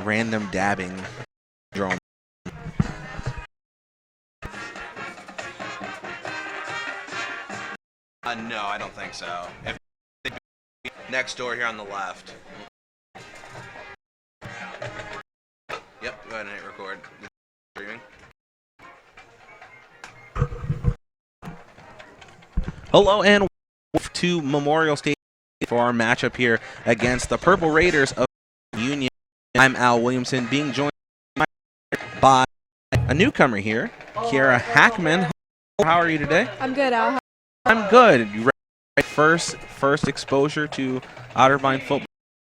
random dabbing drone. No, I don't think so. If next door here on the left. Yep, go ahead and hit record. Streaming. Hello and welcome to Memorial Stadium for our matchup here against the Purple Raiders of Union. I'm Al Williamson, being joined by a newcomer here, Kiara Hackman. How are you today? I'm good, Al. I'm good. You ready for first exposure to Otterbein football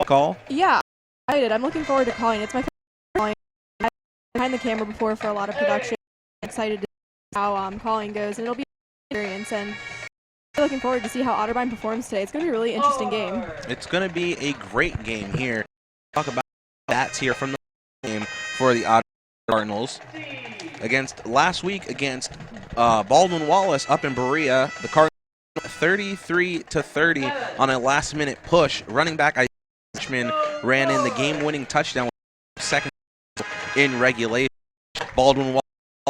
call? Yeah, I'm excited. I'm looking forward to calling. It's my first calling. I've been behind the camera before for a lot of production. I'm excited to see how calling goes, and it'll be an experience. And I'm looking forward to see how Otterbein performs today. It's going to be a really interesting game. It's going to be a great game here. Talk about stats here from the game for the Otterbein Cardinals. Last week against Baldwin Wallace up in Berea, the Cardinals 33-30 on a last-minute push. Running back Richmond ran in the game-winning touchdown with second in regulation. Baldwin Wallace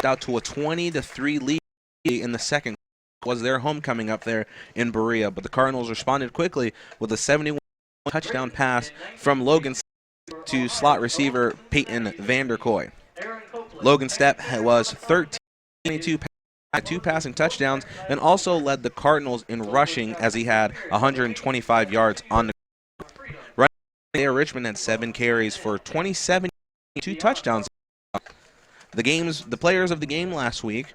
out to a 20-3 lead in the second. Was their homecoming up there in Berea, but the Cardinals responded quickly with a 71 touchdown pass from Logan to slot receiver Peyton Vanderkoy. Logan Stepp was 13-22, had 2 passing touchdowns, and also led the Cardinals in rushing as he had 125 yards on the ground. Right, Richmond had 7 carries for 27, 2 touchdowns. The players of the game last week,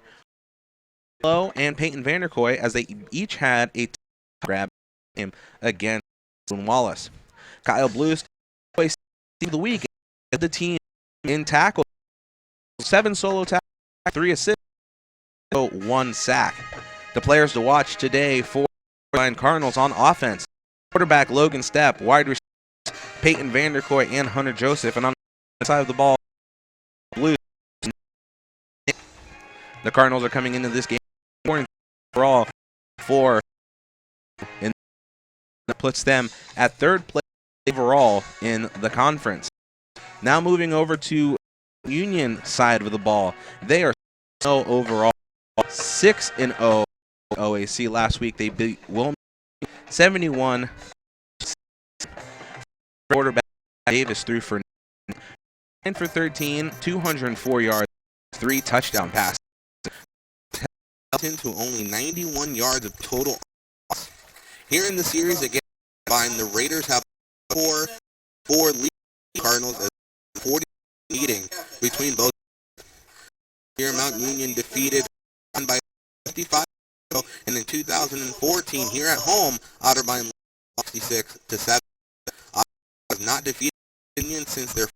Lowe and Peyton Vanderkoy, as they each had a grab game against Wallace. Kyle Blues of the week led the team in tackles, 7 solo tackles, 3 assists, 1 sack. The players to watch today for the Cardinals on offense: quarterback Logan Stepp, wide receivers Peyton Vanderkoy and Hunter Joseph, and on the side of the ball, Blues. The Cardinals are coming into this game overall 4, and that puts them at 3rd place overall in the conference. Now moving over to Union side of the ball, they are 6-0 overall, 6-0 OAC. Last week they beat Wilmington 71. Quarterback Davis threw for 9 for 13, 204 yards, 3 touchdown passes. To only 91 yards of total. Here in the series again, the Raiders have 4 lead Cardinals as 40 meeting between both. Here Mount Union defeated by 55, and in 2014 here at home, Otterbein 66-7. Otterbein has not defeated Union since their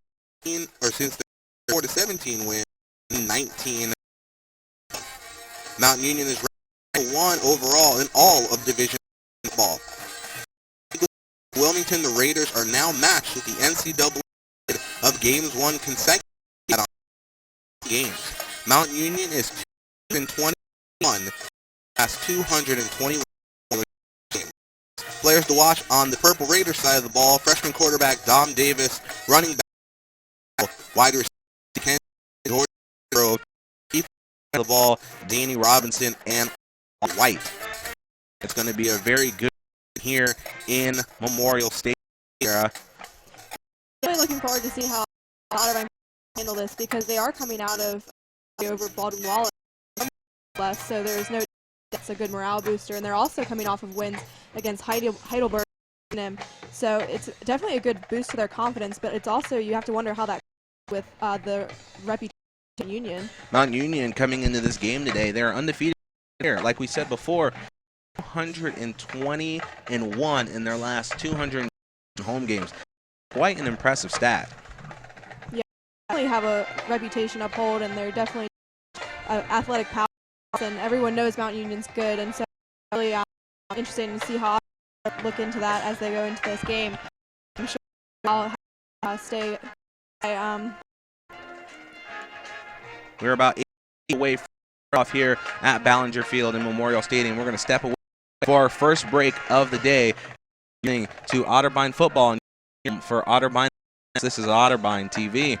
4-17 win in 19. Mount Union is ranked 1 overall in all of Division football. Wilmington, the Raiders are now matched with the NCAA of games won consecutively at games. Mount Union is 221, has 221 games. Players to watch on the Purple Raiders side of the ball: freshman quarterback Dom Davis, running back wide receiver Ken Grove, the ball Danny Robinson and White. It's going to be a very good here in Memorial Stadium. Really looking forward to see how Otterbein handle this, because they are coming out of over Baldwin Wallace, so there's no, that's a good morale booster, and they're also coming off of wins against Heidelberg, so it's definitely a good boost to their confidence. But it's also, you have to wonder how that with the reputation. Union. Mount Union coming into this game today, they're undefeated here. Like we said before, 121 in their last 200 home games. Quite an impressive stat. Yeah, they definitely have a reputation uphold, and they're definitely athletic power, and everyone knows Mount Union's good, and so really interested to see how I look into that as they go into this game. I'm sure I'll stay. We're about 8 away off here at Ballinger Field in Memorial Stadium. We're going to step away for our first break of the day to Otterbein football. And for Otterbein This is Otterbein TV.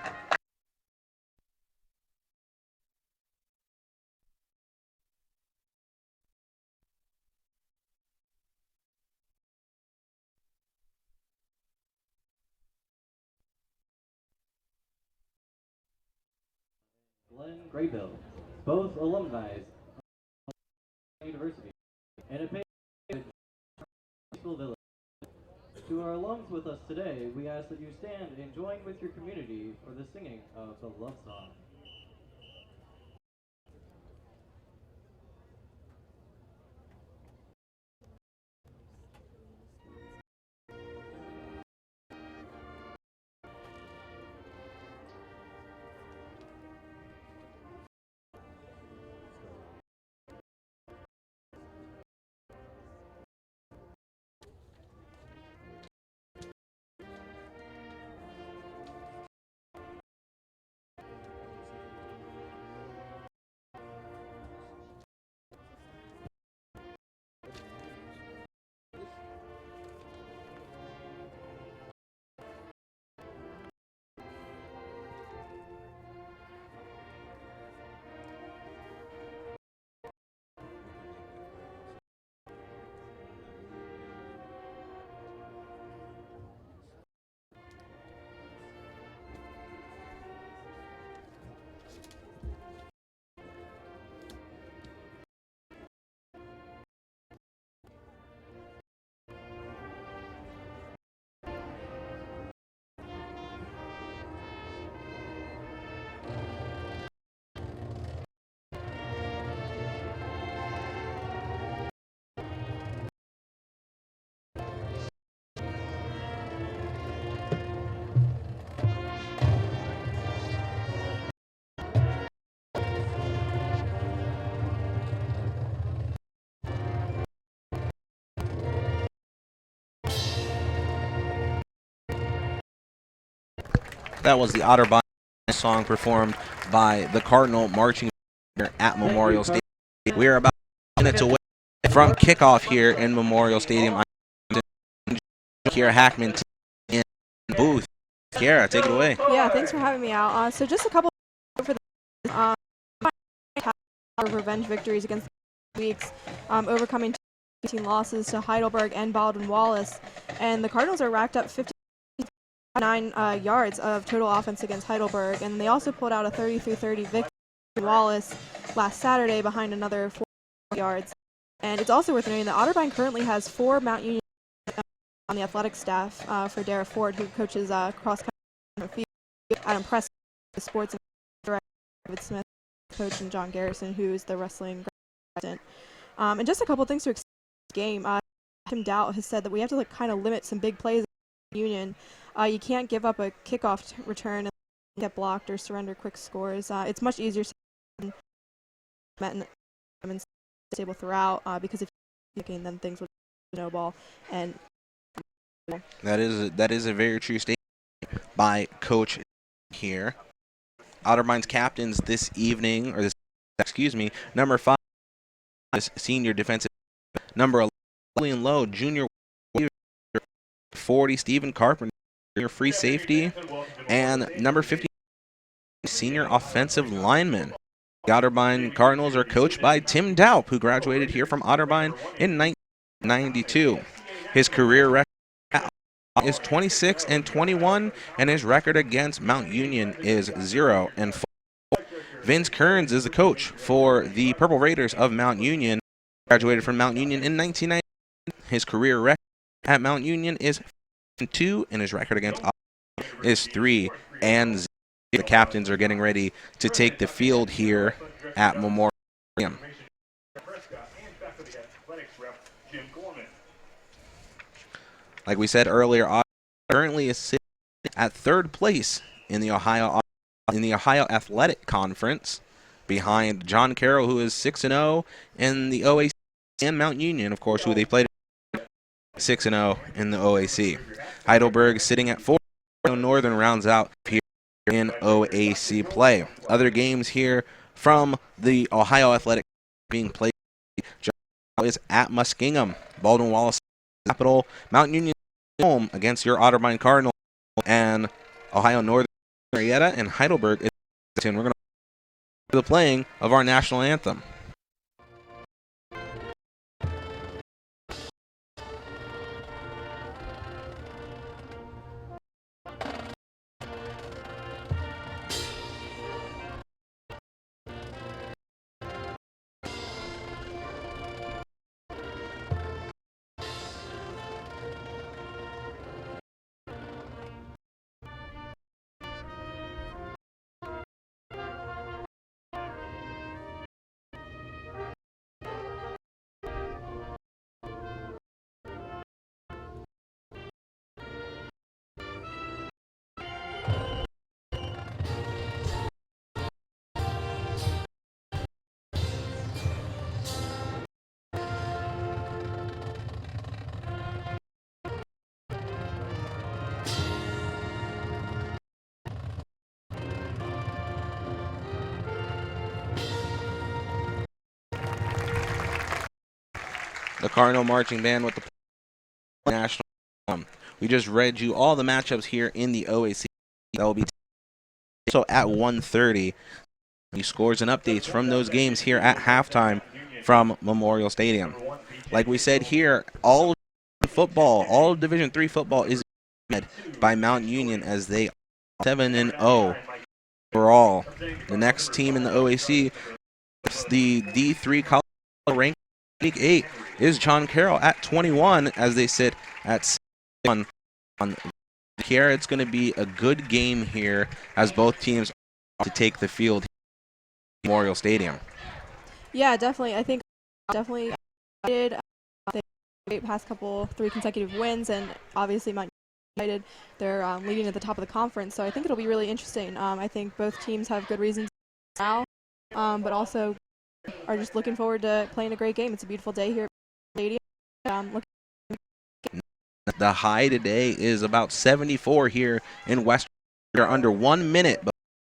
Glenn Graybill, both alumni of University, and a patron of Village. To our alums with us today, we ask that you stand and join with your community for the singing of the love song. That was the Otterbein song performed by the Cardinal marching here at Memorial Stadium. We are about minutes away from kickoff here in Memorial Stadium. Kiera Hackman in booth. Kiera, take it away. Yeah, thanks for having me out. So just a couple for the revenge victories against the weeks, overcoming 15 losses to Heidelberg and Baldwin-Wallace, and the Cardinals are racked up 59 yards of total offense against Heidelberg, and they also pulled out a 33-30 victory to Wallace last Saturday behind another 4 yards. And it's also worth noting that Otterbein currently has 4 Mount Union on the athletic staff for Dara Ford, who coaches cross country, Adam Preston, the sports director, David Smith, coach, and John Garrison, who is the wrestling president. And just a couple things to explain this game. Tim Doubt has said that we have to kind of limit some big plays in Union. You can't give up a kickoff return and get blocked or surrender quick scores. It's much easier to met and stable throughout because if you're kicking, then things would snowball. And that is a very true statement by Coach here. Otterbein's captains this evening, or this, excuse me, number 5 is senior defensive, number 11 Julian Lowe, junior 40 Stephen Carpenter, junior free safety, and number 50 senior offensive lineman. The Otterbein Cardinals are coached by Tim Daup, who graduated here from Otterbein in 1992. His career record is 26-21, and his record against Mount Union is 0-4. Vince Kearns is the coach for the Purple Raiders of Mount Union. Graduated from Mount Union in 1990. His career record at Mount Union is 2, and his record against Otterbein is 3-0. The captains are getting ready to take the field here at Memorial Stadium. Like we said earlier, Otterbein currently is sitting at 3rd place in the Ohio Athletic Conference, behind John Carroll, who is 6-0 in the OAC, and Mount Union, of course, who they played 6-0 in the OAC. Heidelberg sitting at 4. Northern rounds out here in OAC play. Other games here from the Ohio Athletic being played is at Muskingum, Baldwin-Wallace Capital, Mount Union home against your Otterbein Cardinals, and Ohio Northern Marietta and Heidelberg. And we're going to the playing of our national anthem. The Cardinal Marching Band with the national anthem. We just read you all the matchups here in the OAC. That will be so at 1:30. The scores and updates from those games here at halftime from Memorial Stadium. Like we said here, all football, all Division III football is led by Mount Union as they are 7-0 overall. The next team in the OAC, the D3 college rank Week 8, is John Carroll at 21 as they sit at 1 on here. It's going to be a good game here as both teams are to take the field at Memorial Stadium. Yeah, definitely. I think definitely did the past three consecutive wins, and obviously Mount United, they're leading at the top of the conference, so I think it'll be really interesting. I think both teams have good reasons now, but also are just looking forward to playing a great game. It's a beautiful day here at the stadium. The high today is about 74 here in Westerville. We are under 1 minute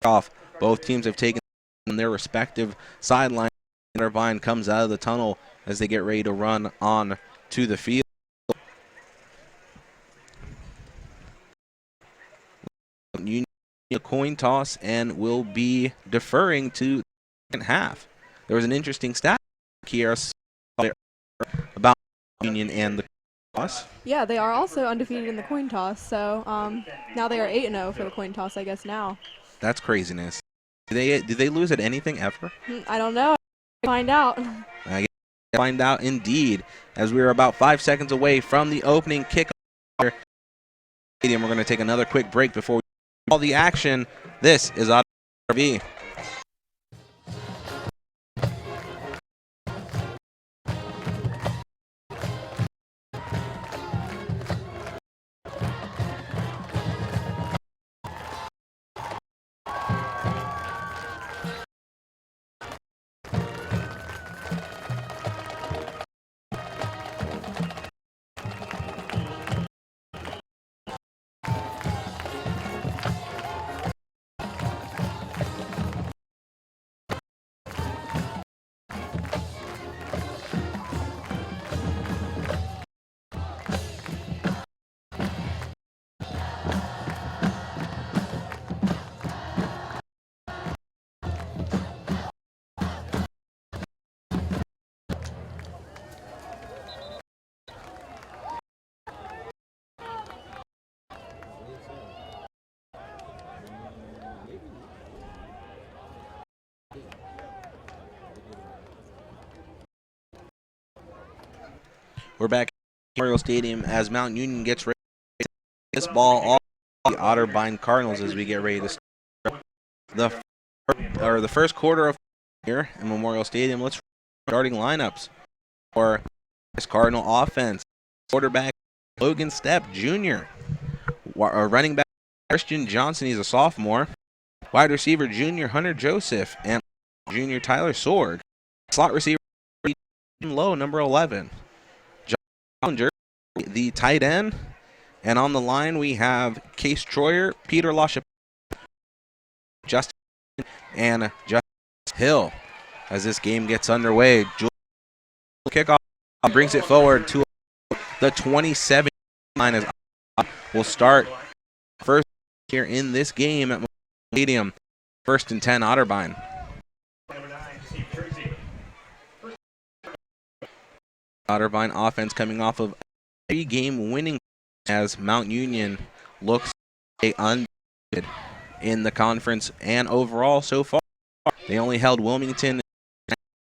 off. Both teams have taken their respective sidelines. Otterbein comes out of the tunnel as they get ready to run on to the field. Union a coin toss and will be deferring to the second half. There was an interesting stat here about Union and the toss. Yeah, they are also undefeated in the coin toss, so now they are 8-0 for the coin toss, I guess now. That's craziness. Did they lose at anything ever? I don't know. Find out. I guess we'll find out indeed, as we are about 5 seconds away from the opening kickoff. We're going to take another quick break before we all the action. This is Otterbein. We're back at Memorial Stadium as Mount Union gets ready to take this ball off the Otterbein Cardinals as we get ready to start the first quarter of here in Memorial Stadium. Let's starting lineups for this Cardinal offense. Quarterback Logan Stepp Jr. Running back Christian Johnson, he's a sophomore. Wide receiver junior Hunter Joseph and junior Tyler Sword. Slot receiver Low, number 11. John, the tight end. And on the line we have Case Troyer, Peter LaChapelle, Justin, and Justin Hill. As this game gets underway, kickoff brings it forward to the 27 line as we'll start first here in this game at Stadium. 1st and 10, Otterbein. Otterbein offense coming off of a 3-game winning as Mount Union looks undefeated in the conference and overall so far. They only held Wilmington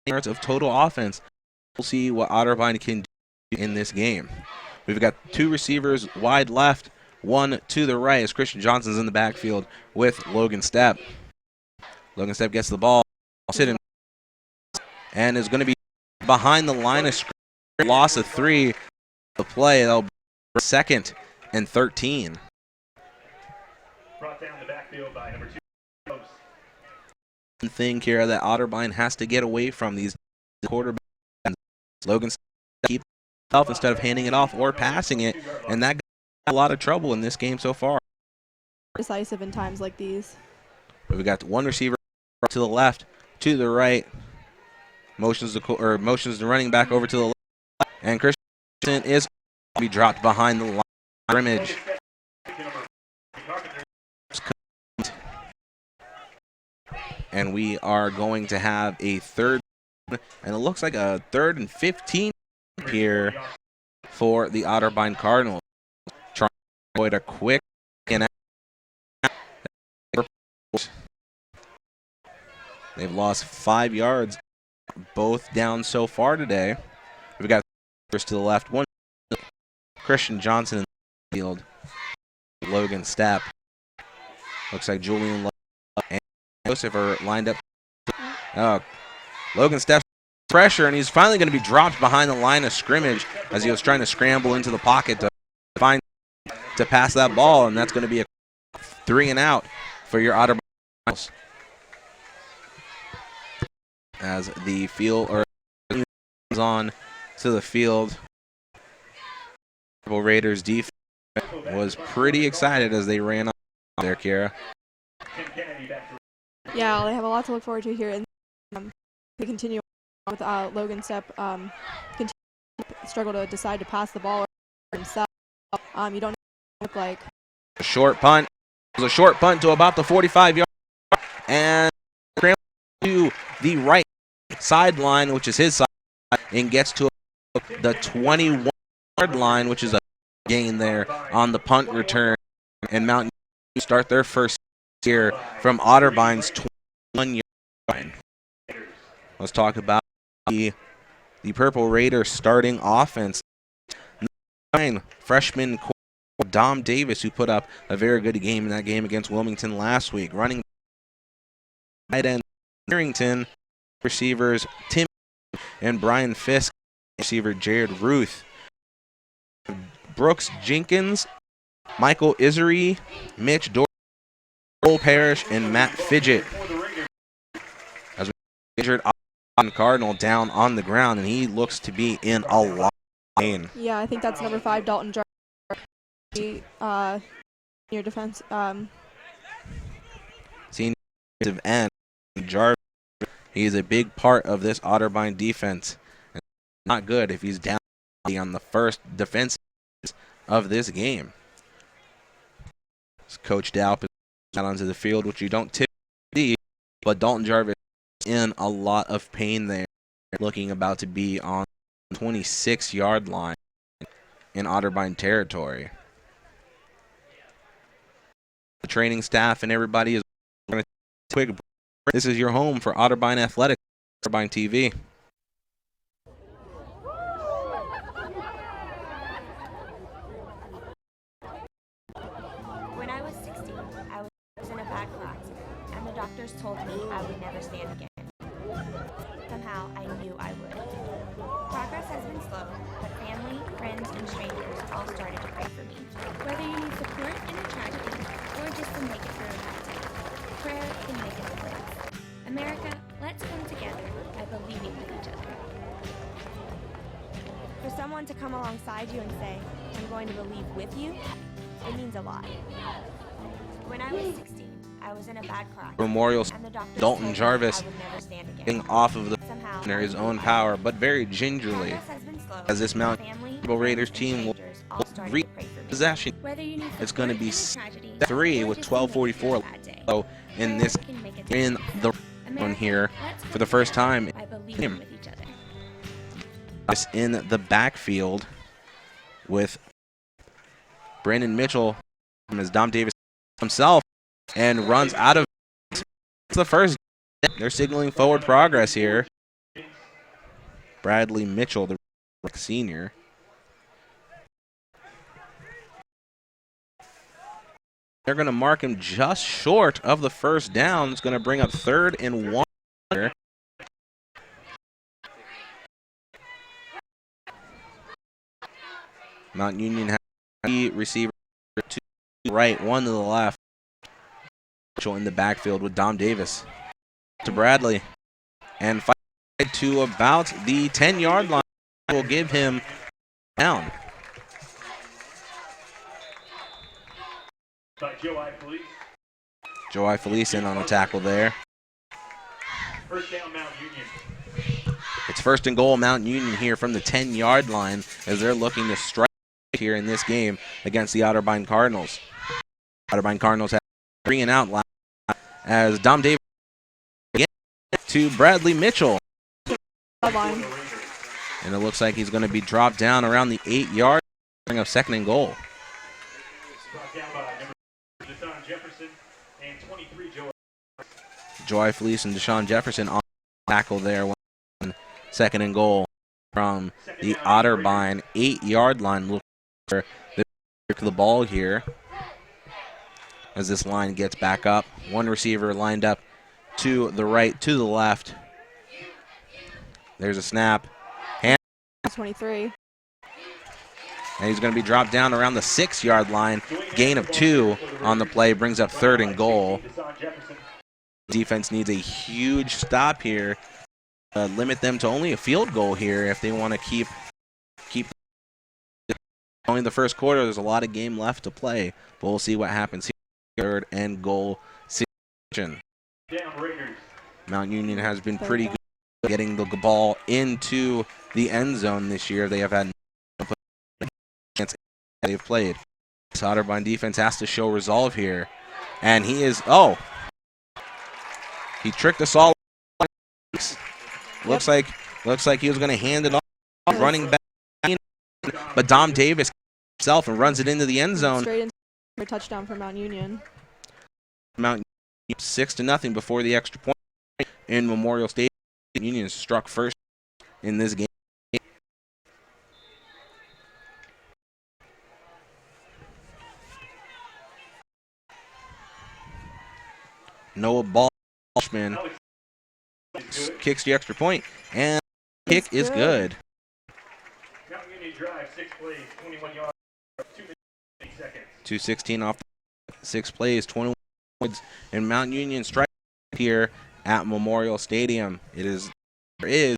yards of total offense. We'll see what Otterbein can do in this game. We've got 2 receivers wide left, 1 to the right as Christian Johnson's in the backfield with Logan Stepp. Logan Stepp gets the ball, sitting, and is going to be behind the line of scrimmage. Loss of 3. The play, that'll be 2nd and 13. Brought down the backfield by number 2. One thing here that Otterbein has to get away from these quarterbacks. Logan keep himself instead of handing it off or passing it, and that got a lot of trouble in this game so far. Decisive in times like these. We've got 1 receiver to the left, to the right. Motions the running back over to the left, and Christian is going to be dropped behind the line of scrimmage. And we are going to have a 3rd, and it looks like a 3rd and 15 here for the Otterbein Cardinals. Trying to avoid a quick and they've lost 5 yards, both down so far today. We've got first to the left, 1 Christian Johnson in the field. Logan Stepp. Looks like Julian and Joseph are lined up. Logan Stepp pressure, and he's finally going to be dropped behind the line of scrimmage as he was trying to scramble into the pocket to pass that ball, and that's going to be a 3 and out for your Otterbein. As the field on to the field, Raiders defense was pretty excited as they ran up there, Kira. Yeah, they have a lot to look forward to here, and they continue with Logan Stepp. Continue to struggle to decide to pass the ball himself. You don't look like a short punt. It was a short punt to about the 45-yard and to the right sideline, which is his side, and gets to the 21-yard line, which is a gain there on the punt return. And Mountain start their first here from Otterbein's 21-yard line. Let's talk about the Purple Raiders starting offense. 9 freshman Dom Davis, who put up a very good game in that game against Wilmington last week. Running tight end Harrington, receivers Tim and Brian Fisk, receiver Jared Ruth. Brooks Jenkins, Michael Isery, Mitch Dorsey, Cole Parrish, and Matt Fidget. As we injured Cardinal down on the ground, and he looks to be in a lot of pain. Yeah, I think that's number 5, Dalton Jarvis. Your defense. Senior defensive end Jarvis. He is a big part of this Otterbein defense. And not good if he's down on the first defense of this game. Coach Daup is out onto the field, which you don't typically see, but Dalton Jarvis is in a lot of pain there, looking about to be on the 26-yard line in Otterbein territory. The training staff and everybody is going to take a quick break. This is your home for Otterbein Athletics, Otterbein TV. When I was 16, I was in a bad car accident, and the doctors told me I would never stand again. Somehow, I knew I would. Progress has been slow, but family, friends, and strangers all started to pray for me. Whether you need support in a tragedy, or just to make it through a bad day, prayer can make a difference. America, let's come together by believing in each other. For someone to come alongside you and say, I'm going to believe with you, it means a lot. When I was 16, I was in a bad car accident, Memorial and the doctors Dalton told me Jarvis I would never stand again. getting off of the Somehow, in his own power, but very gingerly, progress has been slow, as this Mount family, Raiders friends, team and will strangers all starting to pray for me. Possession. Whether you need It's going to be support in a tragedy, 3 or with just need to get through 12:44 a bad day, so in prayer this can make a in difference. the one America, here let's for the come first together time by believing with each other. in the backfield with Brandon Mitchell as Dom Davis himself and runs out of the first. They're signaling forward progress here. Bradley Mitchell, the senior. They're going to mark him just short of the first down. It's going to bring up 3rd and 1. Mount Union has 3 receivers, 2 to the right, 1 to the left. Mitchell in the backfield with Dom Davis to Bradley. And fight to about the 10-yard line will give him down. Joe Felice in on a tackle there. First down, Mount Union. It's 1st and goal, Mount Union here from the 10-yard line as they're looking to strike here in this game against the Otterbein Cardinals. Otterbein Cardinals have 3 and out as Dom Davis again to Bradley Mitchell. And it looks like he's going to be dropped down around the 8-yard line of 2nd and goal. Brought down by number Deshaun Jefferson and 23 Joe. Joy Felice and Deshaun Jefferson on tackle there. 2nd and goal from the Otterbein 8-yard line. Look for the ball here as this line gets back up. One receiver lined up to the right, to the left. There's a snap. 23. And he's going to be dropped down around the 6-yard line. Gain of 2 on the play brings up 3rd and goal. Defense needs a huge stop here. Limit them to only a field goal here if they want to keep only the first quarter. There's a lot of game left to play, but we'll see what happens here. 3rd and goal situation. Mount Union has been pretty good getting the ball into the end zone this year. They have had against they've played. This Otterbein defense has to show resolve here, and he is. Oh, he tricked us all. Looks like he was going to hand it off, running back, but Dom Davis himself and runs it into the end zone. Straight into a touchdown for Mount Union. Mount Union 6-0 before the extra point in Memorial Stadium. Union struck first in this game. Noah Balchman kicks the extra point, and the kick is good. Mount Union drive, 6 plays, 21 yards, 2 minutes, 8 seconds. 2:16 off 6 plays, 21 points, and Mount Union strike here at Memorial Stadium. There is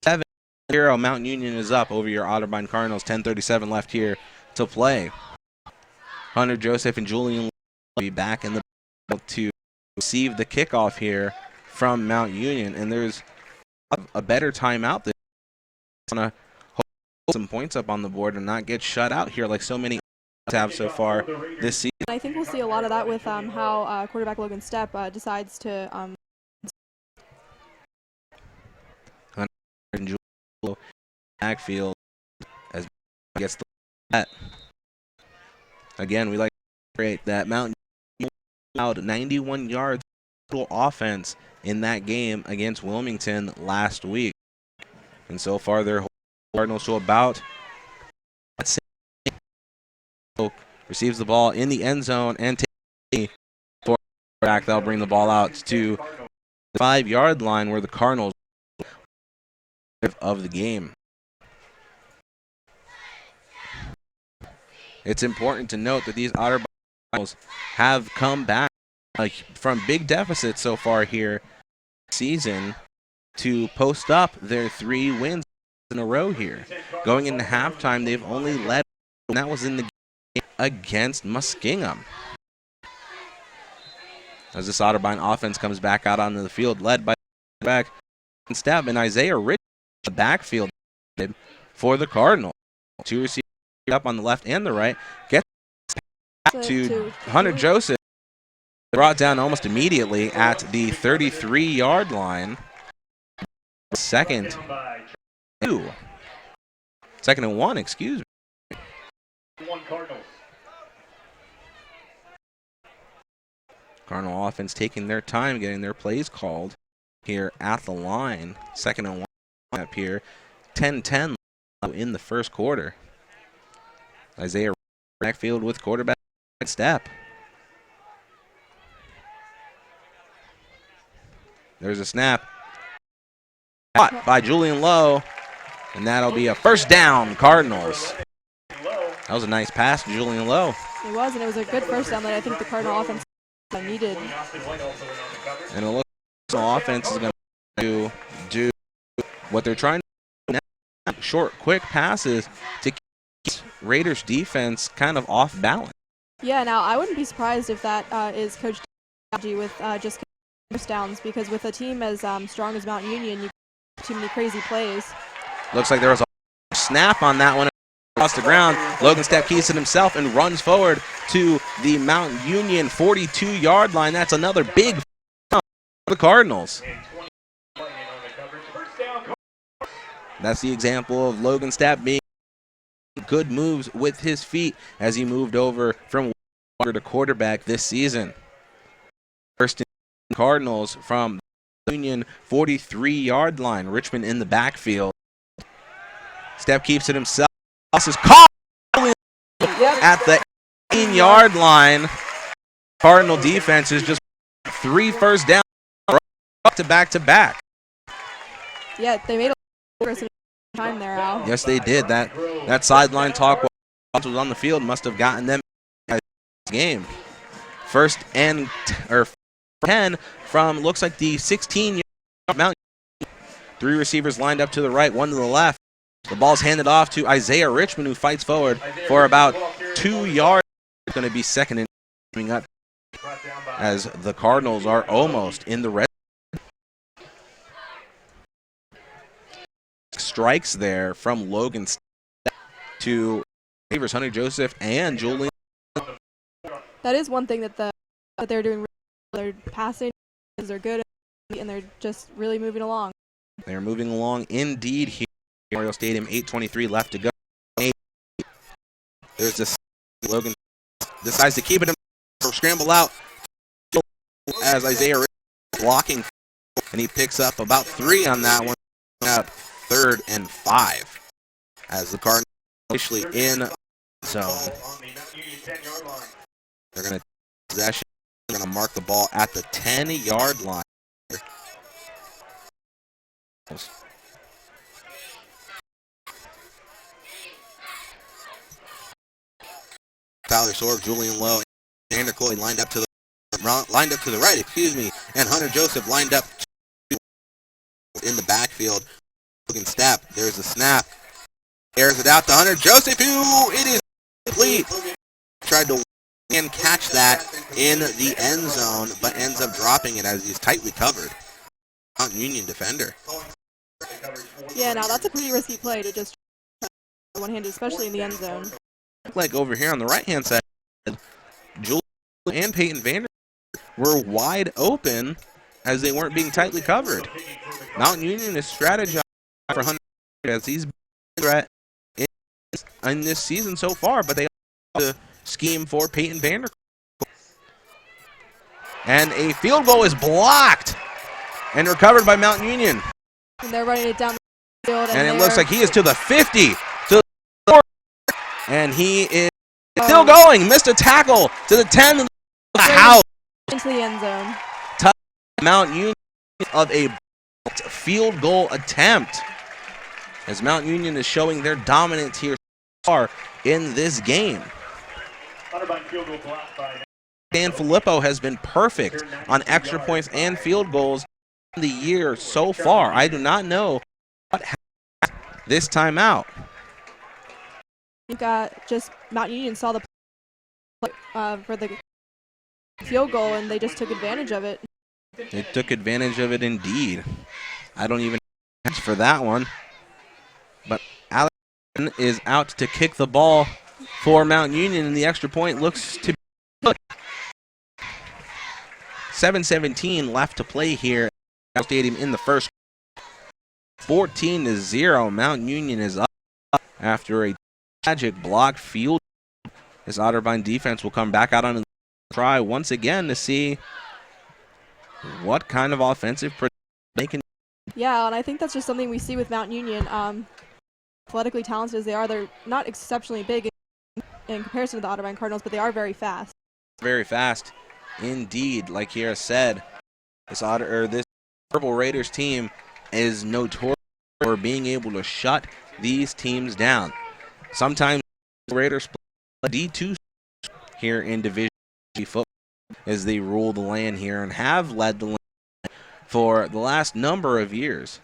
7-0. Mount Union is up over your Otterbein Cardinals. 10:37 left here to play. Hunter Joseph and Julian will be back in the to receive the kickoff here from Mount Union, and there's a better timeout than want to hold some points up on the board and not get shut out here like so many have so far this season. I think we'll see a lot of that with how quarterback Logan Stepp decides to backfield as gets the bat. Again, we like to create that Mountain allowed 91 yards total offense in that game against Wilmington last week. And so far they're Cardinals to about receives the ball in the end zone and takes for back. That'll bring the ball out to the 5-yard line where the Cardinals of the game. It's important to note that these Otterbein have come back from big deficits so far here this season to post up their 3 wins in a row here. Going into halftime, they've only led, and that was in the game against Muskingum. As this Otterbein offense comes back out onto the field, led by back and Stepp and Isaiah Rich in the backfield for the Cardinals. 2 receivers up on the left and the right. Gets back to to Hunter Joseph. Brought down almost immediately at the 33-yard line. Second and 1, excuse me. Cardinals. Cardinal offense taking their time getting their plays called here at the line. 2nd and 1 up here. 10-10 in the first quarter. Isaiah backfield with quarterback step. There's a snap. Caught by Julian Lowe. And that'll be a first down, Cardinals. That was a nice pass to Julian Lowe. It was, and it was a good first down that I think the Cardinal offense needed. And it looks like the offense is going to do what they're trying to do now. Short, quick passes to keep Raiders defense kind of off balance. Yeah, now I wouldn't be surprised if that is Coach strategy with just first downs, because with a team as strong as Mount Union, you get too many crazy plays. Looks like there was a snap on that one across the ground. Logan Stepp keeps it himself and runs forward to the Mount Union 42-yard line. That's another big for the Cardinals. That's the example of Logan Stepp being good moves with his feet as he moved over from to quarterback this season. First and Cardinals from the Union 43-yard line. Richmond in the backfield. Stepp keeps it himself. This is caught at the 18-yard line. Cardinal defense is just 3 first down to back. Yeah, they made a progress in time there, Al. Yes, they did. That sideline talk was on the field must have gotten them in this game. First and 10 from looks like the 16-yard Mount. 3 receivers lined up to the right, 1 to the left. The ball's handed off to Isaiah Richmond, who fights forward for about 2 yards. It's going to be second and coming up as the Cardinals are almost in the red. Strikes there from Logan to receivers Hunter Joseph and Julian. That is one thing that they're doing. They're passing, they're good, and they're just really moving along. They're moving along indeed here. Memorial Stadium, 8:23 left to go. There's this Logan decides to keep it or scramble out as Isaiah blocking, and he picks up about 3 on that one. Up 3rd and 5 as the Cardinals officially in zone. They're going to possession. They're going to mark the ball at the 10-yard line. Tyler Sorg, Julian Lowe, and Xander Coy lined up to the right, and Hunter Joseph lined up in the backfield. Logan Stepp, there's a snap. Airs it out to Hunter Joseph, who it is complete. Tried to and catch that in the end zone, but ends up dropping it as he's tightly covered. Mount Union defender. Yeah, now that's a pretty risky play to just one-handed, especially in the end zone. Like over here on the right-hand side, Julian and Peyton Vander were wide open as they weren't being tightly covered. Mount Union is strategizing for Hunter as he's been a threat in this season so far, but they also scheme for Peyton Vander. And a field goal is blocked and recovered by Mount Union. And they're running it down the field. And it looks like he is to the 50, to the 40, and he is still going. Missed a tackle to the 10, to the house. Into the end zone. Mount Union of a field goal attempt, as Mount Union is showing their dominance here so far in this game. Otterbein field goal blocked by Dan Filippo has been perfect on extra points and field goals in the year so far. I do not know what happened this time out. You got just Mount Union saw the for the field goal, and they just took advantage of it. They took advantage of it indeed. I don't even catch for that one. But Alex is out to kick the ball for Mount Union, and the extra point looks to be 7:17 left to play here at Stadium in the first. 14-0. Mount Union is up after a tragic blocked field. This Otterbein defense will come back out on the try once again to see what kind of offensive they can. Yeah, and I think that's just something we see with Mount Union. Athletically talented as they are, they're not exceptionally big in comparison to the Otterbein Cardinals, but they are very fast. Very fast, indeed. Like Kiera said, this Purple Raiders team is notorious for being able to shut these teams down. Sometimes the Raiders play D2 here in Division G football as they rule the land here and have led the land for the last number of years.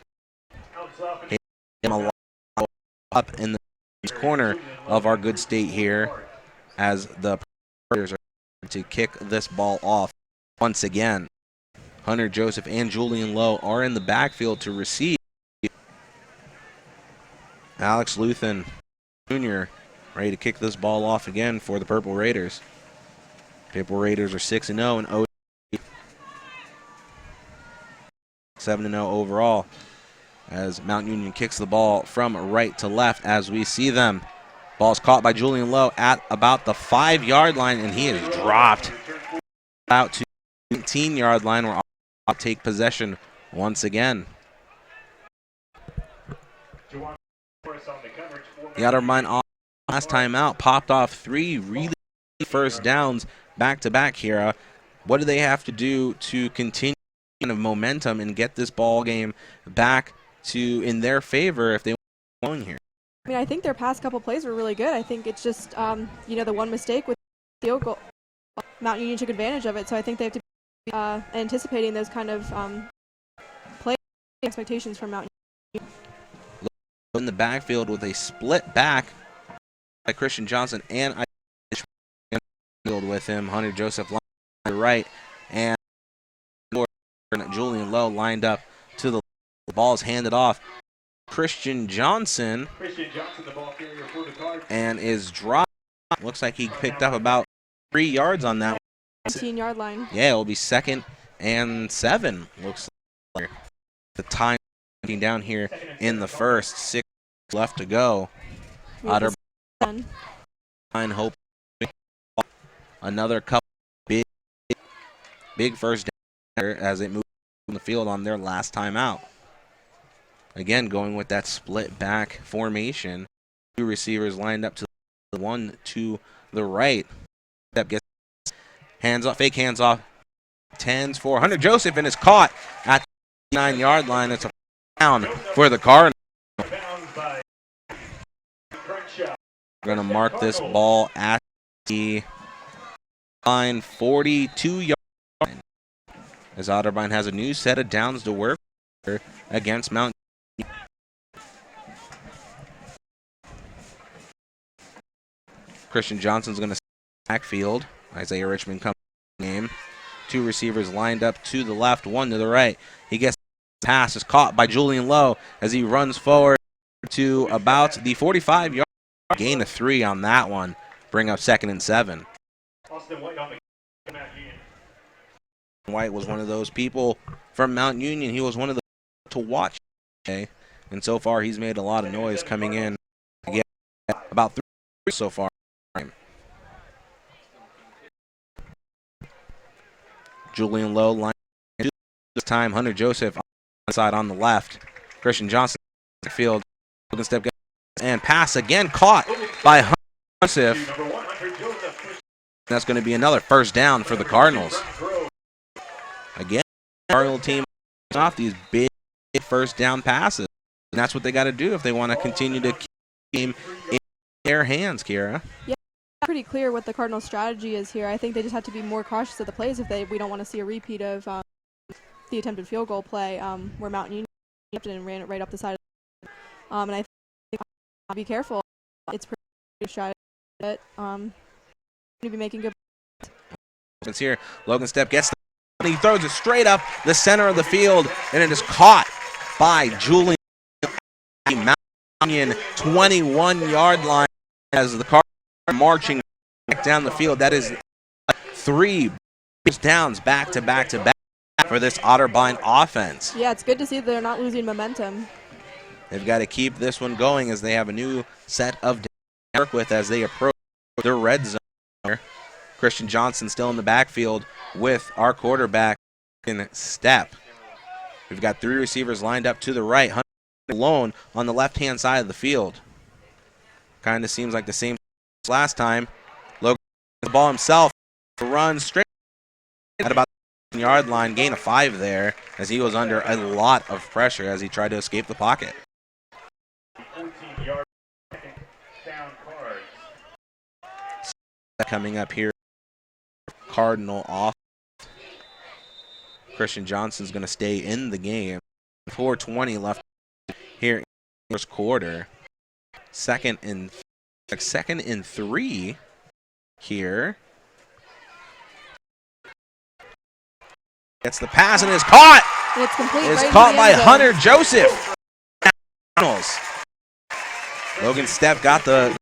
Up in the corner of our good state here as the Raiders are to kick this ball off once again. Hunter Joseph and Julian Lowe are in the backfield to receive. Alex Luthen Jr. ready to kick this ball off again for the Purple Raiders. Purple Raiders are 6-0 and 0. 7-0 overall as Mount Union kicks the ball from right to left as we see them. Ball's caught by Julian Lowe at about the 5-yard line, and he is dropped out to the 18-yard line where I'll take possession once again. The Otterbein last time out popped off 3 really first downs back-to-back here. What do they have to do to continue kind of momentum and get this ball game back to in their favor if they want to here? I mean, I think their past couple plays were really good. I think it's just, the one mistake with the field goal. Mount Union took advantage of it, so I think they have to be anticipating those kind of play expectations from Mount Union. In the backfield with a split back by Christian Johnson and with him. Hunter Joseph lined to the right, and Julian Lowe lined up to the ball's handed off. Christian Johnson, the ball carrier for the Cards, and is dropped. Looks like he picked up about 3 yards on that 18-yard line. Yeah, it will be 2nd and 7. Looks like the time down here in the first. 6 left to go. Otterbein hope another couple big first down as it moves on the field on their last time out. Again, going with that split back formation. 2 receivers lined up to the one to the right. Step gets hands off, fake hands off. 10s for Hunter Joseph, and is caught at the 9-yard line. It's a down for the Cardinals. We're going to mark this ball at the line 42-yard line as Otterbein has a new set of downs to work against Mount. Christian Johnson's going to backfield. Isaiah Richmond comes in the game. 2 receivers lined up to the left, 1 to the right. He gets the pass, is caught by Julian Lowe as he runs forward to about the 45-yard line. Gain of 3 on that one. Bring up 2nd and 7. White was one of those people from Mount Union. He was one of the to watch today, and so far he's made a lot of noise coming in. Again, about 3 so far. Julian Lowe line this time. Hunter Joseph on the side on the left. Christian Johnson in the field. Step and pass again caught by Hunter Joseph. That's going to be another first down for the Cardinals. Again, the Cardinal team off these big first down passes. And that's what they got to do if they want to continue to keep the game in their hands, Kiera. Yeah, pretty clear what the Cardinal strategy is here. I think they just have to be more cautious of the plays if we don't want to see a repeat of the attempted field goal play where Mount Union and ran it right up the side. And I think be careful. It's pretty strategy, but to be making good. It's here. Logan Stepp gets the, he throws it straight up the center of the field, and it is caught by Julian. Union 21-yard line as the car marching back down the field. That is 3 downs back to back to back for this Otterbein offense. Yeah, it's good to see they're not losing momentum. They've got to keep this one going as they have a new set of to work with as they approach their red zone. Christian Johnson still in the backfield with our quarterback in step. We've got 3 receivers lined up to the right, Hunter alone on the left-hand side of the field. Kind of seems like the same as last time. Logan the ball himself, runs straight at about the yard line, gain of 5 there as he was under a lot of pressure as he tried to escape the pocket. 14-yard down cards. Coming up here, Cardinal off. Christian Johnson's going to stay in the game. 4:20 left here in the first quarter. Second and 3 here. Gets the pass and is caught. And it's complete. Is right caught into the by end zone. Hunter Joseph. Logan Stepp got a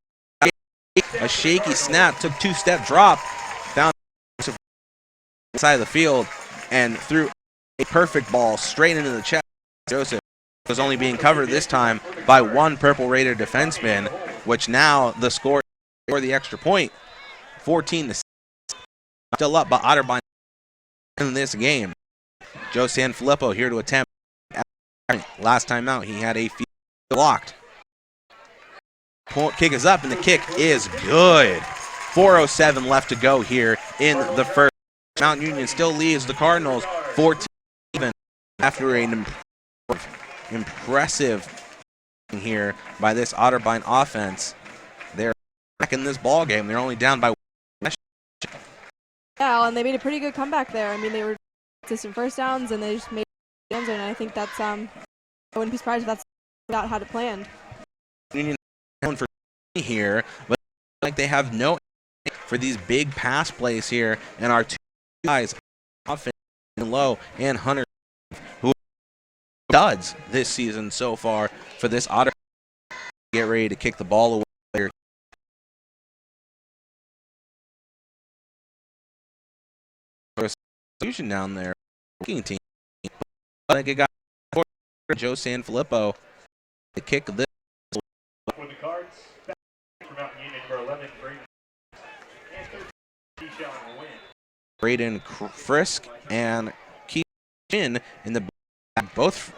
shaky snap, took 2-step drop, found side of the field, and threw a perfect ball straight into the chest. Joseph was only being covered this time by 1 Purple Raider defenseman, which now the score for the extra point, 14-6. Still up by Otterbein in this game. Joe Sanfilippo here to attempt. Last time out, he had a field blocked. Kick is up, and the kick is good. 4:07 left to go here in the first. Mount Union still leads the Cardinals 14 after an impressive here by this Otterbein offense. They're back in this ball game. They're only down by 1. Yeah, and they made a pretty good comeback there. I mean, they were consistent first downs, and they just made the end zone. And I think that's I wouldn't be surprised if that's about how it planned. Union for here, but like they have no for these big pass plays here, and our 2 guys, offense low and Hunter, who are studs this season so far for this Otter. Get ready to kick the ball away. Solution down there, team. I think it got Joe Sanfilippo to kick this. For the cards, back from Mountain Union for 11, Braden. And 13, Keyshawn Wynn. Braden Frisk and Keyshawn in the back. Both,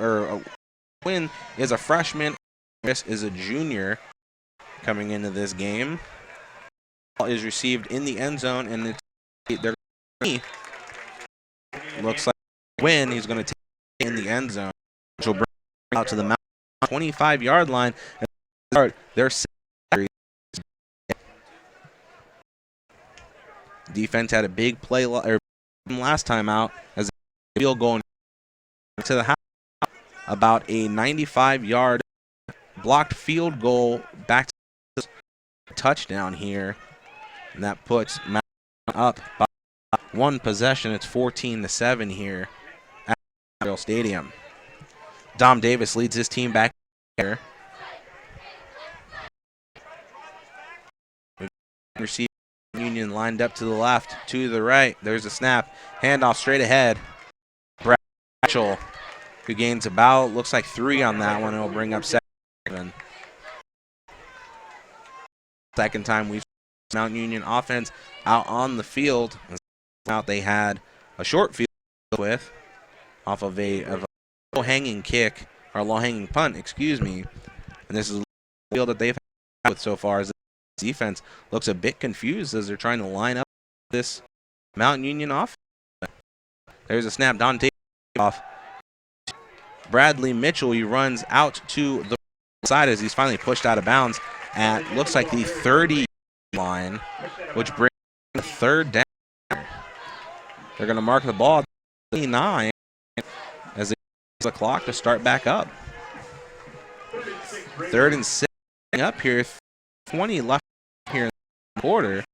Wynn is a freshman, Chris is a junior coming into this game. Ball is received in the end zone, and they're looks like Wynn. He's going to take it in the end zone, which will bring it out to the 25-yard line. Their defense had a big play last time out as a field goal to the house. About a 95-yard blocked field goal back to the touchdown here, and that puts Mount up by 1 possession. It's 14-7 here at Memorial Stadium. Dom Davis leads his team back here. Receiver Union lined up to the left, to the right. There's a snap. Handoff straight ahead. Brad Mitchell, who gains about, looks like 3 on that one. It'll bring up 7. Second time we've seen Mount Union offense out on the field. Out they had a short field with off of a low-hanging kick, or low-hanging punt, excuse me. And this is the field that they've had with so far. As the defense looks a bit confused as they're trying to line up this Mount Union offense. There's a snap. Dante off. Bradley Mitchell, he runs out to the side as he's finally pushed out of bounds at, looks like, the 30 line, which brings the 3rd down. They're going to mark the ball at 29 as they use the clock to start back up. 3rd and 6 up here. 20 left here in the quarter.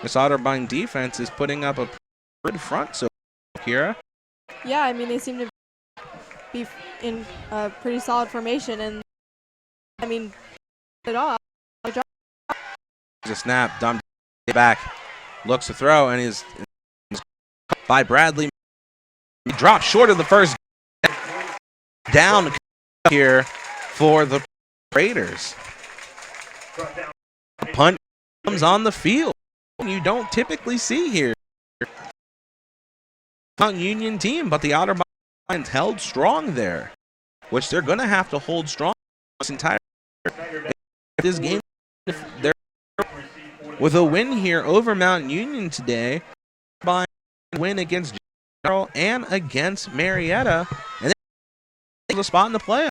This Otterbein defense is putting up a good front, so Kira. Yeah, I mean, they seem to be in a pretty solid formation, and I mean, it off. There's a snap. Dom back. Looks to throw and is by Bradley. He dropped short of the first down here for the Raiders. Punt comes on the field. You don't typically see here. Mount Union team, but the Otterbein held strong there, which they're going to have to hold strong this entire this game. They're with a win here over Mount Union today, by win against General and against Marietta, and they a spot in the playoff.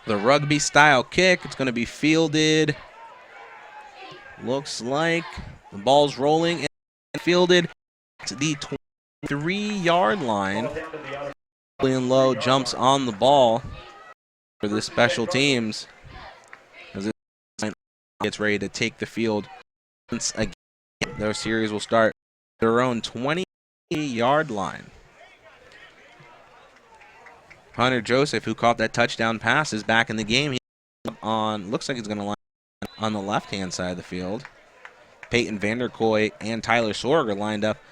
The rugby style kick, it's going to be fielded. Looks like the ball's rolling and fielded to the 23-yard line. Julian Lowe jumps on the ball for the special teams as it gets ready to take the field once again. Their series will start their own 20-yard line. Hunter Joseph, who caught that touchdown pass, is back in the game. He looks like he's going to line on the left-hand side of the field. Peyton Vanderkoy and Tyler Sorg are lined up on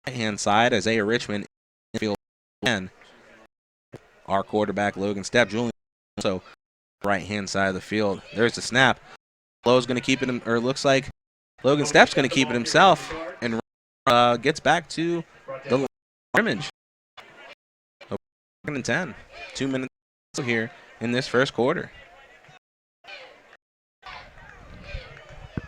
the right-hand side. Isaiah Richmond in the field again. Our quarterback, Logan Stepp, Julian, also right-hand side of the field. There's the snap. Lowe's going to keep it, or looks like Logan Stepp's going to keep it himself and gets back to the scrimmage. 2nd and 10. 2 minutes here in this first quarter.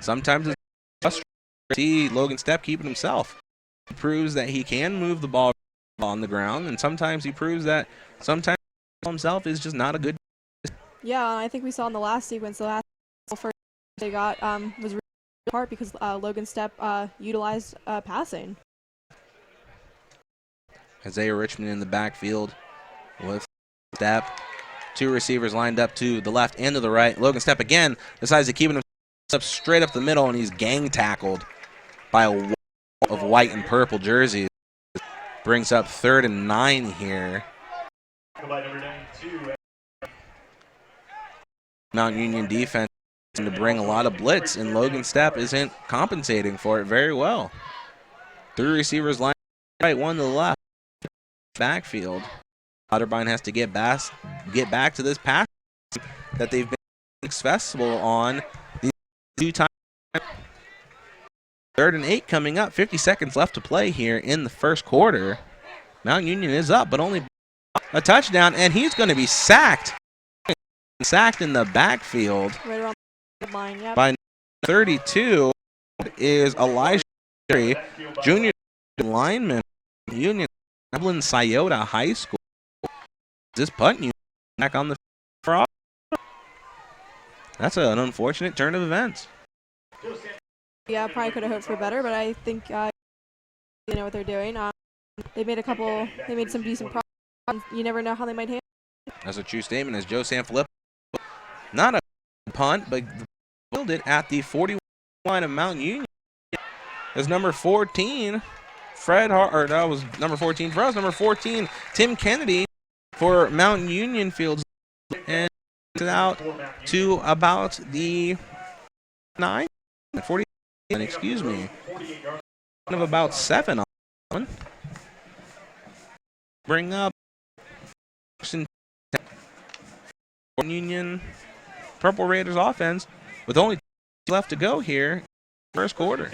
Sometimes it's frustrating to see Logan Stepp keeping himself. He proves that he can move the ball on the ground, and sometimes he proves that sometimes himself is just not a good. Yeah, I think we saw in the last sequence, the last first they got was really hard because Logan Stepp utilized passing. Isaiah Richmond in the backfield with Stepp. 2 receivers lined up to the left and to the right. Logan Stepp again decides to keep himself straight up the middle, and he's gang tackled by a wall of white and purple jerseys. Brings up 3rd and 9 here. Mount Union defense to bring a lot of blitz, and Logan Stepp isn't compensating for it very well. 3 receivers lined right, 1 to the left. Backfield. Otterbein has to get back to this pass that they've been successful on these 2 times. 3rd and 8 coming up. 50 seconds left to play here in the first quarter. Mount Union is up, but only a touchdown, and he's going to be sacked. Sacked in the backfield. Right around the line, yep. By 32 is Elijah Sherry, junior lineman, Union Dublin Scioto High School. This punt unit back on the frog. That's an unfortunate turn of events. Yeah, probably could have hoped for better, but I think you know what they're doing. They made some decent progress. You never know how they might handle. That's a true statement, as Joe Sanfilippo, not a punt, but fielded at the 41 line of Mount Union. As number 14, that was number 14 for us. Number 14, Tim Kennedy for Mount Union fields and out to about the 40, excuse me, of about 7 on. Bring up Union Purple Raiders offense with only left to go here first quarter.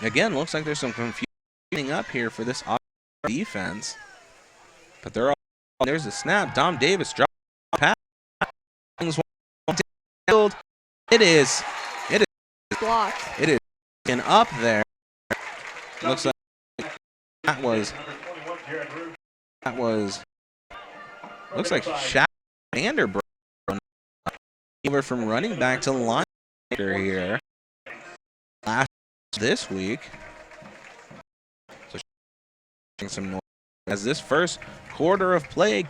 Again, looks like there's some confusion up here for this defense, but they're all. There's a snap. Dom Davis drops pass. It is blocked. It is up there. Looks like that was looks like Shaq Vanderbroek over from running back to linebacker here last this week. So some noise as this first quarter of play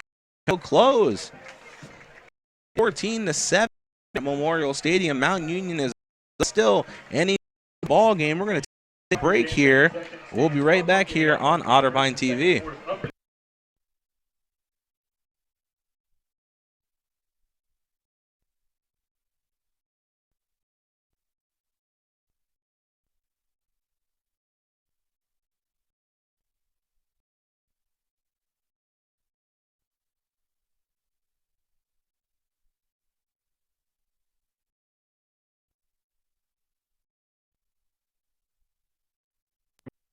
will close. 14-7 at Memorial Stadium. Mount Union is still any ball game. We're going to break here. We'll be right back here on Otterbein TV.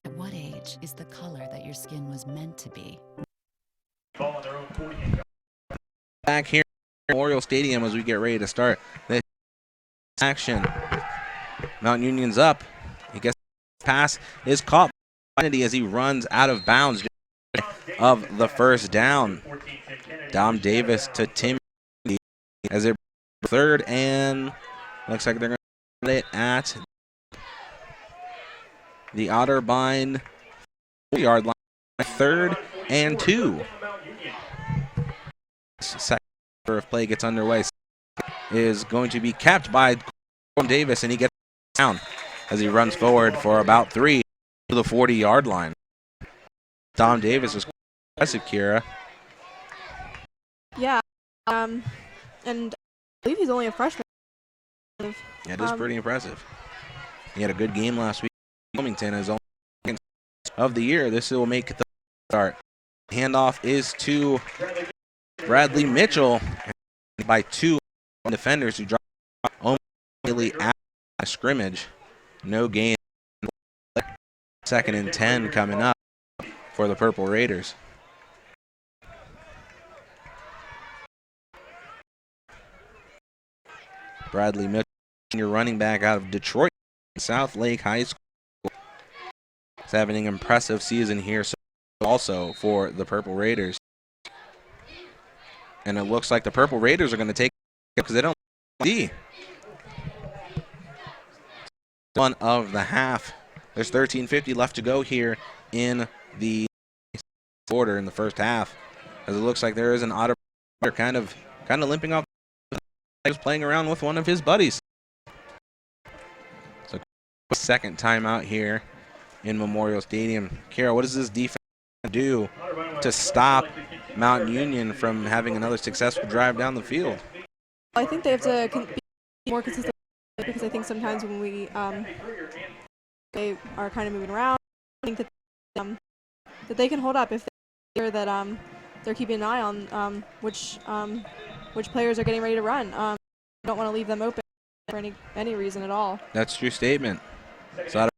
At what age is the color that your skin was meant to be? Ball on their own 40. Back here at Memorial Stadium as we get ready to start this action. Mount Union's up. He gets the pass is caught by Kennedy as he runs out of bounds of the first down. Dom Davis to Tim Kennedy as they're third, and looks like they're going to put it at the Otterbein 4-yard line. 3rd and 2. Second of play gets underway. Is going to be kept by Davis, and he gets down as he runs forward for about 3 to the 40-yard line. Dom Davis was impressive, Kira. Yeah, and I believe he's only a freshman. Yeah, it is pretty impressive. He had a good game last week. Wilmington is only second of the year. This will make the start. Handoff is to Bradley Mitchell by 2 defenders who drop immediately at a scrimmage. No gain. 2nd and 10 coming up for the Purple Raiders. Bradley Mitchell, senior running back out of Detroit, South Lake High School. He's having an impressive season here also for the Purple Raiders. And it looks like the Purple Raiders are going to take it because they don't see. One of the half. There's 13:50 left to go here in the quarter in the first half. As it looks like there is an Otterbein kind of limping off. He's playing around with one of his buddies. So second timeout here in Memorial Stadium. Kara, what does this defense do to stop Mount Union from having another successful drive down the field? I think they have to be more consistent because I think sometimes when they are kind of moving around, I think that they can hold up if they hear that they're keeping an eye on which players are getting ready to run. Don't want to leave them open for any reason at all. That's a true statement. So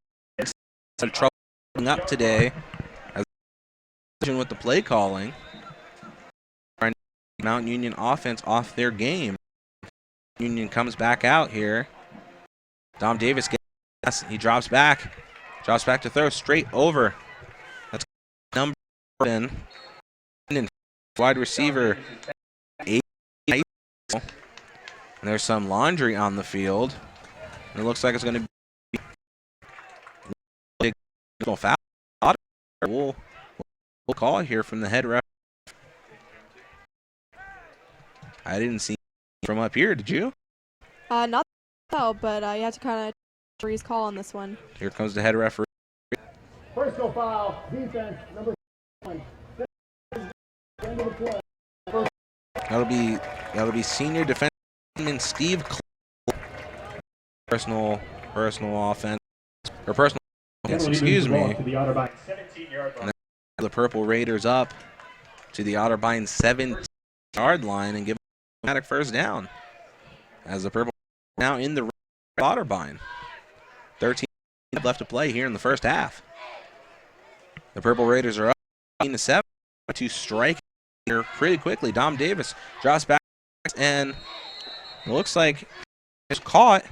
some trouble up today as with the play calling. Mount Union offense off their game. Union comes back out here. Dom Davis gets, he drops back to throw straight over. That's number 7. And wide receiver 8. And there's some laundry on the field. And it looks like it's going to be a foul. We'll call here from the head ref. I didn't see from up here, did you? Not so, but you have to kind of referee's call on this one. Here comes the head referee. Personal foul, defense, number 1. End of the play. That'll be senior defenseman Steve Cole. Personal offense or personal offense, excuse me. And the Purple Raiders up to the Otterbein 7-yard line and give them an automatic first down. As the Purple now in the Otterbein. 13 left to play here in the first half. The Purple Raiders are up 13-7 to strike here pretty quickly. Dom Davis drops back and it looks like it's caught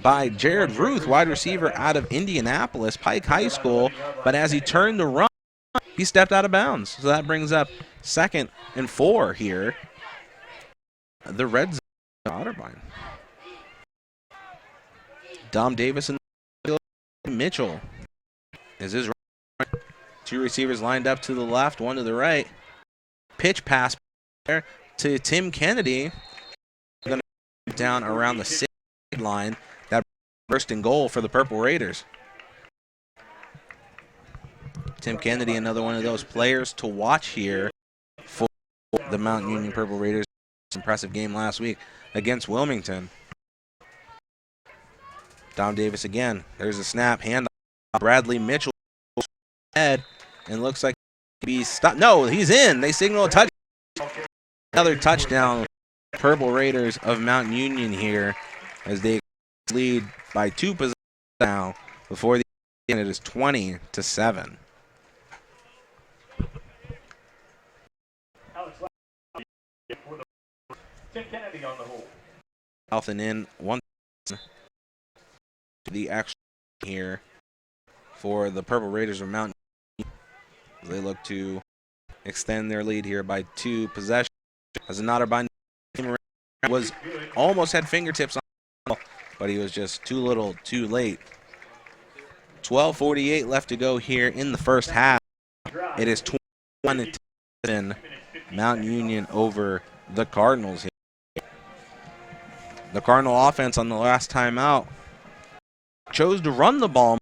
by Jared Ruth, wide receiver out of Indianapolis Pike High School. But as he turned to run, he stepped out of bounds. So that brings up 2nd and 4 here. The Red Zone Otterbein. Dom Davis and Mitchell. Is his right. 2 receivers lined up to the left, 1 to the right. Pitch pass there to Tim Kennedy. Going to down around the 6 line. That first and goal for the Purple Raiders. Tim Kennedy, another one of those players to watch here for the Mount Union Purple Raiders. Impressive game last week against Wilmington. Dom Davis again. There's a snap. Hand off. Bradley Mitchell head and looks like he's stopped. No, he's in. They signal a touch. Another touchdown. Purple Raiders of Mount Union here as they lead by 2 possessions now before the end. It is 20-7. Tim Kennedy on the hold. South and in one to the action here for the Purple Raiders of Mount Union. They look to extend their lead here by 2 possessions. As an Otterbein was almost had fingertips on the ball, but he was just too little, too late. 12:48 left to go here in the first half. It is 21-10 Mount Union over the Cardinals here. The Cardinal offense on the last time out chose to run the ball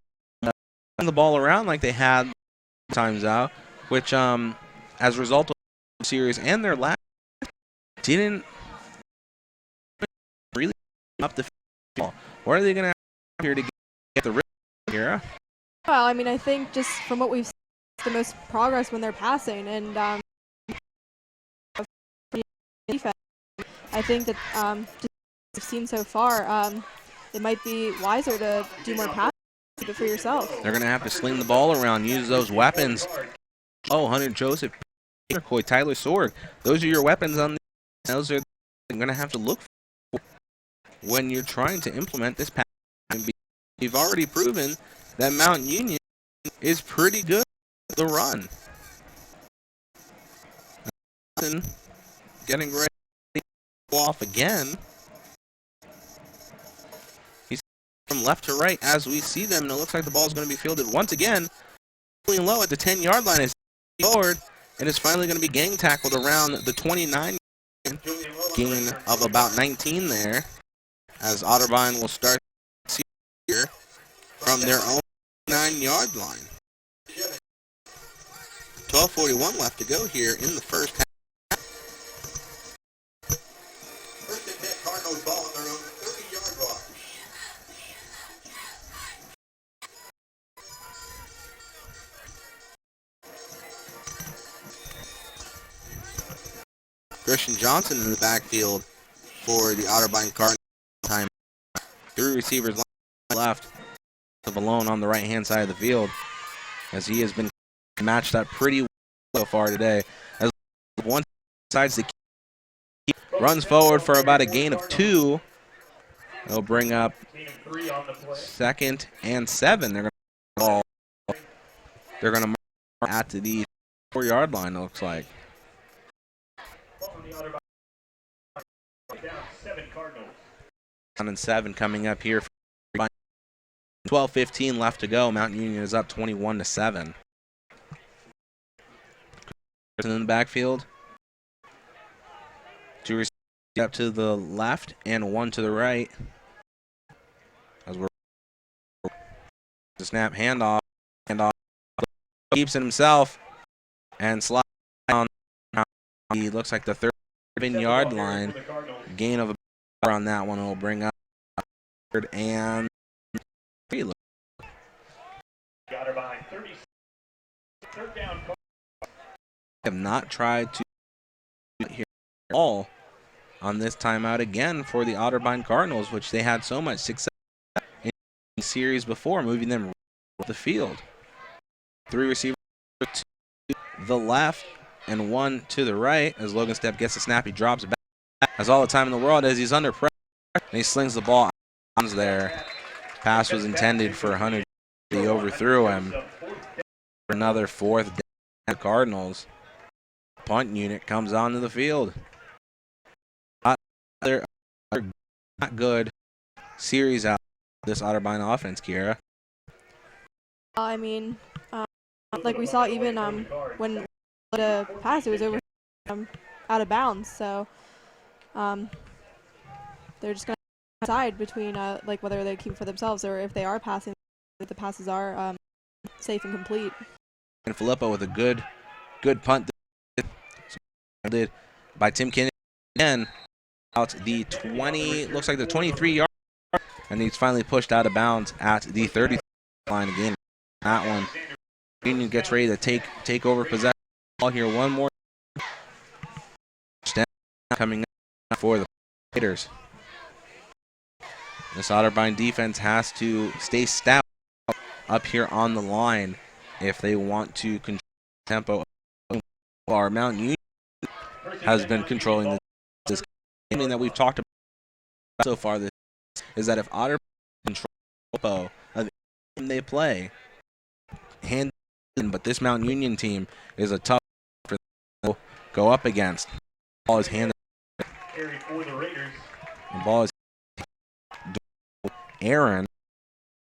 around like they had times out, which as a result of the series and their last didn't really up the field. What are they going to have here to get the rhythm here? Well, I mean, I think just from what we've seen, it's the most progress when they're passing, and defense. I think that just we've seen so far, it might be wiser to do more passing for yourself. They're going to have to sling the ball around, use those weapons. Oh, Hunter Joseph, McCoy, Tyler Sorg. Those are your weapons on the. Those are you're going to have to look for when you're trying to implement this pass. You've already proven that Mount Union is pretty good at the run. Getting ready to go off again. He's from left to right as we see them, and it looks like the ball is going to be fielded once again. Low at the 10-yard line is forward, and it's finally going to be gang tackled around the 29. Gain of about 19 there, as Otterbein will start here from their own 9-yard line. 12:41 left to go here in the first half. First and 10 Cardinals ball on their own 30-yard line. Christian Johnson in the backfield for the Otterbein Cardinals. Time 3 receivers left, alone on the right-hand side of the field, as he has been matched up pretty well so far today. As one decides to keep, runs forward for about a gain of 2. They'll bring up 2nd and 7. They're going to mark at the 4-yard line. It looks like. 7 coming up here. 12:15 left to go. Mount Union is up 21-7. In the backfield. 2 receivers up to the left and 1 to the right. As we're the snap, handoff, keeps it himself and slides down. He looks like the 13-yard line. Gain of a on that one will bring up 3rd and 3. Third down. Have not tried to here at all on this timeout again for the Otterbein Cardinals, which they had so much success in the series before, moving them off the field. 3 receivers to the left and 1 to the right. As Logan Stepp gets the snap, he drops it back. Has all the time in the world as he's under pressure, and he slings the ball out there. Pass was intended for Hunter. He overthrew him. For another 4th down. Cardinals. Punt unit comes onto the field. Not good series out of this Otterbein offense, Kira. I mean, like we saw even when the pass, it was over out of bounds. So they're just going to decide between like whether they keep it for themselves or if they are passing, if the passes are safe and complete. And Filippo with a good punt. Did by Tim Kennedy again out the 20, looks like the 23-yard, and he's finally pushed out of bounds at the 30 line again. That one, Union gets ready to take over possession. Ball here, one more step coming up for the Raiders. This Otterbein defense has to stay stout up here on the line if they want to control the tempo. Our Mount Union has been controlling this game that we've talked about so far. This is that if Otterbein controls the tempo of the game they play, but this Mount Union team is a tough for them to go up against. The ball is handed. The ball is Aaron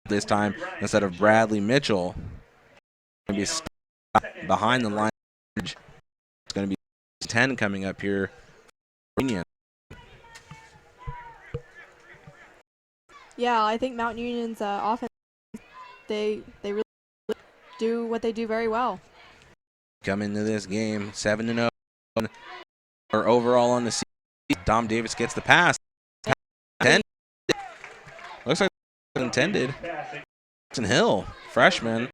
this time instead of Bradley Mitchell. Going to be behind the line. It's going to be 10 coming up here. Union. Yeah, I think Mount Union's offense, they really do what they do very well. Come into this game 7-0 or overall on the season. Dom Davis gets the pass. 10. Looks like intended. Hill, freshman,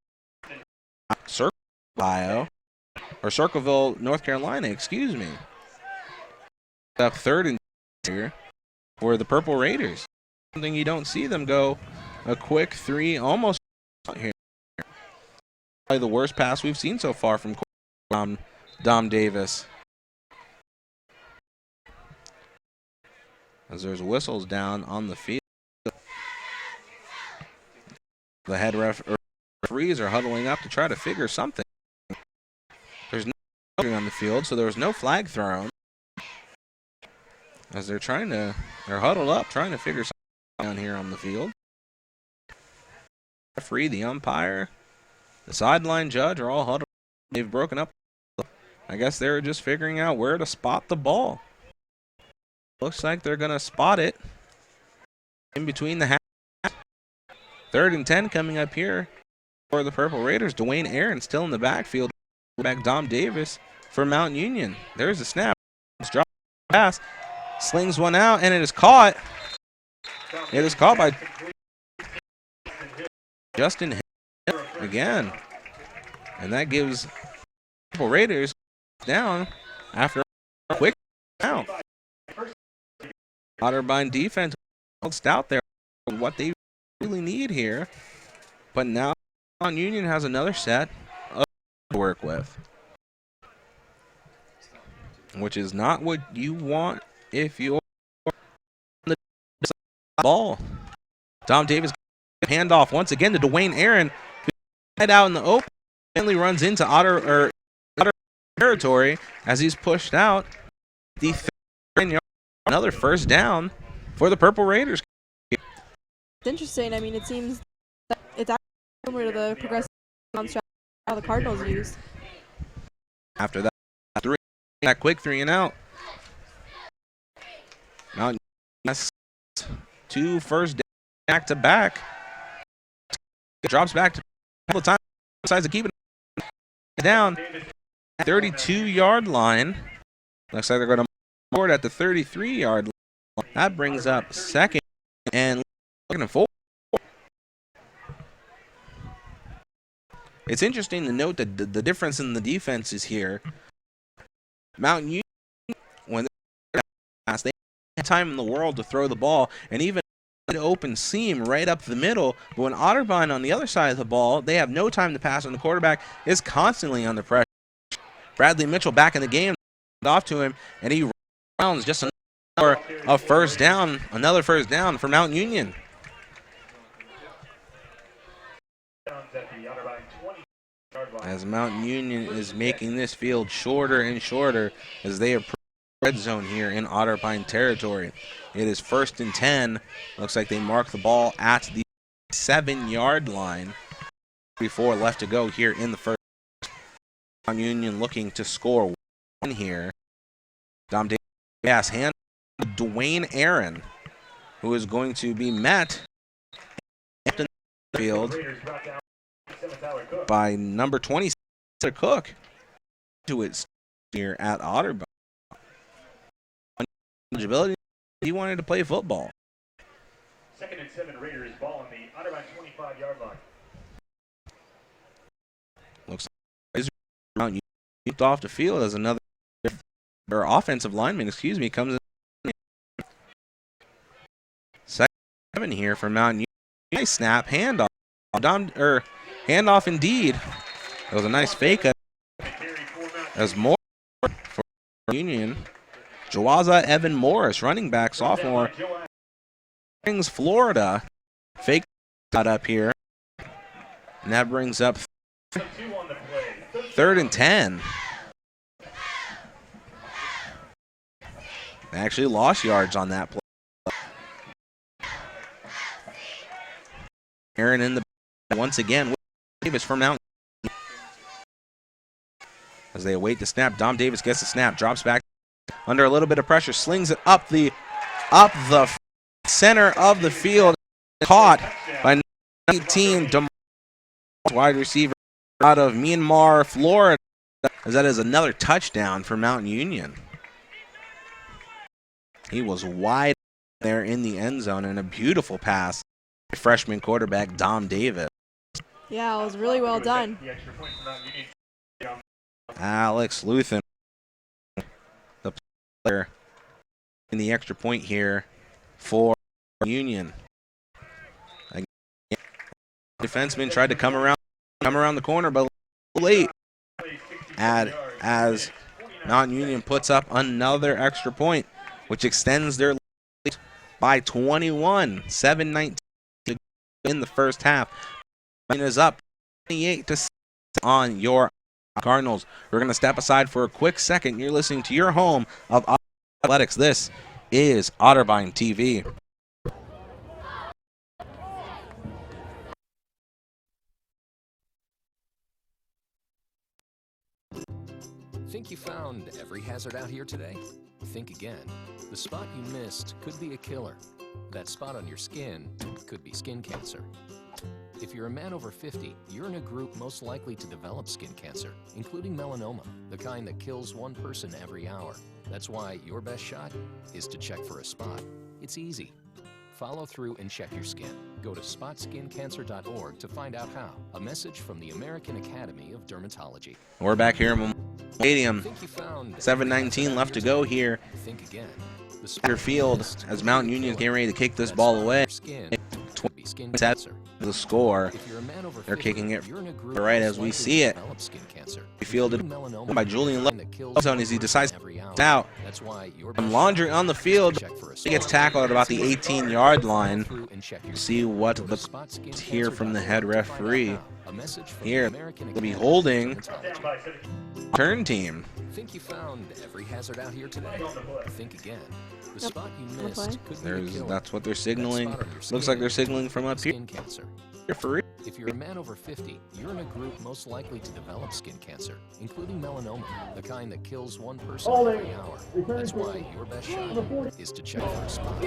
Circleville, North Carolina, excuse me. Up third and here for the Purple Raiders. Something you don't see them go a quick three, almost here. Probably the worst pass we've seen so far from Dom Davis. As there's whistles down on the field. The head referees are huddling up to try to figure something. There's no on the field, so there was no flag thrown. As they're huddled up, trying to figure something down here on the field. Referee, the umpire, the sideline judge are all huddled. They've broken up. I guess they're just figuring out where to spot the ball. Looks like they're going to spot it in between the half. 3rd and 10 coming up here for the Purple Raiders. Dwayne Aaron still in the backfield. Back Dom Davis for Mount Union. There's the snap. Drop pass. Slings one out, and it is caught. It is caught by Justin Hill again. And that gives Purple Raiders down after a quick out. Otterbein defense stout there. What they really need here. But now Mount Union has another set of to work with, which is not what you want if you're on the ball. Dom Davis handoff once again to Dwayne Aaron, right out in the open. Finally runs into Otter territory as he's pushed out. The 3rd yard, another first down for the Purple Raiders. It's interesting. I mean, it seems that it's actually similar to the progressive strategy how the Cardinals used. After that quick 3 and out. Mountain has 2 first down back to back. Drops back to all the time. Decides to keep it down. 32-yard line. Looks like they're going to board at the 33-yard line. That brings up 2nd and 4. It's interesting to note that the difference in the defenses here. Mount Union, when they have time in the world to throw the ball, and even an open seam right up the middle. But when Otterbein on the other side of the ball, they have no time to pass, and the quarterback is constantly under pressure. Bradley Mitchell back in the game, off to him, and he rounds just another first down for Mount Union. As Mount Union is making this field shorter and shorter as they approach the red zone here in Otterbein territory. It is 1st and 10. Looks like they mark the ball at the 7-yard line. 3-4 left to go here in the first. Mount Union looking to score 1 here. Dom Davis hand to Dwayne Aaron, who is going to be met in the field by number 20, Cook to it here at Otterbein. Eligibility, he wanted to play football. 2nd and 7 Raiders, ball on the Otterbein 25-yard line. Looks like he's off the field as another offensive lineman, comes in. 2nd and 7 here for Mountain Union. Nice snap, handoff. Handoff indeed. It was a nice fake as more for Union. Jawaza Evan Morris, running back, sophomore, brings Florida. Fake got up here. And that brings up 3rd and 10. They actually lost yards on that play. Aaron in the once again. Davis from Mountain. As they await the snap, Dom Davis gets the snap, drops back under a little bit of pressure, slings it up the center of the field, caught by 19 wide receiver out of Myanmar, Florida, as that is another touchdown for Mountain Union. He was wide there in the end zone, and a beautiful pass by freshman quarterback Dom Davis. Yeah, it was really well done. Alex Luthen, the player in the extra point here for Union. Again, defenseman tried to come around the corner, but late. As Mountain Union puts up another extra point, which extends their lead by 21, 7-19 in the first half. Union is up 28-6 on your Cardinals. We're going to step aside for a quick second. You're listening to your home of athletics. This is Otterbein TV. Think you found every hazard out here today? Think again. The spot you missed could be a killer. That spot on your skin could be skin cancer. If you're a man over 50, you're in a group most likely to develop skin cancer, including melanoma, the kind that kills one person every hour. That's why your best shot is to check for a spot. It's easy. Follow through and check your skin. Go to spotskincancer.org to find out how. A message from the American Academy of Dermatology. We're back here in Stadium. 7:19 left to go here. Think again. The field as Mountain Union is getting ready to kick this ball away. 27 the score. They're kicking it right as we see it. Fielded by Julian Lozone as he decides to out. Laundry on the field. He gets tackled at about the 18-yard line. See what the here from the head referee. Here, they'll be holding turn team. Think you found every hazard out here today? Think again. The spot you missed could be a killer. That's what they're signaling. Looks like they're signaling from up here. Skin cancer. Referee. If you're a man over 50, you're in a group most likely to develop skin cancer, including melanoma, the kind that kills one person every hour. That's why your best shot is to check for a spot.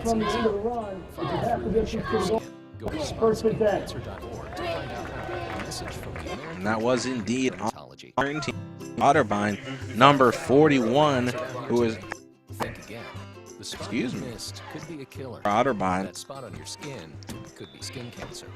From the end of the run, if you have to get Check your skin. Go to spotskincancer.org to find out how. A message from the American And that was indeed Dermatology. Otterbein, number 41, who is Think again. The spot Excuse you me. missed could be a killer. Otterbein. That spot on your skin could be skin cancer.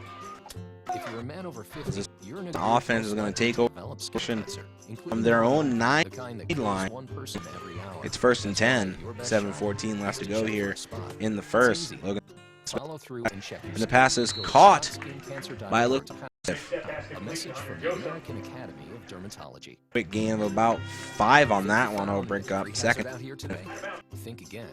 If you're a man over 50, This you're in a the group offense most is gonna likely take to over develop skin portion cancer, including from their own melanoma, the kind that 9 kills line. one person every hour. It's 1st and 10. Your best 7:14 shot left to is go check here for a spot. in the It's first. easy. Logan, Follow through and check your and the skin. pass is Go to caught spotskincancer.org by Luke. to find a message from the American Academy of Dermatology. Quick gain of about 5 on that one. I'll break up Every hazard second. out here today. Think again.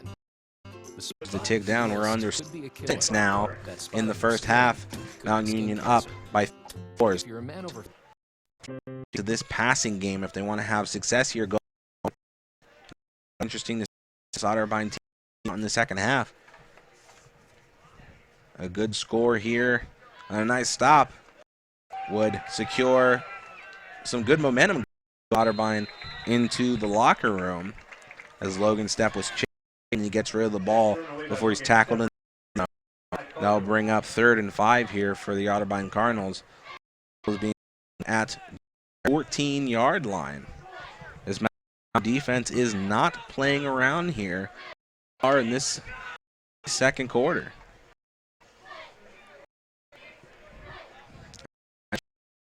The tick down. We're under Could be a killer. 6 now That spot in the on your first skin half. could be Mountain skin Union up cancer. by 4 If you're a man over to this passing game if they want to have success here. Go. Interesting to see this Otterbein team in the second half. A good score here and a nice stop would secure some good momentum. Otterbein into the locker room as Logan Stepp was chasing and he gets rid of the ball before he's tackled. In. That'll bring up 3rd and 5 here for the Otterbein Cardinals. Being at 14-yard line. This defense is not playing around here in this second quarter.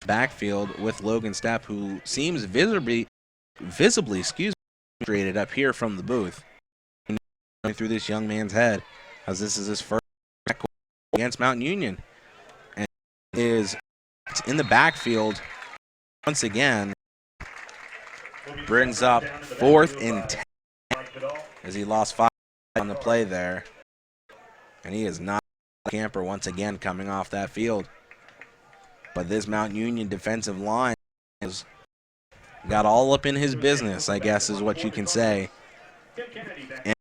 Backfield with Logan Stepp, who seems visibly, frustrated up here from the booth. Going through this young man's head, as this is his first against Mount Union, and is in the backfield once again. Brings up 4th and 10 as he lost 5 on the play there, and he is not a camper once again coming off that field. But this Mount Union defensive line has got all up in his business, I guess is what you can say. And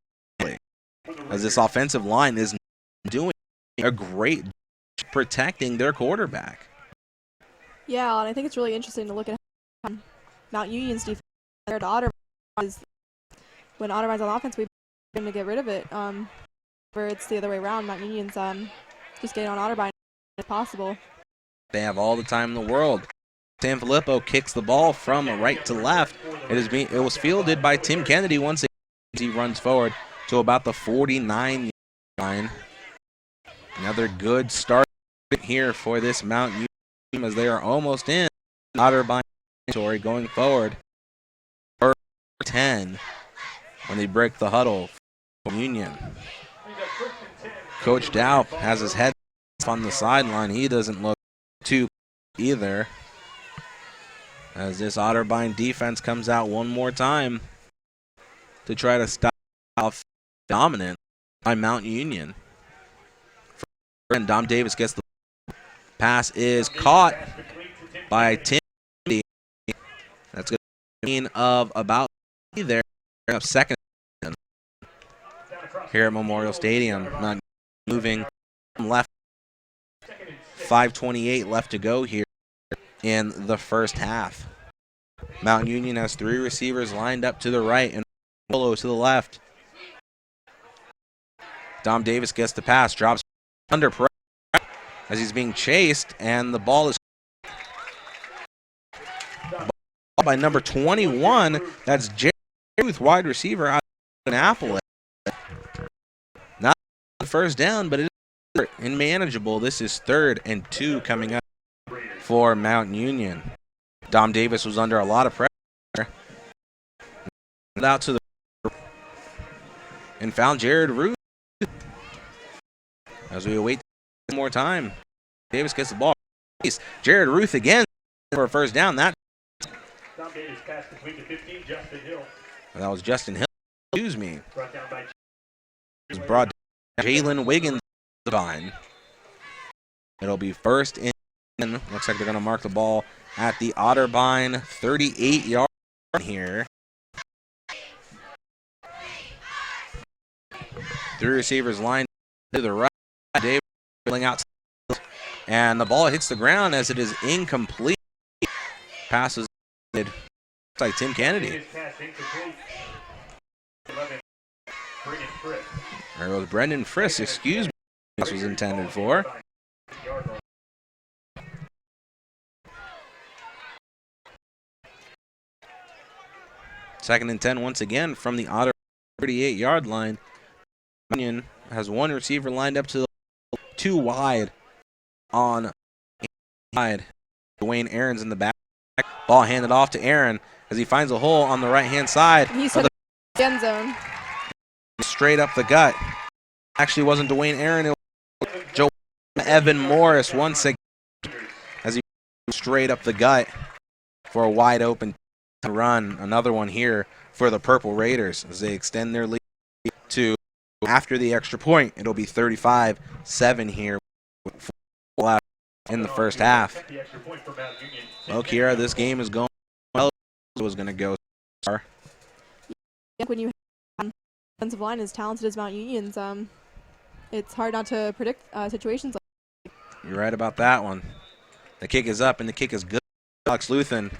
as this offensive line is doing a great protecting their quarterback. Yeah, and I think it's really interesting to look at how Mount Union's defense compared to Otterbein. When Otterbein's on offense, we've been to get rid of it. Where it's the other way around, Mount Union's just getting on Otterbein if possible. They have all the time in the world. Sanfilippo kicks the ball from right to left. It was fielded by Tim Kennedy once again as he runs forward to about the 49 line. Another good start here for this Mount Union team as they are almost in Otterbein territory going forward. First 10 when they break the huddle for Union. Coach Dow has his head on the sideline. He doesn't look too either, as this Otterbein defense comes out one more time to try to stop dominant by Mount Union. And Dom Davis gets the pass, is caught by Tim. That's going to be of about there of second here at Memorial Stadium. Not moving left. 5:28 left to go here in the first half. Mount Union has 3 receivers lined up to the right and Polo to the left. Dom Davis gets the pass, drops under pressure as he's being chased, and the ball is by number 21. That's Jerry Ruth, wide receiver out of Annapolis. Not first down, but it is manageable. This is 3rd and 2 coming up for Mount Union. Dom Davis was under a lot of pressure. Out to the and found Jared Ruth as we await more time. Davis gets the ball. Jared Ruth again for a first down. That was Justin Hill. Excuse me. It was brought down Jalen Wiggins. It'll be 1st and looks like they're going to mark the ball at the Otterbein 38-yard line here. 3 receivers lined to the right. Davis filling out, and the ball hits the ground as it is incomplete. Passes like Tim Kennedy. There was Brendan Friss, excuse me. This was intended for. Second and 10 once again from the Otter 38-yard line. Union has 1 receiver lined up to the 2 wide on side. Dwayne Aaron's in the back. Ball handed off to Aaron as he finds a hole on the right-hand side. He's in the end zone. Straight up the gut. Actually wasn't Dwayne Aaron, it was Joe Evan Morris once again as he straight up the gut for a wide open run. Another one here for the Purple Raiders as they extend their lead to after the extra point. It'll be 35-7 here in the first half. Well, Kiera, this game is going well. It was going to go far. When you have defensive line as talented as Mount Union's, it's hard not to predict situations like that. You're right about that one. The kick is up, and the kick is good. Alex Luthen.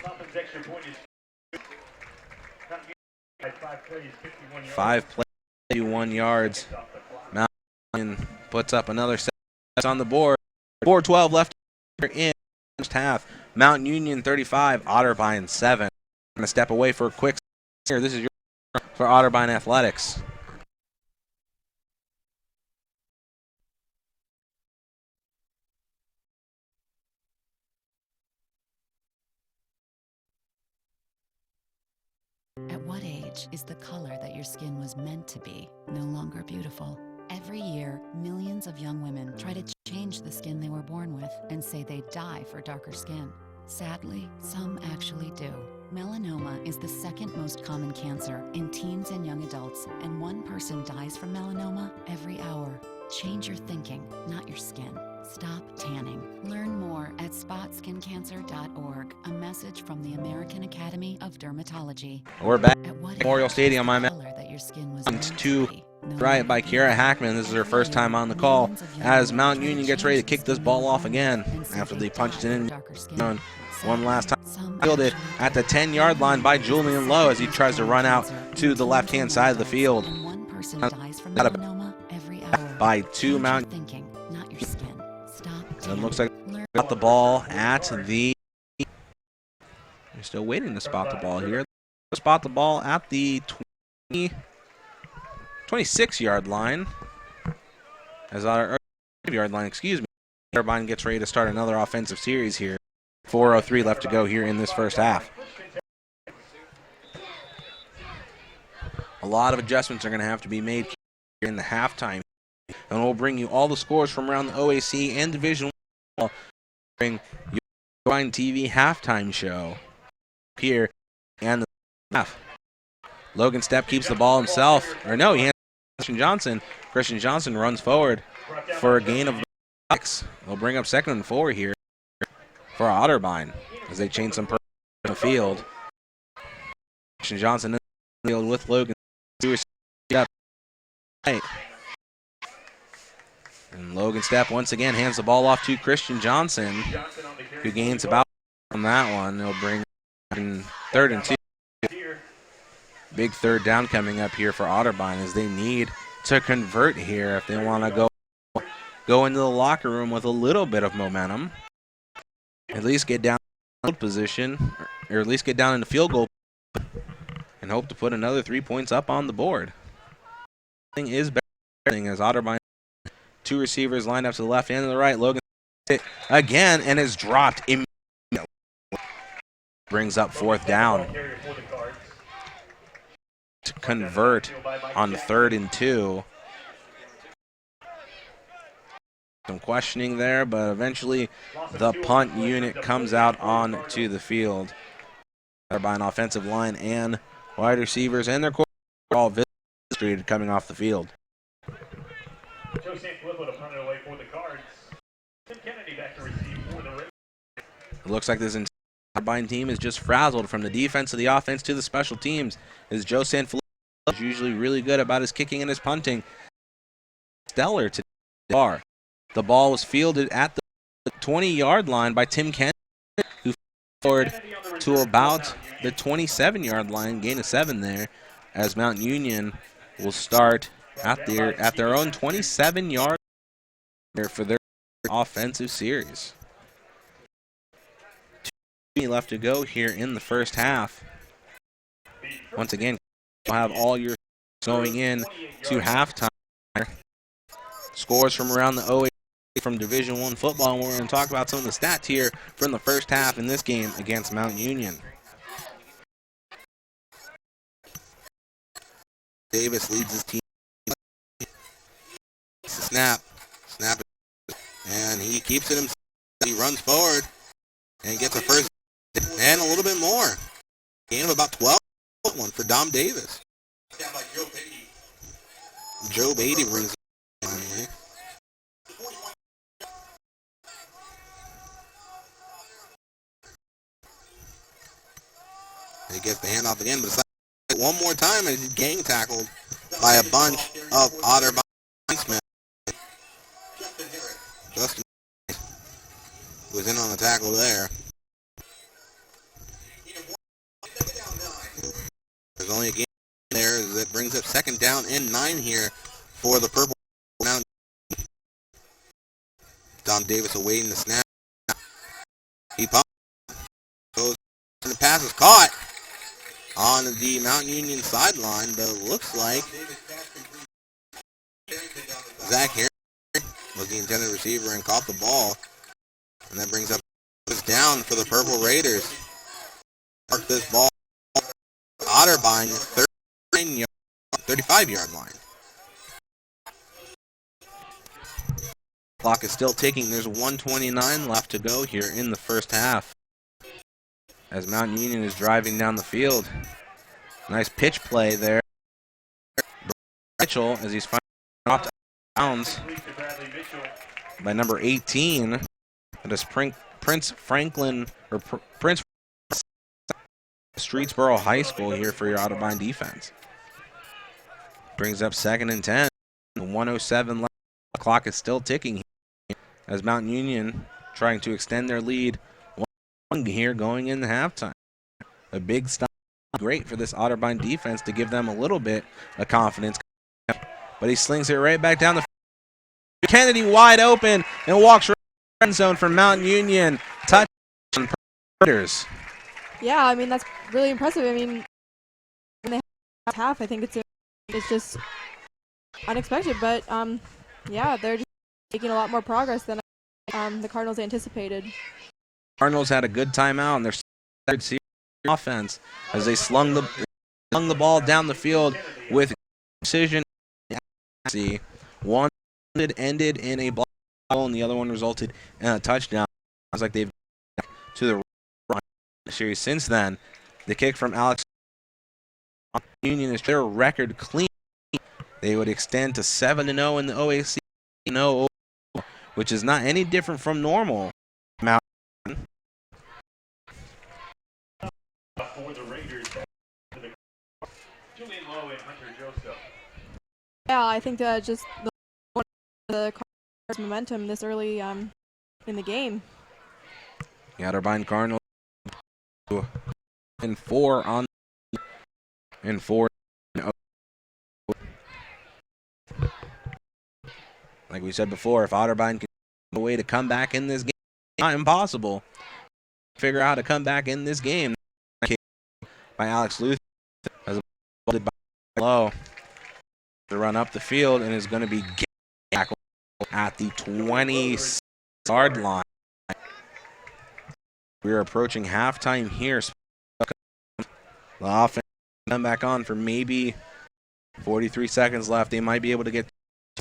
5 plays, 51 yards. Mount Union puts up another set on the board. 4:12 left in the first half. Mount Union 35, Otterbein 7. Going to step away for a quick here. This is your for Otterbein Athletics. At what age is the color that your skin was meant to be no longer beautiful? Every year, millions of young women try to change the skin they were born with and say they die for darker skin. Sadly, some actually do. Melanoma is the second most common cancer in teens and young adults, and one person dies from melanoma every hour. Change your thinking, not your skin. Stop tanning. Learn more at spotskincancer.org. A message from the American Academy of Dermatology. We're back At what at Memorial age Stadium. is the I'm at color that your skin was 2 meant to be no right by longer Kiera Hackman. This is her first time on the call as Mount Union gets ready to kick this ball off again after they punched it in one last time. Fielded at the 10-yard line by Julian Lowe as he tries to run out to the left-hand side of the field. And one person dies from melanoma every hour. By 2 Mount. Thinking, not your skin. Stop. It looks like got the ball at the. They're still waiting to spot the ball here. Spot the ball at the 26-yard line. As our 5-yard line, excuse me. Otterbein gets ready to start another offensive series here. 4:03 left to go here in this first half. A lot of adjustments are going to have to be made here in the halftime. And we'll bring you all the scores from around the OAC and Division I during your Otterbein TV halftime show here and the half. Logan Stepp keeps the ball himself. Or no, he hands it to Christian Johnson. Christian Johnson runs forward for a gain of 6. They'll bring up 2nd and 4 here for Otterbein as they change some personnel in the field. Christian Johnson in the field with Logan. And Logan Stepp once again hands the ball off to Christian Johnson, who gains about from that one. They'll bring in 3rd and 2. Big 3rd down coming up here for Otterbein as they need to convert here if they want to go into the locker room with a little bit of momentum. At least get down in field position, or at least get down in the field goal and hope to put another 3 points up on the board. Thing is better as Otterbein. 2 receivers lined up to the left and to the right. Logan it again and is dropped immediately. Brings up 4th down. To convert on the 3rd and 2. Some questioning there, but eventually the punt unit comes out onto the field. Otterbein offensive line and wide receivers and their quarterbacks are all visited coming off the field. Joe St. Philip would have punted away for the Cards. Tim Kennedy back to receive for the Ravens. It looks like this entire Otterbein team is just frazzled from the defense to the offense to the special teams. As Joe St. Philip is usually really good about his kicking and his punting. Stellar to bar. The ball was fielded at the 20-yard line by Tim Kennedy, who forward to about the 27-yard line, gain of 7 there, as Mount Union will start at their own 27-yard line for their offensive series. 2 left to go here in the first half. Once again, you'll have all your going in to halftime. Scores from around the OA from Division I football, and we're going to talk about some of the stats here from the first half in this game against Mount Union. Davis leads his team. Snap, and he keeps it himself. He runs forward and gets a first and a little bit more. Gain of about 12. One for Dom Davis. Joe Beatty brings it on here. He gets the handoff again, but it's like one more time and he's gang tackled by a bunch of Otterbein men. Justin was in on the tackle there. There's only a game there that brings up 2nd down and 9 here for the Purple Mountain. Dom Davis awaiting the snap. He pops pass is caught on the Mount Union sideline, but it looks like Zach Harris was the intended receiver and caught the ball. And that brings up this down for the Purple Raiders. Mark this ball. Otterbein, 35-yard line. Clock is still ticking. There's 1:29 left to go here in the first half. As Mount Union is driving down the field. Nice pitch play there. Mitchell, as he's finally dropped out of bounds by number 18. That is Prince Franklin, or Prince Streetsboro High School here for your Otterbein defense. Brings up 2nd and 10. 1:07 left. The clock is still ticking as Mount Union trying to extend their lead. 1 here going into halftime. A big stop. Great for this Otterbein defense to give them a little bit of confidence. But he slings it right back down the field. Kennedy wide open and walks right in the end zone for Mount Union. Touchdown Raiders. Yeah, I mean, that's really impressive. I mean, when they have half, I think it's just unexpected. But, yeah, they're just making a lot more progress than the Cardinals anticipated. Cardinals had a good timeout in their third series offense as they slung the ball down the field with precision. One ended in a block and the other one resulted in a touchdown. It's like they've to the series since then. The kick from Alex Union is their record clean. They would extend to 7-0 in the OAC, which is not any different from normal. For the Raiders, Julian Lowe and Hunter Joseph. Yeah, I think that just the Cardinals' momentum this early in the game. The Otterbein Cardinals in 4 on in 4. Like we said before, if Otterbein can find a way to come back in this game, it's not impossible. Figure out how to come back in this game. By Alex Luther as a by Low to run up the field and is going to be tackled at the 20-yard line. We're approaching halftime here. The offense come back on for maybe 43 seconds left. They might be able to get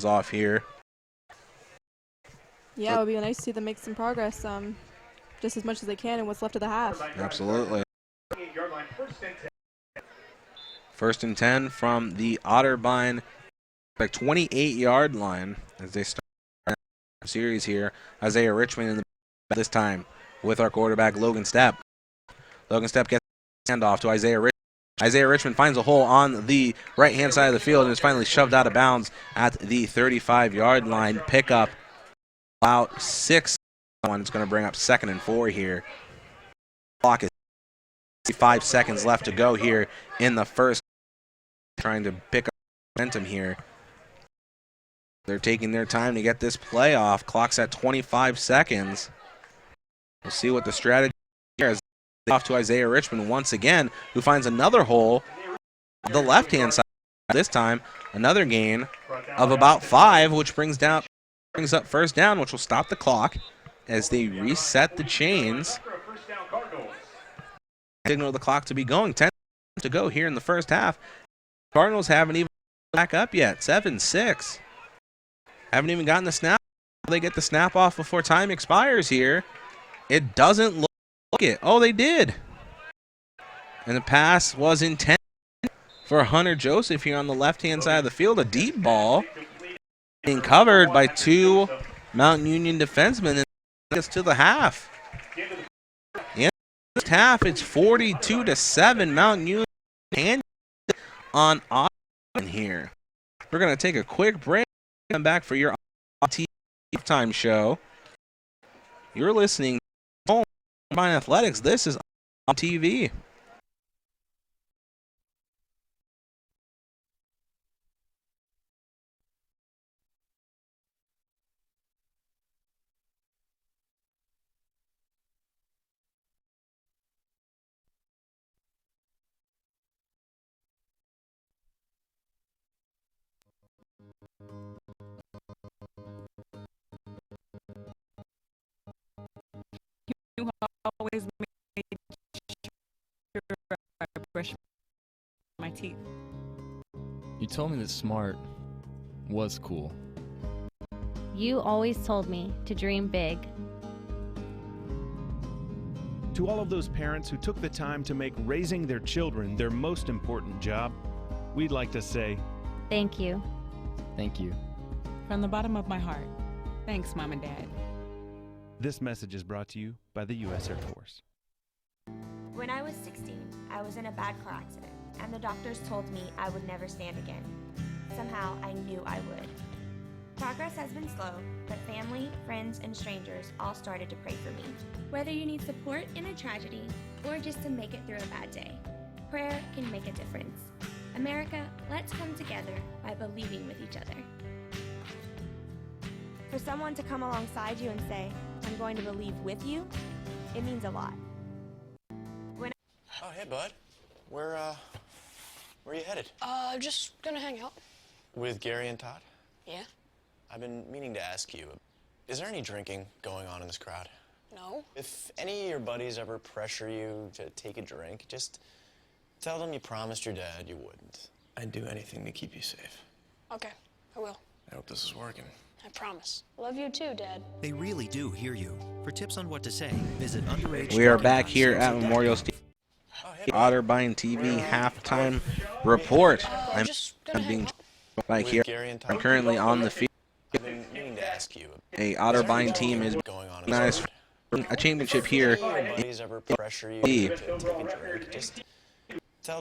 off here. Yeah, it would be nice to see them make some progress, just as much as they can in what's left of the half. Absolutely. First and 10 from the Otterbein 28-yard line as they start the series here. Isaiah Richmond in the this time with our quarterback Logan Stepp. Logan Stepp gets the handoff to Isaiah Richmond. Isaiah Richmond finds a hole on the right-hand side of the field and is finally shoved out of bounds at the 35-yard line. Pickup about 6. It's going to bring up 2nd and 4 here. Clock is 5 seconds left to go here in the first. Trying to pick up momentum here. They're taking their time to get this play off. Clock's at 25 seconds. We'll see what the strategy here is. Off to Isaiah Richmond once again, who finds another hole on the left-hand side. This time, another gain of about 5, which brings up first down, which will stop the clock as they reset the chains. Signal the clock to be going. 10 to go here in the first half. Cardinals haven't even back up yet. 7-6. Haven't even gotten the snap. They get the snap off before time expires here. It doesn't look it. Oh, they did. And the pass was intended for Hunter Joseph here on the left-hand side of the field. A deep ball being covered by 2 Mount Union defensemen and gets to the half. In the first half, it's 42-7. Mount Union on Otterbein here. We're going to take a quick break. Come back for your TV time show. You're listening to Otterbein Athletics. This is on TV. teeth. You told me that smart was cool. You always told me to dream big. To all of those parents who took the time to make raising their children their most important job, we'd like to say, thank you. Thank you. From the bottom of my heart, thanks, Mom and Dad. This message is brought to you by the U.S. Air Force. When I was 16, I was in a bad car accident, and the doctors told me I would never stand again. Somehow, I knew I would. Progress has been slow, but family, friends, and strangers all started to pray for me. Whether you need support in a tragedy or just to make it through a bad day, prayer can make a difference. America, let's come together by believing with each other. For someone to come alongside you and say, I'm going to believe with you, it means a lot. Oh, hey, bud. Where are you headed? Just gonna hang out. With Gary and Todd? Yeah? I've been meaning to ask you, is there any drinking going on in this crowd? No. If any of your buddies ever pressure you to take a drink, just tell them you promised your dad you wouldn't. I'd do anything to keep you safe. Okay, I will. I hope this is working. I promise. Love you too, Dad. They really do hear you. For tips on what to say, visit underage. We are back here at Memorial Stadium. Otterbein TV halftime report. I'm being back here. I'm currently on the field. A Otterbein team is nice a championship here.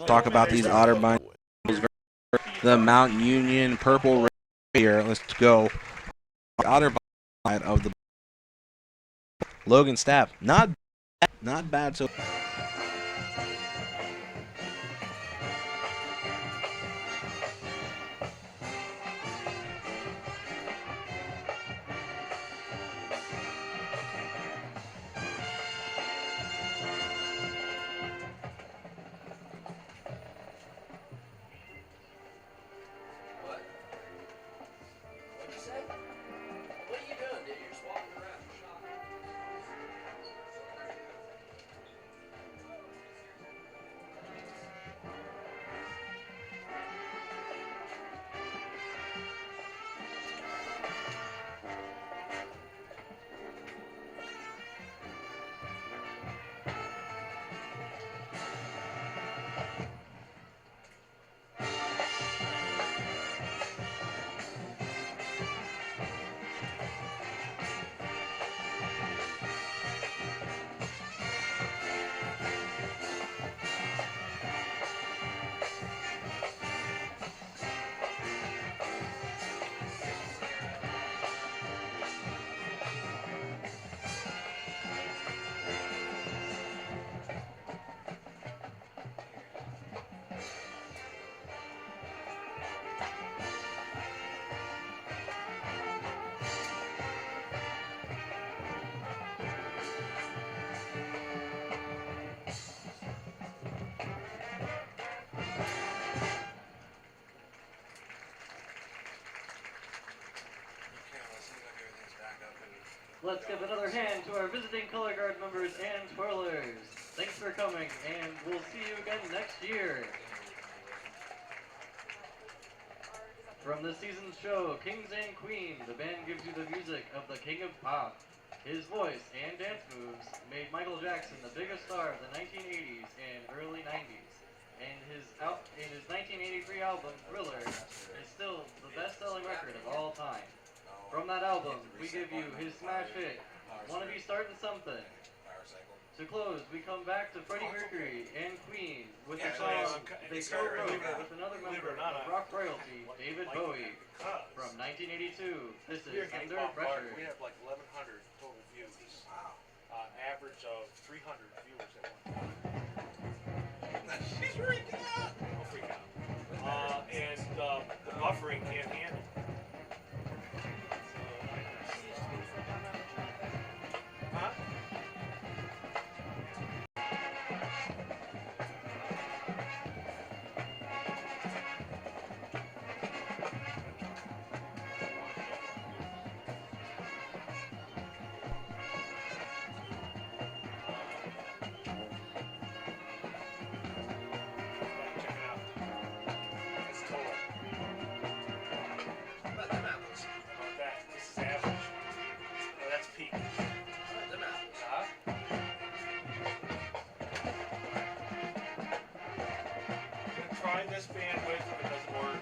Talk about these Otterbein. The Mount Union purple here. Let's go. Otterbein side of the Logan Stapp. Not bad so. Let's give another hand to our visiting color guard members and twirlers. Thanks for coming, and we'll see you again next year. From the season's show, Kings and Queens, the band gives you the music of the King of Pop. His voice and dance moves made Michael Jackson the biggest star of the 1980s and early 90s. And in his 1983 album, Thriller, is still the best-selling record of all time. From that album, we give you his smash hit, Wanna Be Startin' Something. To close, we come back to Freddie Mercury and Queen with the song they co-wrote with another member of rock royalty, David Bowie. From 1982, this is Under Pressure. We have like 1,100 total views. Average of 300 viewers at one time. She's freaking out! Don't freak out. And the buffering can't handle it. Huh? Check it out. this bandwidth if it doesn't work.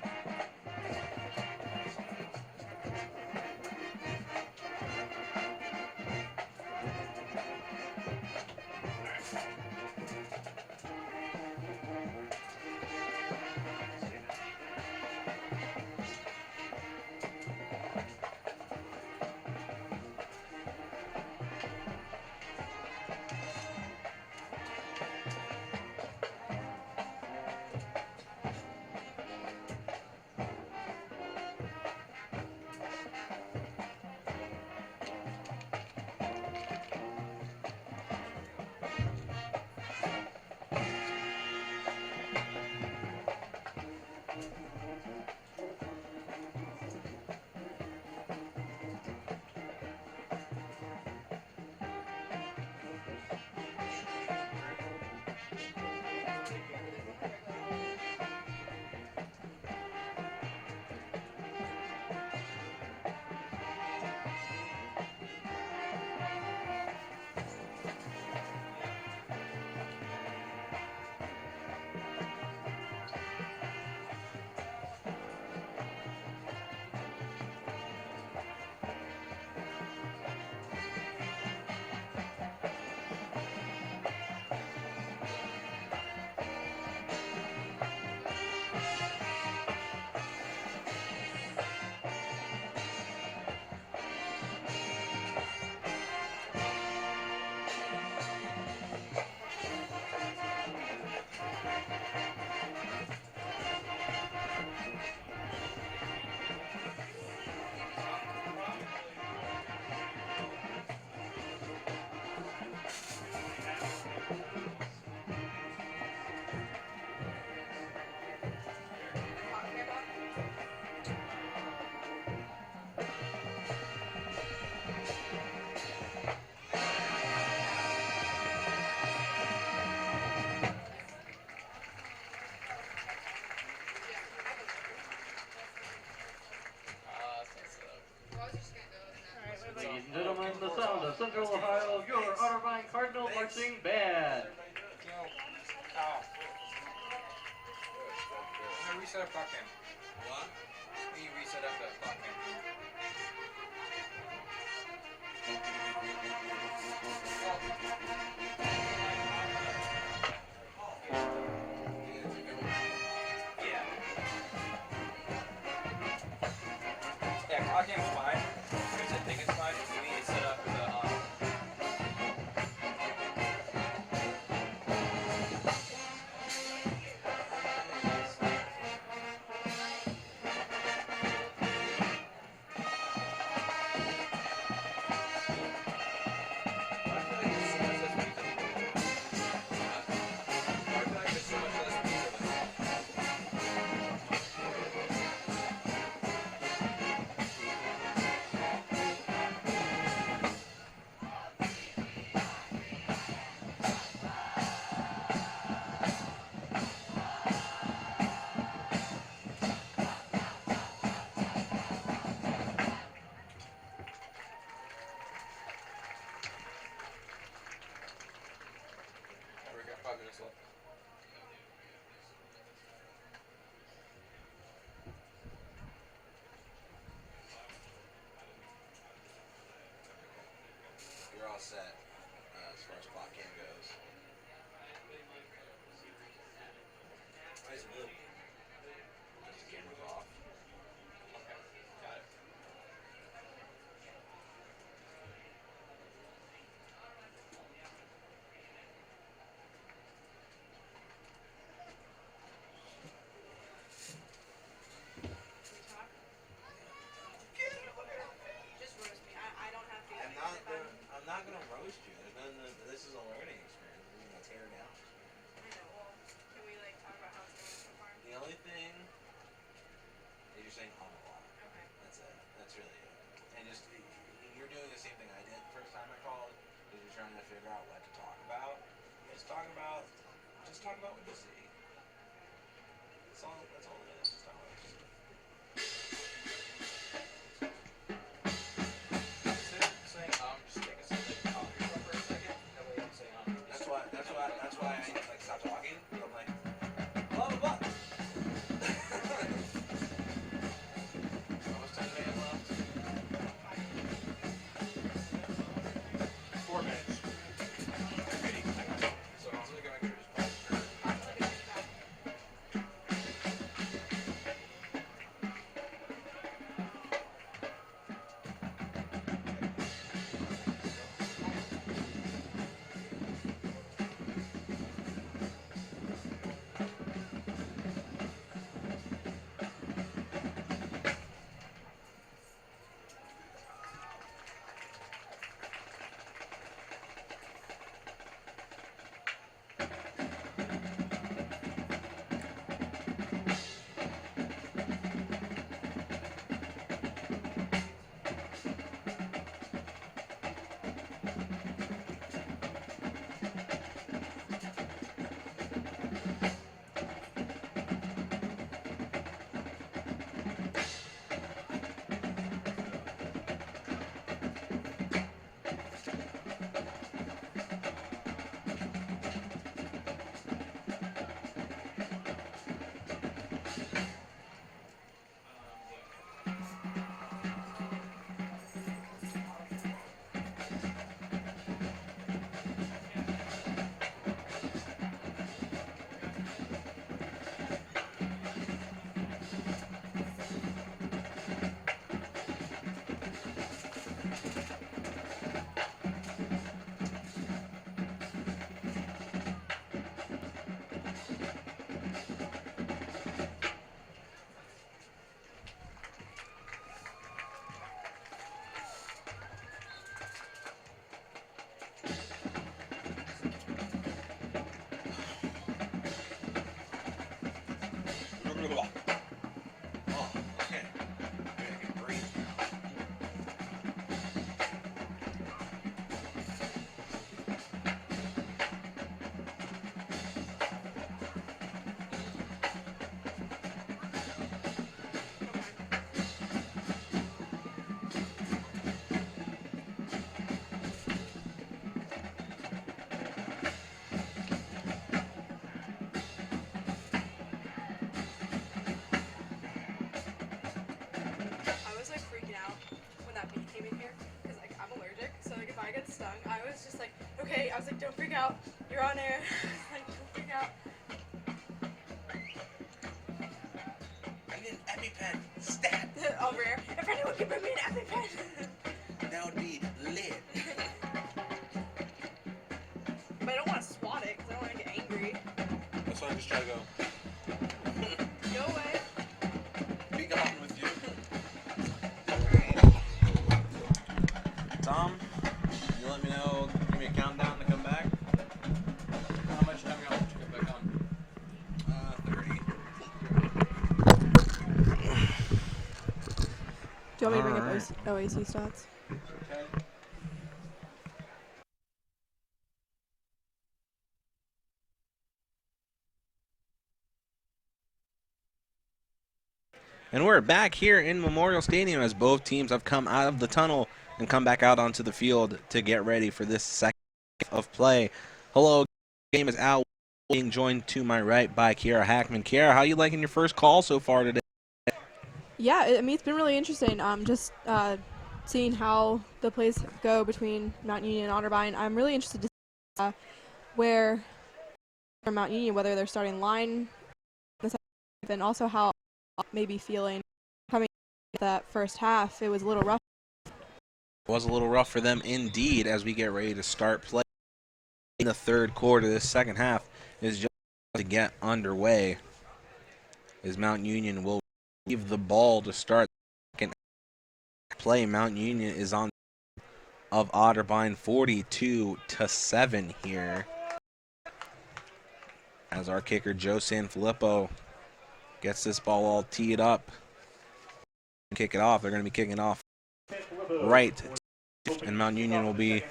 Ladies and gentlemen, the sound of Central Ohio, your Otterbein Cardinal Marching Band. Reset up clock cam. What? You reset up the clock cam. Yeah, clock cam's fine. I think it's fine. We need to set up the You're all set as far as clock cam goes. Nice blue. Just the camera's off. Okay, got it. I'm not gonna roast you. This is a learning experience. We're gonna tear down. I know. Well, can we talk about how it's going so far? The only thing is you're saying a lot. Okay. That's it. That's really it. And you're doing the same thing I did the first time I called. Is you're trying to figure out what to talk about. Just talk about what you see. That's all it is. Just talk about what you see. That's why I stopped talking. I'm like, blah blah blah. I was like, don't freak out. You're on air. Like, don't freak out. I need an EpiPen. Stat. Oh, rare. If anyone could bring me an EpiPen. That would be lit. But I don't want to swat it because I don't want to get angry. That's why I just try to go. Go away. Be gone with you. Tom, you let me know, give me a countdown to come back. How much time you got to get back on? 30. Do you want me to bring up OAC stats? Okay. And we're back here in Memorial Stadium as both teams have come out of the tunnel and come back out onto the field to get ready for this second of play. Hello, game is out, being joined to my right by Kiara Hackman. Kiara, how you liking your first call so far today? Yeah, I mean, it's been really interesting. Just seeing how the plays go between Mount Union and Otterbein. I'm really interested to see where from Mount Union, whether they're starting line, and also how maybe feeling coming that first half. It was a little rough. It was a little rough for them indeed as we get ready to start play in the third quarter. This second half is just to get underway as Mount Union will receive the ball to start the second play. Mount Union is on of Otterbein 42-7 here as our kicker Joe Sanfilippo gets this ball all teed up. Kick it off. They're going to be kicking off right, and Mount Union will be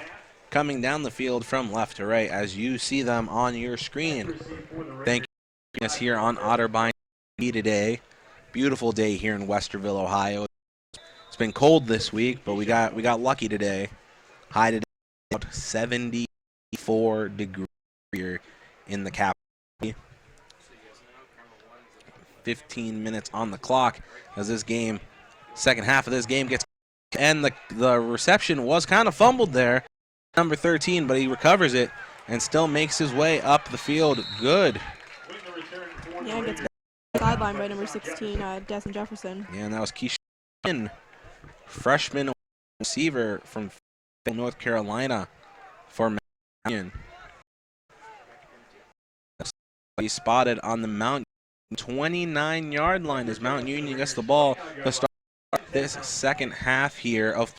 coming down the field from left to right as you see them on your screen. Thank you us here on Otterbein today. Beautiful day here in Westerville, Ohio. It's been cold this week, but we got lucky today. High today about 74 degrees here in the capital. 15 minutes on the clock as this game, second half of this game gets, and the reception was kind of fumbled there. Number 13, but he recovers it and still makes his way up the field. Good. Yeah, gets sidelined by number 16, Desmond Jefferson. Yeah, and that was Keisha, freshman receiver from North Carolina for Mount Union. He spotted on the Mount 29-yard line as Mount Union gets the ball to start this second half here of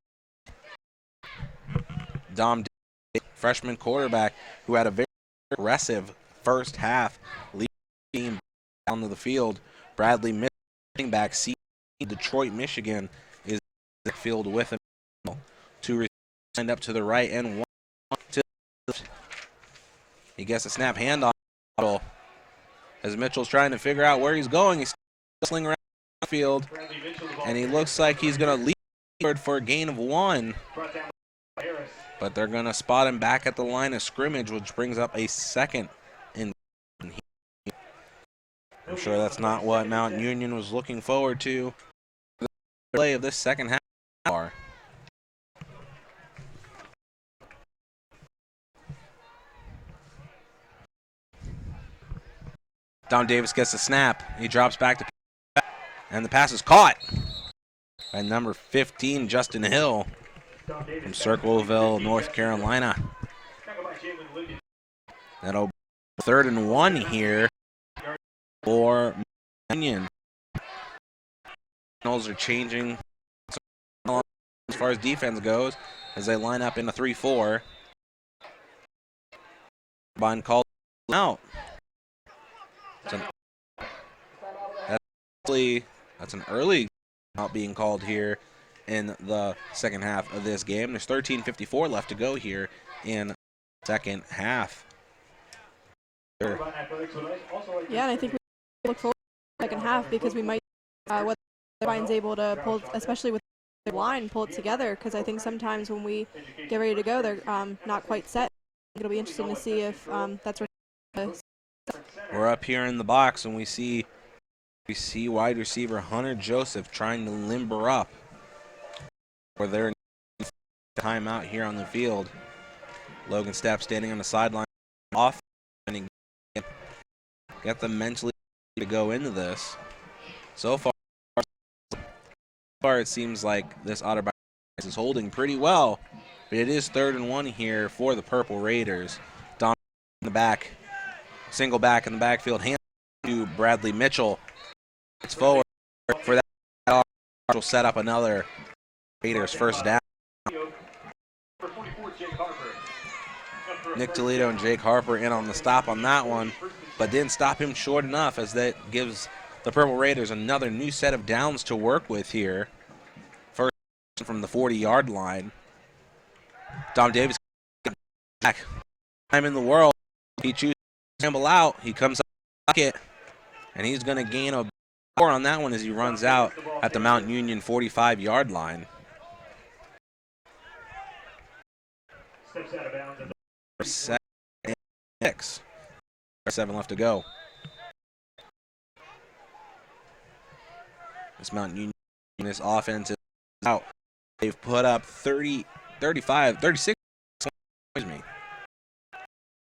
Dom, freshman quarterback, who had a very aggressive first half, leading the team down to the field. Bradley, running back, Detroit, Michigan, is the field with him. Two receivers up to the right and one to the left. He gets a snap handoff as Mitchell's trying to figure out where he's going. He's slinging around the field, and he looks like he's going to lead forward for a gain of 1. But they're going to spot him back at the line of scrimmage, which brings up a second. I'm sure that's not what Mount Union was looking forward to. The play of this second half. Don Davis gets the snap. He drops back to, and the pass is caught by number 15, Justin Hill from Circleville, North Carolina. That'll be 3rd and 1 here for Union. Are changing as far as defense goes as they line up in a 3-4. Bond called out. That's an early out being called here in the second half of this game. There's 13:54 left to go here in the second half. Yeah, and I think we look forward to the second half because we might, what Otterbein able to pull, especially with the line, pull it together, because I think sometimes when we get ready to go, they're not quite set. It'll be interesting to see if that's what. We're up here in the box, and we see wide receiver Hunter Joseph trying to limber up for their timeout here on the field. Logan Stepp standing on the sideline off and get them mentally to go into this. So far it seems like this Otterbein is holding pretty well, but it is 3rd and 1 here for the Purple Raiders. Dom in the back, single back in the backfield, hand to Bradley Mitchell. It's forward for that. Will set up another Raiders first down. Nick Toledo and Jake Harper in on the stop on that one, but didn't stop him short enough, as that gives the Purple Raiders another new set of downs to work with here. First from the 40-yard line. Dom Davis back. Time in the world. He chooses to scramble out. He comes up bucket, and he's going to gain a score on that one as he runs out at the Mount Union 45-yard line. Steps out of bounds. 7 and 6. 7 left to go. This Mount Union, this offense is out. They've put up 30, 35, 36. Excuse me.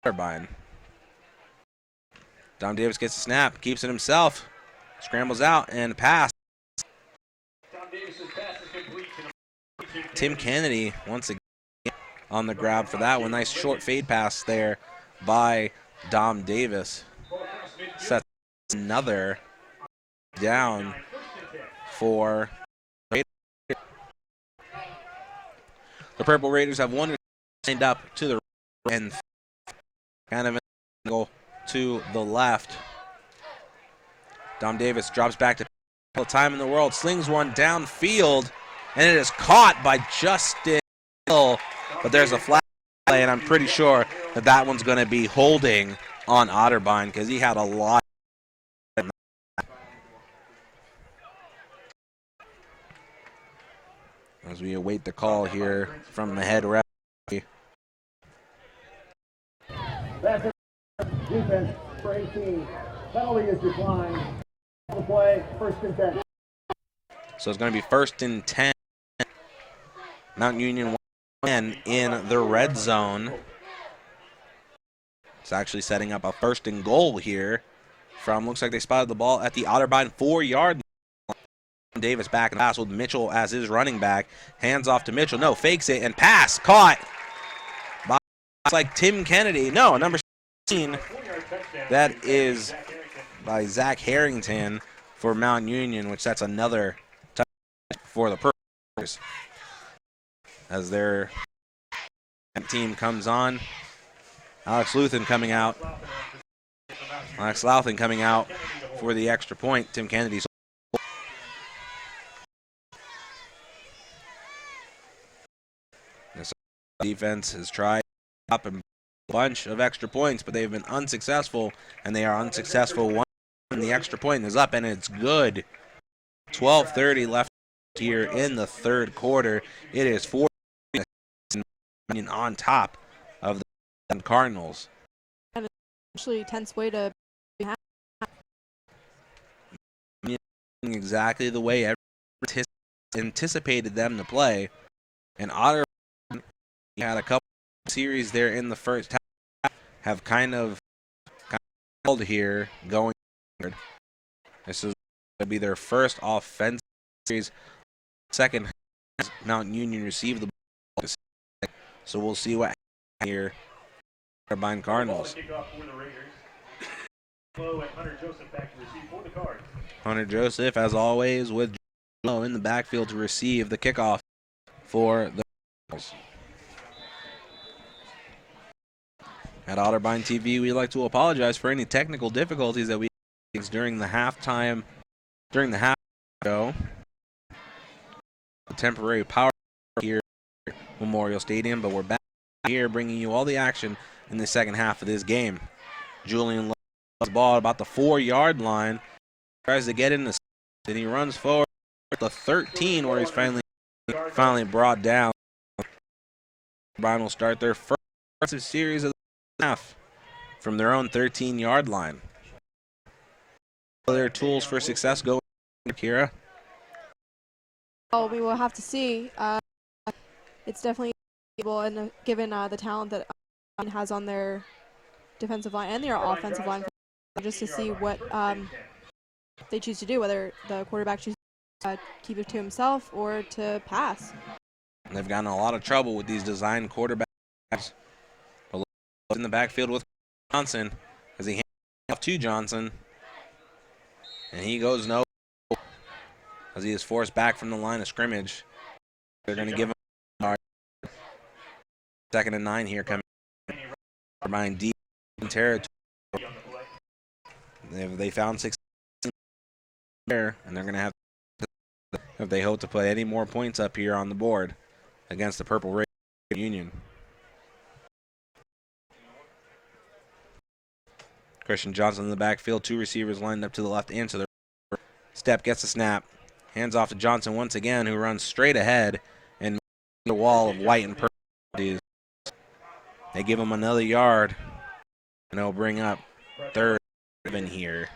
Otterbein. Dom Davis gets a snap, keeps it himself, scrambles out and pass. Tim Kennedy once again on the grab for that one. Nice short fade pass there by Dom Davis. Sets another down for the Purple Raiders. Have one signed up to the right and kind of an angle to the left. Dom Davis drops back to all the time in the world, slings one downfield, and it is caught by Justin Hill. But there's a flag play, and I'm pretty sure that that one's going to be holding on Otterbein because he had a lot. As we await the call here from the head ref. That's it. Defense for 18. Penalty is declined. The play, 1st and 10. So it's going to be 1st and 10. Mount Union in the red zone. It's actually setting up a 1st and goal here from, looks like they spotted the ball at the Otterbein 4-yard line. Davis back in the pass with Mitchell as his running back. Hands off to Mitchell. No, fakes it and pass. Caught by, like Tim Kennedy. No, number 16. That is by Zach Harrington for Mount Union, which that's another touchdown for the Purples. As their team comes on. Alex Louthan coming out. Alex Louthan coming out for the extra point. Tim Kennedy's. This defense has tried up a bunch of extra points, but they've been unsuccessful, and they are unsuccessful. One, the extra point is up, and it's good. 12:30 left here in the 3rd quarter. It is 4 on top of the Cardinals. Actually, tense way to exactly the way everyone anticipated them to play, and Otter had a couple of series there in the first half, have kind of held here going forward. This is going to be their first offensive series. Second, Mount Union received the ball, so we'll see what happens here. Otterbein Cardinals. Hunter Joseph, as always, with Joe in the backfield to receive the kickoff for the Cardinals. At Otterbein TV, we'd like to apologize for any technical difficulties that we had during the halftime, show. The temporary power here at Memorial Stadium, but we're back here bringing you all the action in the second half of this game. Julian loves the ball about the 4-yard line, tries to get in the, and he runs forward at the 13, where he's finally brought down. Otterbein will start their first series of the half from their own 13-yard line. Their tools for success go, Kira. Oh, we will have to see. It's definitely able, and given the talent that has on their defensive line and their offensive line, just to see what they choose to do, whether the quarterback chooses to keep it to himself or to pass. They've gotten a lot of trouble with these design quarterbacks. In the backfield with Johnson as he hands off to Johnson. And he goes no as he is forced back from the line of scrimmage. They're going to give him a 2nd and 9 here coming behind deep in territory. They found 6 there, and they're going to have to, if they hope to put any more points up here on the board against the Purple Raiders Union. Christian Johnson in the backfield, 2 receivers lined up to the left and to the right. Step gets the snap, hands off to Johnson once again, who runs straight ahead and the wall of white and purple. They give him another yard, and they'll bring up 3rd and here.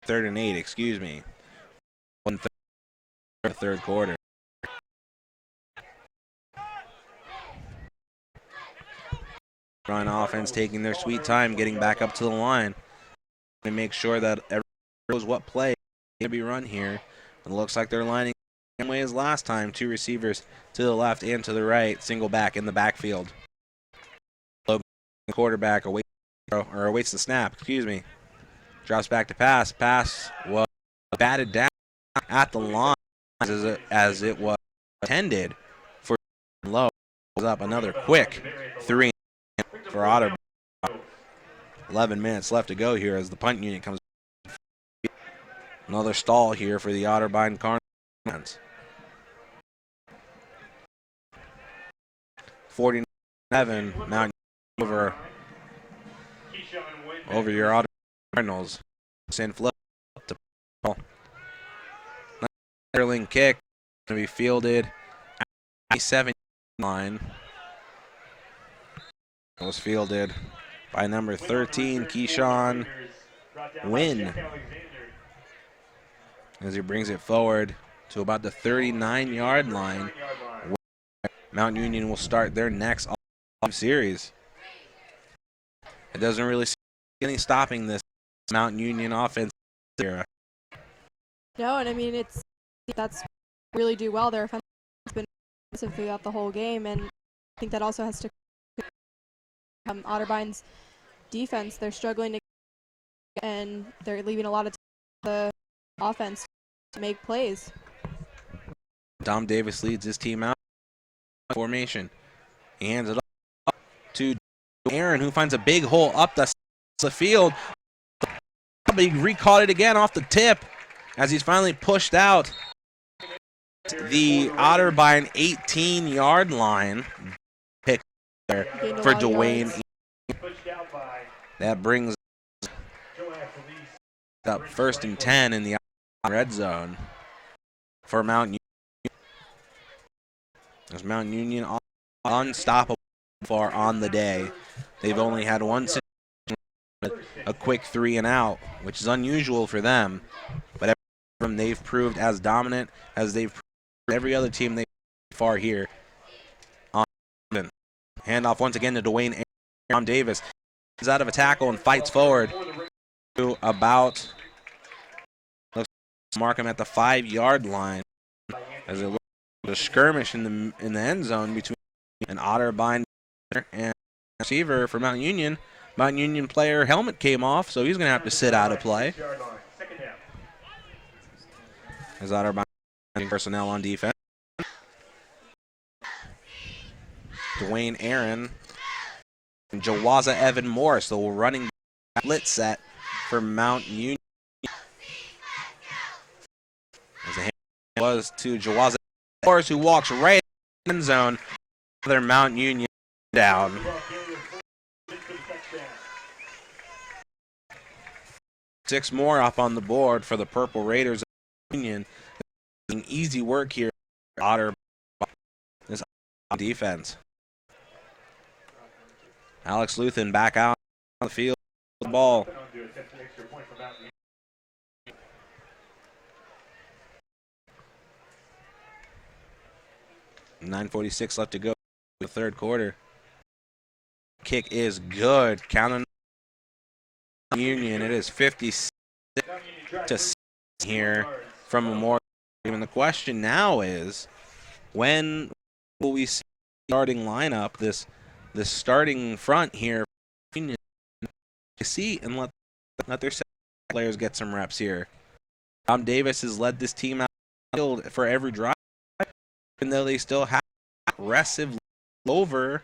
3rd and 8, excuse me. 1/3 third quarter. Run offense taking their sweet time getting back up to the line and make sure that everyone knows what play can be run here. It looks like they're lining the same way as last time. 2 receivers to the left and to the right. Single back in the backfield. The quarterback awaits the snap. Excuse me. Drops back to pass. Pass was batted down at the line as it was intended for low. Up another quick 3 for Otterbein. 11 minutes left to go here as the punt unit comes. Another stall here for the Otterbein Cardinals. 49 Mount over your Otterbein Cardinals. Send flip to Paul. Sterling kick going to be fielded at the 7 line. It was fielded by number 13, Keyshawn Wynn, as he brings it forward to about the 39-yard line. Mount Union will start their next series. It doesn't really see any stopping this Mount Union offense era. No, and I mean that's really do well. Their offense has been aggressive throughout the whole game, and I think that also has to Otterbein's defense. They're struggling to, and they're leaving a lot of time for the offense to make plays. Dom Davis leads his team out formation. He hands it up to Aaron, who finds a big hole up the field. He recaught it again off the tip as he's finally pushed out the Otterbein 18-yard line. Pick there for Dwayne. That brings up 1st and 10 in the red zone for Mount Union. As Mount Union unstoppable far on the day. They've only had one situation, a quick 3 and out, which is unusual for them. But every them they've proved as dominant as they've proved every other team they far here. Handoff once again to Dwayne Davis. He's out of a tackle and fights forward to about, mark him at the 5-yard line as it looks like a skirmish in the end zone between an Otterbein and receiver for Mount Union. Mount Union player helmet came off, so he's going to have to sit out of play. As Otterbein personnel on defense. Dwayne Aaron and Jawaza Evan Morris, the running split set for Mount Union. As the hand was to Jawaza Morris, who walks right in the end zone. Another Mount Union down. Six more up on the board for the Purple Raiders Union. Easy work here. Otterbein. This defense. Alex Luthen back out on the field with the ball. .946 left to go in the third quarter. kick is good. Counting Union. It is 56 to 6 here from Memorial. And the question now is, when will we see the starting lineup, this starting front here, Union, see and let their players get some reps here. Tom Davis has led this team out the field for every drive, even though they still have aggressive over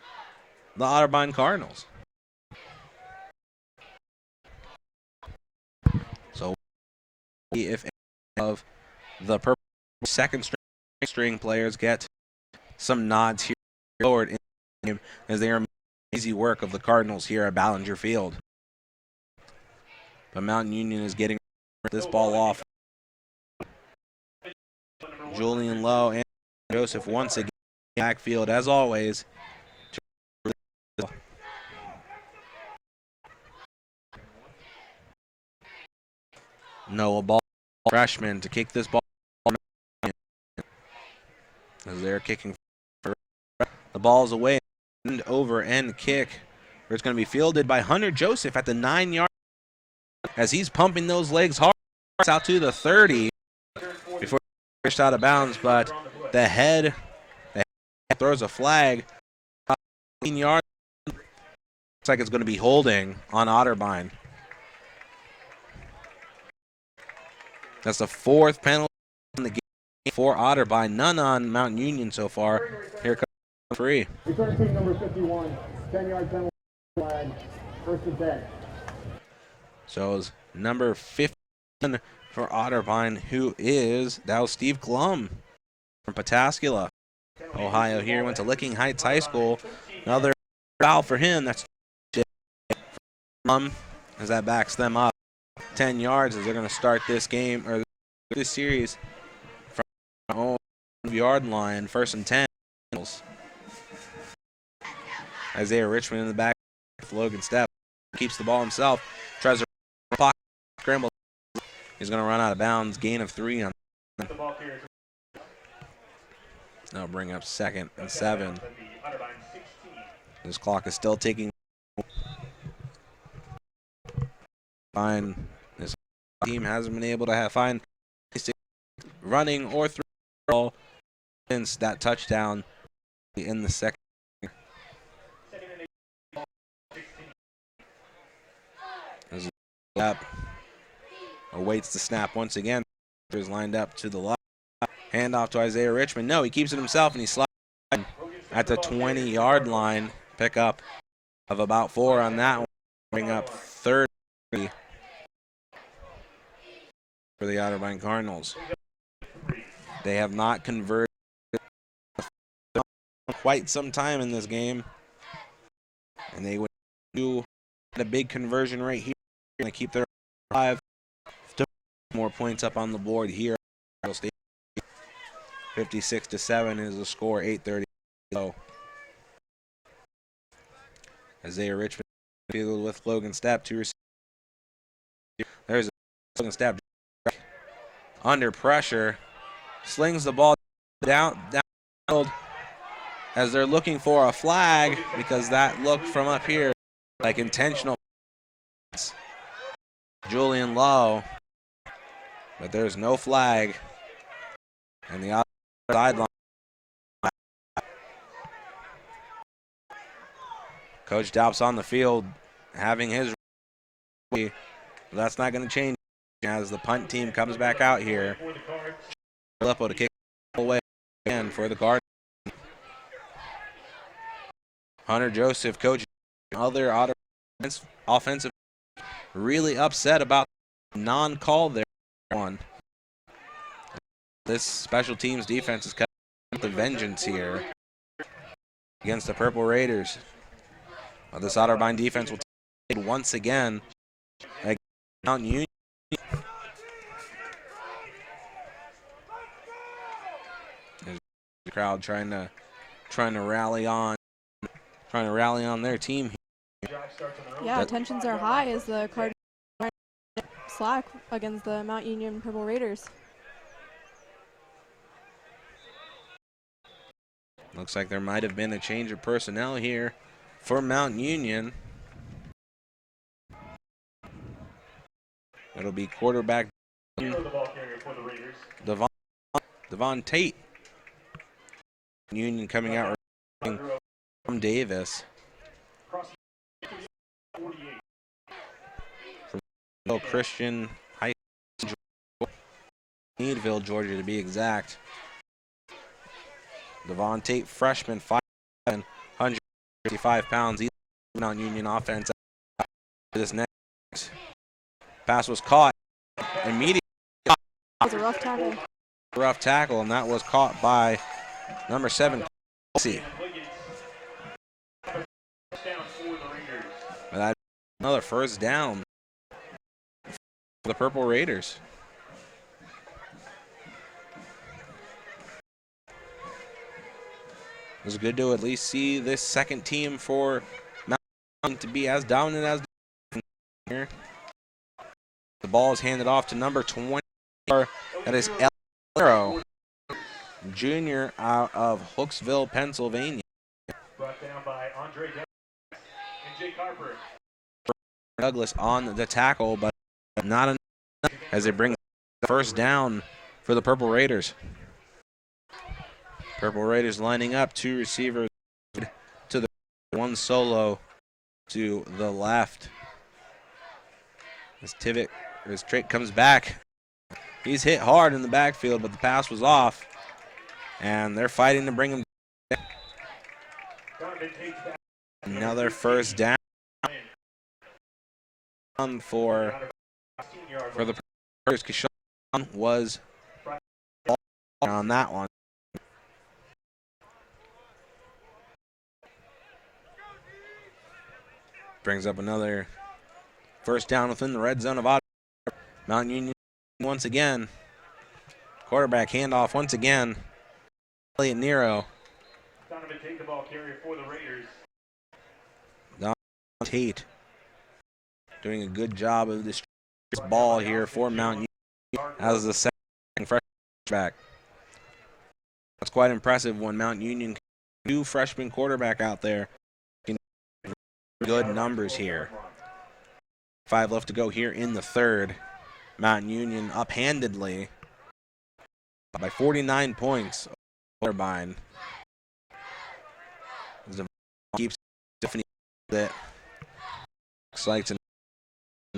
the Otterbein Cardinals. So if any of the purple second string players get some nods here forward in the game, as they are easy work of the Cardinals here at Ballinger Field. But Mountain Union is getting this ball off. Julian Lowe and Joseph once again backfield as always. Noah Ball, freshman, to kick this ball as they're kicking. The ball's away, and over and kick. It's going to be fielded by Hunter Joseph at the 9-yard as he's pumping those legs hard out to the 30 before pushed out of bounds, but the head throws a flag. 15 yards. Looks like it's going to be holding on Otterbein. That's the 4th penalty in the game for Otterbein. None on Mountain Union so far. Here comes free. Return team number 51, 10-yard penalty flag, 1st and 10. So it's number 51 for Otterbein, that was Steve Klum from Pataskala, Ohio. Here went to Licking Heights High School. Another foul for him. That's Klum as that backs them up 10 yards as they're going to start this game or this series from the own yard line. 1st and 10. Isaiah Richmond in the back. Logan Stepp keeps the ball himself. Tries to pocket scramble. He's going to run out of bounds. Gain of 3 on. Now bring up 2nd and 7. This clock is still ticking. Fine. This team hasn't been able to find running or throw since that touchdown in the second. Up, awaits the snap once again. Is lined up to the left. Handoff to Isaiah Richmond. No, he keeps it himself and he slides at the 20-yard line. Pick up of about 4 on that one. Bring up 30 for the Otterbein Cardinals. They have not converted quite some time in this game, and they would do a big conversion right here. Going to keep their 5 more points up on the board here. 56 to 7 is the score. 8:30. So Isaiah Richmond fielded with Logan Stepp to receive. There's Logan Stepp under pressure, slings the ball down as they're looking for a flag because that looked from up here like intentional. Julian Lowe, but there's no flag, and the sideline. Coach Daups on the field having his. That's not going to change as the punt team comes back out here. Filippo to kick away again for the Cardinals. Hunter Joseph, coach, other offensive, really upset about non-call there. This special teams defense is coming with the vengeance here against the Purple Raiders. This Otterbein defense will take it once again against Mountain Union. There's the crowd trying to rally on their team here. Yeah, tensions are high as the Cardinals slack against the Mount Union Purple Raiders. Looks like there might have been a change of personnel here for Mount Union. It'll be quarterback Hero the ball carrier for the Raiders. Devon Tate. Union coming out from Davis. From Christian High School, Meadville, Georgia to be exact. Devon Tate, freshman, 5'7", 155 pounds. He's Mount Union offense. This next pass was caught immediately. It was a rough tackle. Rough tackle, and that was caught by number 7, Kelsey. That's another first down for the Purple Raiders. It was good to at least see this second team for Mount to be as dominant as here. The ball is handed off to number 24. That is El Junior out of Hooksville, Pennsylvania. Brought down by Andre Douglas and Jake Harper. Douglas on the tackle, but not enough as they bring the first down for the Purple Raiders. Purple Raiders lining up, 2 receivers to the 1 solo to the left. As Trate comes back, he's hit hard in the backfield, but the pass was off, and they're fighting to bring him back. Another first down for the Raiders. Kishon was on that one. Brings up another first down within the red zone of Otterbein. Mount Union once again. Quarterback handoff once again. Elliot Nero. Donovan Tate the ball carrier for the Raiders. Donovan Tate doing a good job of this ball here for Mount Union as the second freshman back. That's quite impressive when Mount Union, new freshman quarterback out there, can do good numbers here. 5 left to go here in the third. Mount Union up-handedly by 49 points. Otterbein keeps definitely that. Looks like to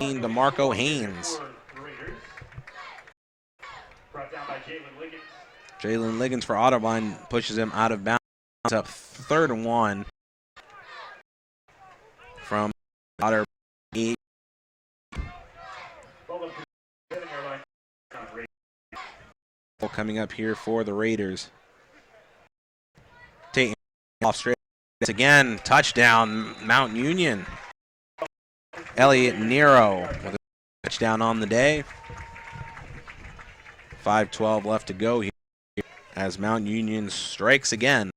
DeMarco Haynes. Brought down by Jalen Liggins. Jalen Liggins for Otterbein pushes him out of bounds. Up 3rd and 1 from Otterbein. Coming up here for the Raiders. Taking off straight again. Touchdown, Mount Union. Elliot Nero with a touchdown on the day. 5:12 left to go here as Mount Union strikes again.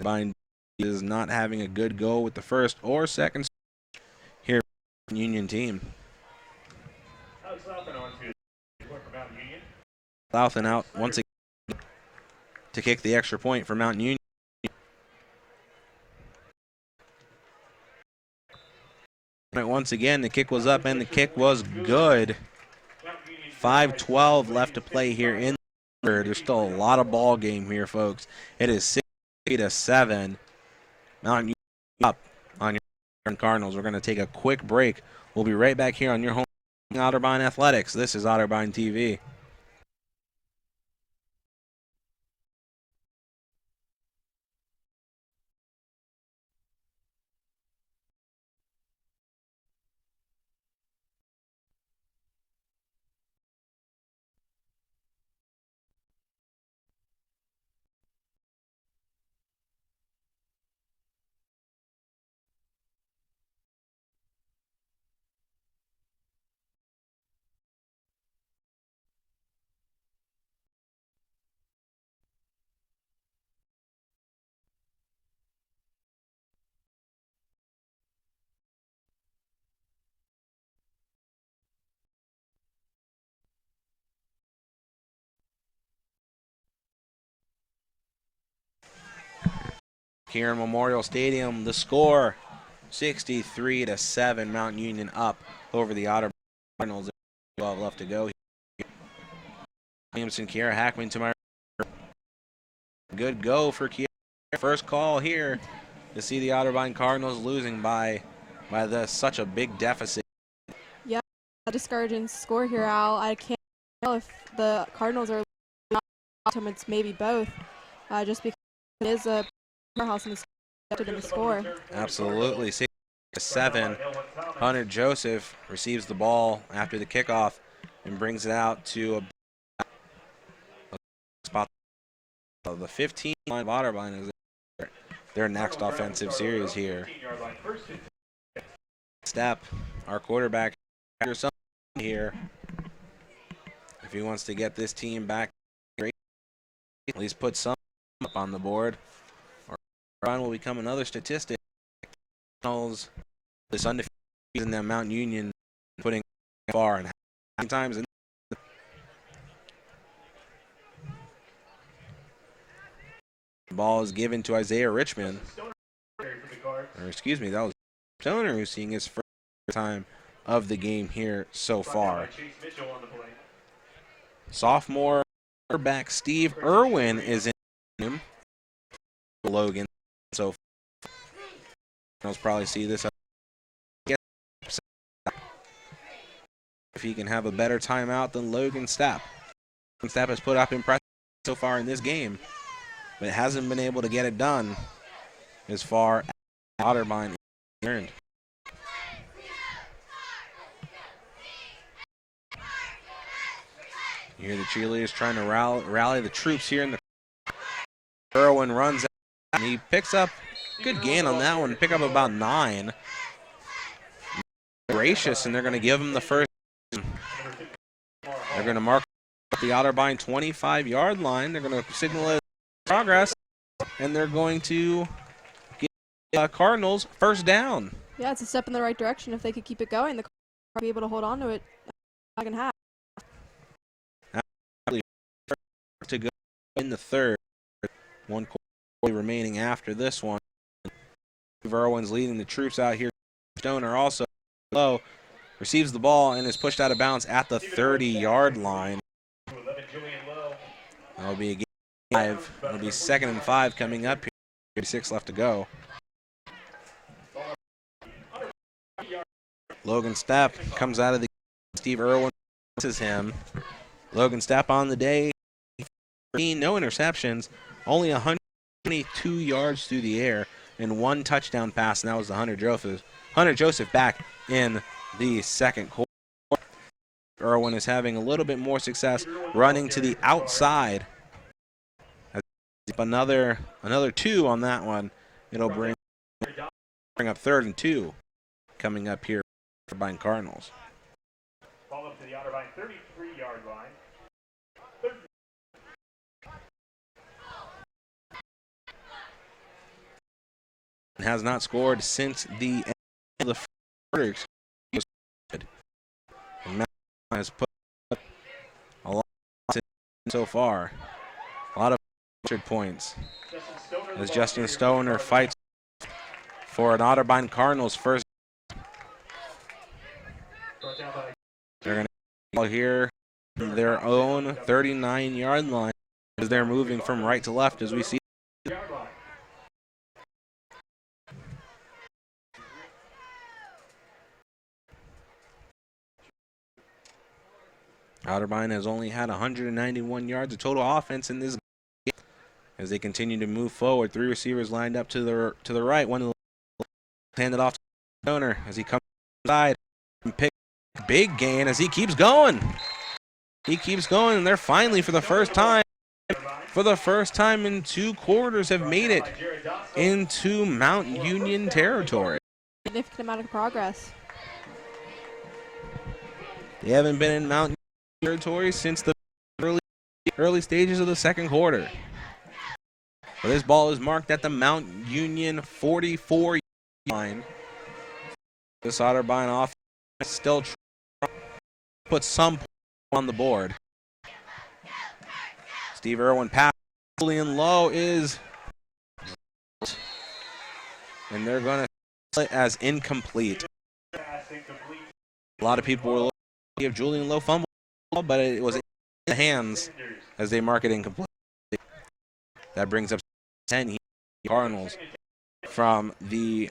Otterbein is not having a good go with the first or second here Union team. Louthan out once again to kick the extra point for Mount Union. Once again, the kick was up and the kick was good. 5:12 left to play here in the third. There's still a lot of ball game here, folks. It is 6-7. Mount Union up on your Cardinals. We're going to take a quick break. We'll be right back here on your home Otterbein Athletics. This is Otterbein TV. here in Memorial Stadium. The score, 63-7, Mount Union up over the Otterbein Cardinals. 12 left to go. Williamson, Kiera Hackman to my good go for Kiera. First call here to see the Otterbein Cardinals losing by such a big deficit. Yeah, a discouraging score here, Al. I can't tell if the Cardinals are losing. It's maybe both, just because it is a powerhouse in the score. Absolutely. 6-7. Hunter Joseph receives the ball after the kickoff and brings it out to a spot. The 15 line of Otterbein is their next offensive series here. Step, our quarterback, here. If he wants to get this team back, at least put some up on the board. Or run will become another statistic. This undefeated in the Mount Union putting far and times. The ball is given to Isaiah Richmond. Or excuse me, that was Stoner who's seeing his first time of the game here so far. Sophomore quarterback Steve Irwin is in him. Logan, so I'll probably see this. If he can have a better timeout than Logan Stapp. Stapp has put up impressive so far in this game, but hasn't been able to get it done as far as Otterbein is concerned. You hear the cheerleaders trying to rally the troops here in the. Irwin runs out and he picks up good gain on that one. Pick up about 9. Gracious, and they're going to give him the first. They're going to mark the Otterbein 25-yard line. They're going to signal it progress, and they're going to give Cardinals first down. Yeah, it's a step in the right direction. If they could keep it going, the Cardinals will be able to hold on to it second half. To go in the third. 1 quarter remaining after this one. Irwin's leading the troops out here. Stoner also low. Receives the ball and is pushed out of bounds at the 30-yard line. That'll be a game 5. It'll be 2nd and 5 coming up here. 36 left to go. Logan Stapp comes out of the Steve Irwin misses him. Logan Stapp on the day. No interceptions. Only 122 yards through the air and 1 touchdown pass, and that was the Hunter Joseph back in the second quarter. Irwin is having a little bit more success running to the outside. Another 2 on that one. It'll bring up 3rd and 2 coming up here for Otterbein Cardinals. Ball up to the Otterbein 33-yard line. Has not scored since the end of the quarter. Has put a lot so far. A lot of points. As Justin Stoner fights for an Otterbein Cardinals first. They're going to ball here their own 39-yard line as they're moving from right to left as we see. Otterbein has only had 191 yards of total offense in this game as they continue to move forward. 3 receivers lined up to the right. One handed off to Stoner as he comes inside and picks a big gain as he keeps going. He keeps going, and they're finally, for the first time in 2 quarters, have made it into Mount Union territory. Significant amount of progress. They haven't been in Mount territory since the early stages of the second quarter. But this ball is marked at the Mount Union 44 line. This Otterbein offense still trying to put some on the board. Steve Irwin pass and low is and they're going to split as incomplete. A lot of people were looking to give Julian Lowe fumble, but it was in the hands as they mark it incomplete. That brings up 10 Cardinals from the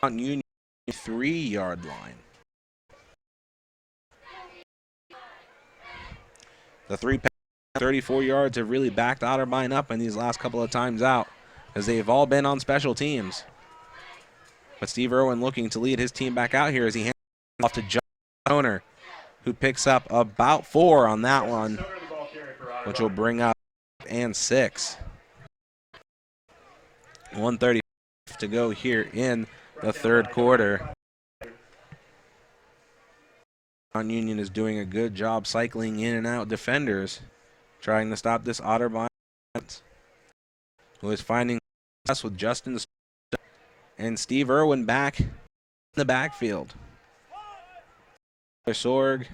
Mount Union 3-yard line. The 34 yards have really backed Otterbein up in these last couple of times out, as they've all been on special teams. But Steve Irwin looking to lead his team back out here as he hands off to John Toner, who picks up about 4 on that one, which will bring up and 6. 1:30 to go here in the third quarter. Mount Union is doing a good job cycling in and out defenders, trying to stop this Otterbein, who is finding success with Justin and Steve Irwin back in the backfield. Sorg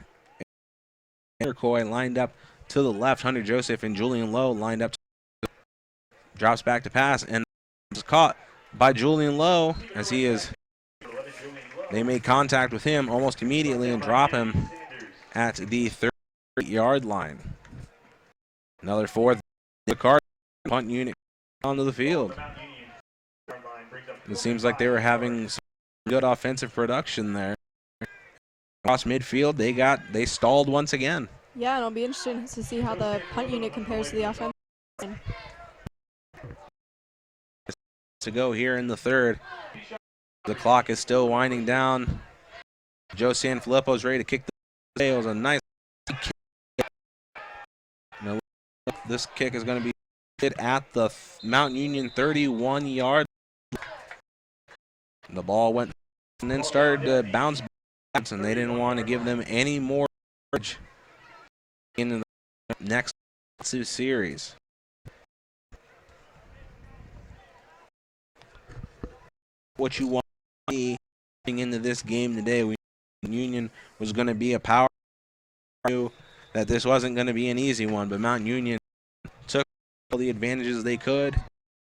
and Coy lined up to the left. Hunter Joseph and Julian Lowe lined up. Drops back to pass and is caught by Julian Lowe as he is. They made contact with him almost immediately and drop him at the 30-yard line. Another 4th. The card punt unit onto the field. It seems like they were having some good offensive production there. Across midfield, they stalled once again. Yeah, and it'll be interesting to see how the punt unit compares to the offense. To go here in the third. The clock is still winding down. Joe Sanfilippo is ready to kick the. It was a nice kick. Now, this kick is going to be hit at the Mount Union 31-yard. The ball went and then started to bounce back, and they didn't want to give them any more in the next series. What you want to see into this game today, we knew Union was going to be a power. That this wasn't going to be an easy one, but Mount Union took all the advantages they could,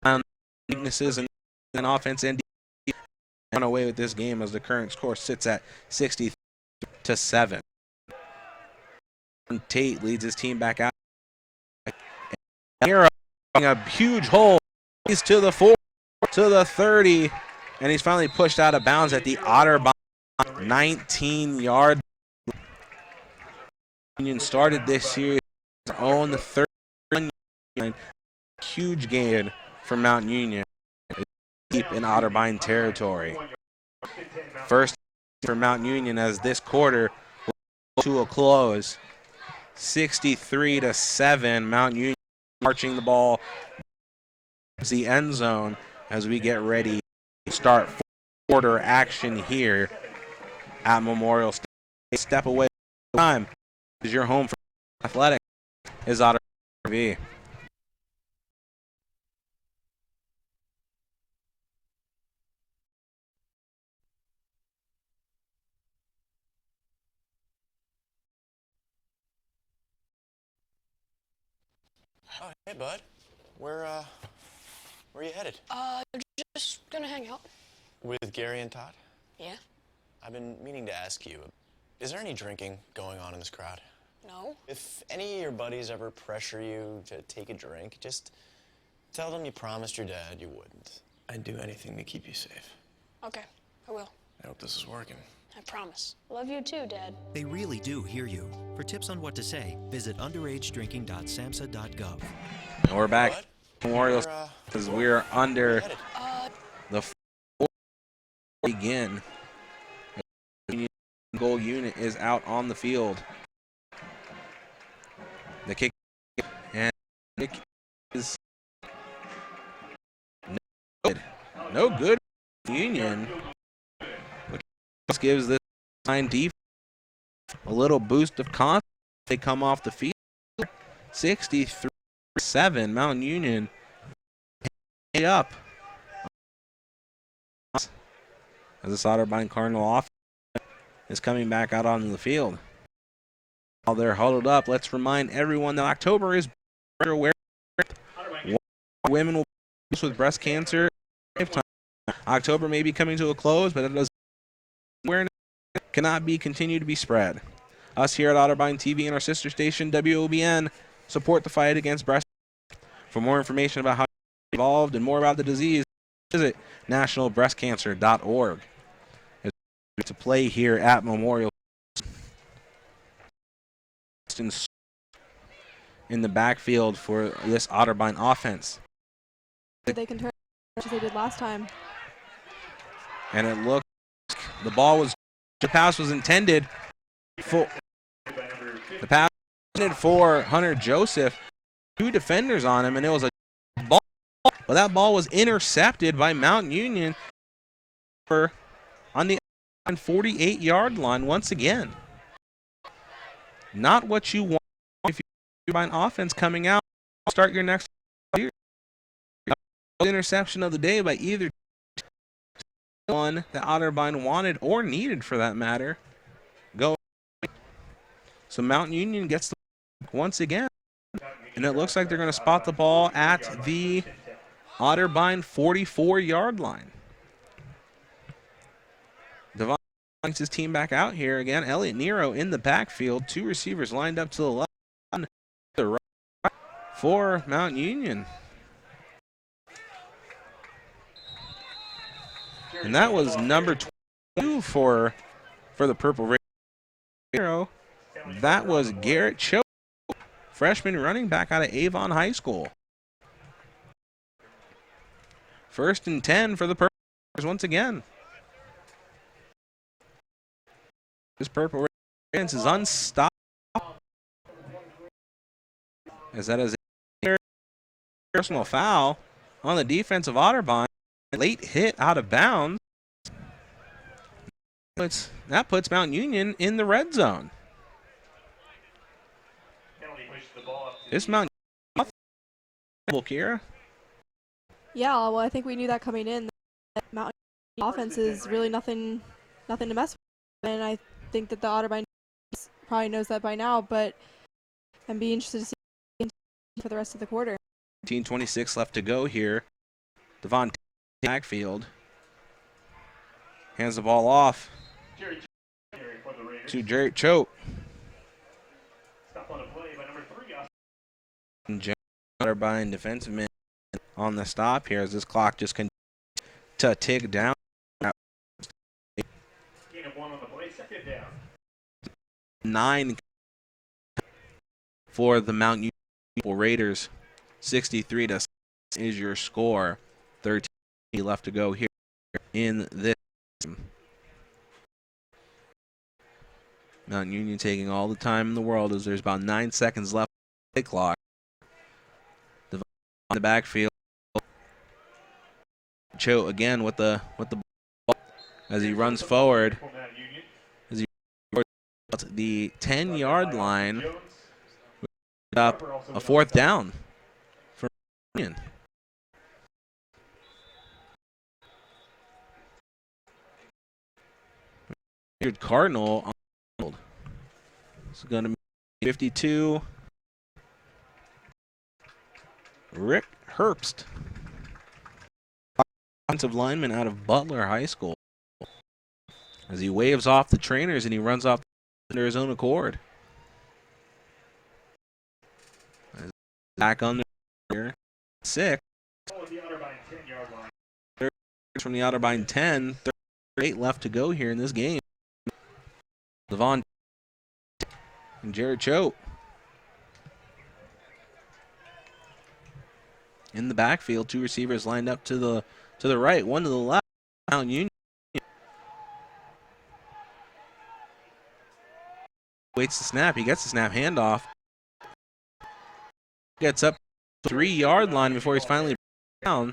found weaknesses in offense and defense, and went away with this game as the current score sits at 60-7. Tate leads his team back out. Here, a huge hole. He's to the 4, to the 30. And he's finally pushed out of bounds at the Otterbein 19-yard. Union started this series on the 31. Huge gain for Mount Union. Deep in Otterbein territory. First for Mount Union as this quarter will to a close. 63-7. Mount Union marching the ball to the end zone as we get ready. Start quarter action here at Memorial Stadium. Step away time is your home for athletics is Otterbein. Oh, hey, bud. Where are you headed? Just gonna hang out. With Gary and Todd? Yeah? I've been meaning to ask you, is there any drinking going on in this crowd? No. If any of your buddies ever pressure you to take a drink, just tell them you promised your dad you wouldn't. I'd do anything to keep you safe. Okay, I will. I hope this is working. I promise. Love you too, Dad. They really do hear you. For tips on what to say, visit underagedrinking.samhsa.gov. We're back. Memorial because we're under the 4 begin. The goal unit is out on the field. The kick and kick is no good. Union, which gives this line defense a little boost of confidence. They come off the field. 63-7. Mount Union up as this Otterbein Cardinal offense is coming back out on the field. While they're huddled up, let's remind everyone that October is Breast Awareness. Women will be with breast cancer. October may be coming to a close, but it does awareness cannot be continued to be spread. Us here at Otterbein TV and our sister station WOBN support the fight against breast. For more information about how to get involved and more about the disease, visit nationalbreastcancer.org. To play here at Memorial in the backfield for this Otterbein offense. They can turn as they did last time. And it looks the pass was intended for Hunter Joseph. 2 defenders on him, and it was a ball, but that ball was intercepted by Mount Union on the 48-yard line once again. Not what you want if you find offense coming out. Start your next year. Interception of the day by either one that Otterbein wanted or needed for that matter. Go. So Mount Union gets the once again. And it looks like they're going to spot the ball at the Otterbein 44-yard line. Devon brings his team back out here again. Elliot Nero in the backfield. 2 receivers lined up to the left and the right for Mount Union. And that was number 22 for the Purple Raiders. Nero. That was Garrett Cho, freshman running back out of Avon High School. 1st and 10 for the Purple Raiders once again. This Purple Raiders is unstoppable. As that is a personal foul on the defensive Otterbein. Late hit out of bounds. That puts Mount Union in the red zone. This Mount Union, Kira. Yeah, well, I think we knew that coming in. That Mountain offense is really nothing to mess with, and I think that the Otterbein probably knows that by now. But I'm be interested to see for the rest of the quarter. 19:26 left to go here. Devon backfield hands the ball off to Jarrett Choate. Otterbein defensive man on the stop here as this clock just continues to tick down. Gain of 1 on the play, 2nd down. 9 for the Mount Union Raiders. 63-6 is your score. 13 left to go here in this game. Mount Union taking all the time in the world as there's about 9 seconds left on the clock. On the backfield, Cho again with the ball as he runs forward. As he the 10-yard line, up a 4th down for Union. Cardinal on the field. It's going to be 52. Rick Herbst, offensive lineman out of Butler High School, as he waves off the trainers and he runs off under his own accord. Back on the 6. From the Otterbein 10, 38 left to go here in this game. Devon and Jared Choate. In the backfield, 2 receivers lined up to the right, 1 to the left. Mount Union waits the snap. He gets the snap, handoff. Gets up 3-yard line before he's finally down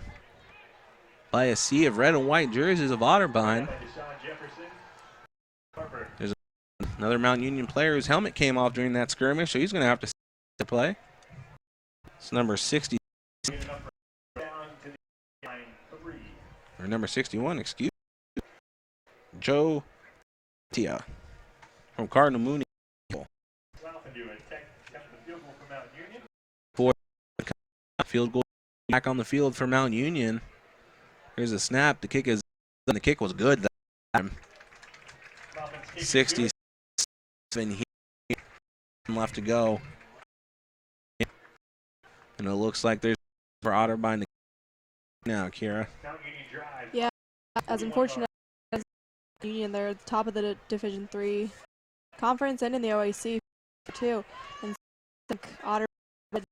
by a sea of red and white jerseys of Otterbein. There's another Mount Union player whose helmet came off during that skirmish, so he's going to have to play. It's number 60. Or number 61, excuse me. Joe Tia from Cardinal Mooney. For field goal back on the field for Mount Union. Here's a snap. The kick was good that time. 67 here left to go. And it looks like there's for Otterbein to now, Kira. Yeah, as unfortunate as Union, they're at the top of the Division III conference and in the OAC too. And I think Otterbein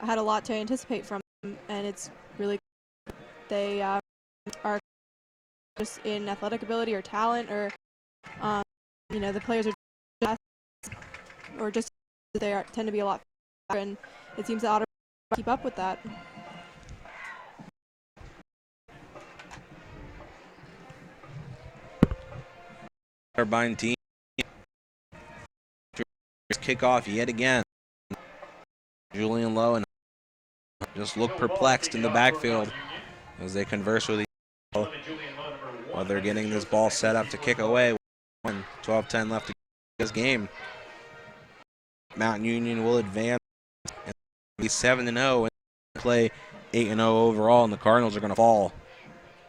had a lot to anticipate from them, and it's really they are just in athletic ability or talent, or the players are just, or just they tend to be a lot faster, and it seems that Otterbein keep up with that. Otterbein team kickoff yet again. Julian Lowe and just look perplexed in the backfield as they converse with each other while they're getting this ball set up to kick away. 12-10 left to this game. Mountain Union will advance and be 7-0 and play 8-0 overall, and the Cardinals are going to fall.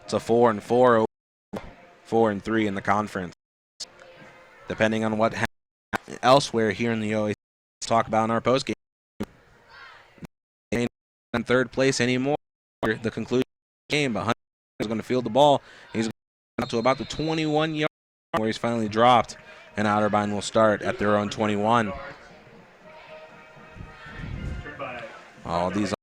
It's a 4-4, 4-3 in the conference. Depending on what happens elsewhere here in the OAC, let's talk about in our postgame. They ain't in third place anymore. The conclusion of the game, but Hunter is going to field the ball. He's going to about the 21-yard where he's finally dropped, and Otterbein will start at their own 21. All these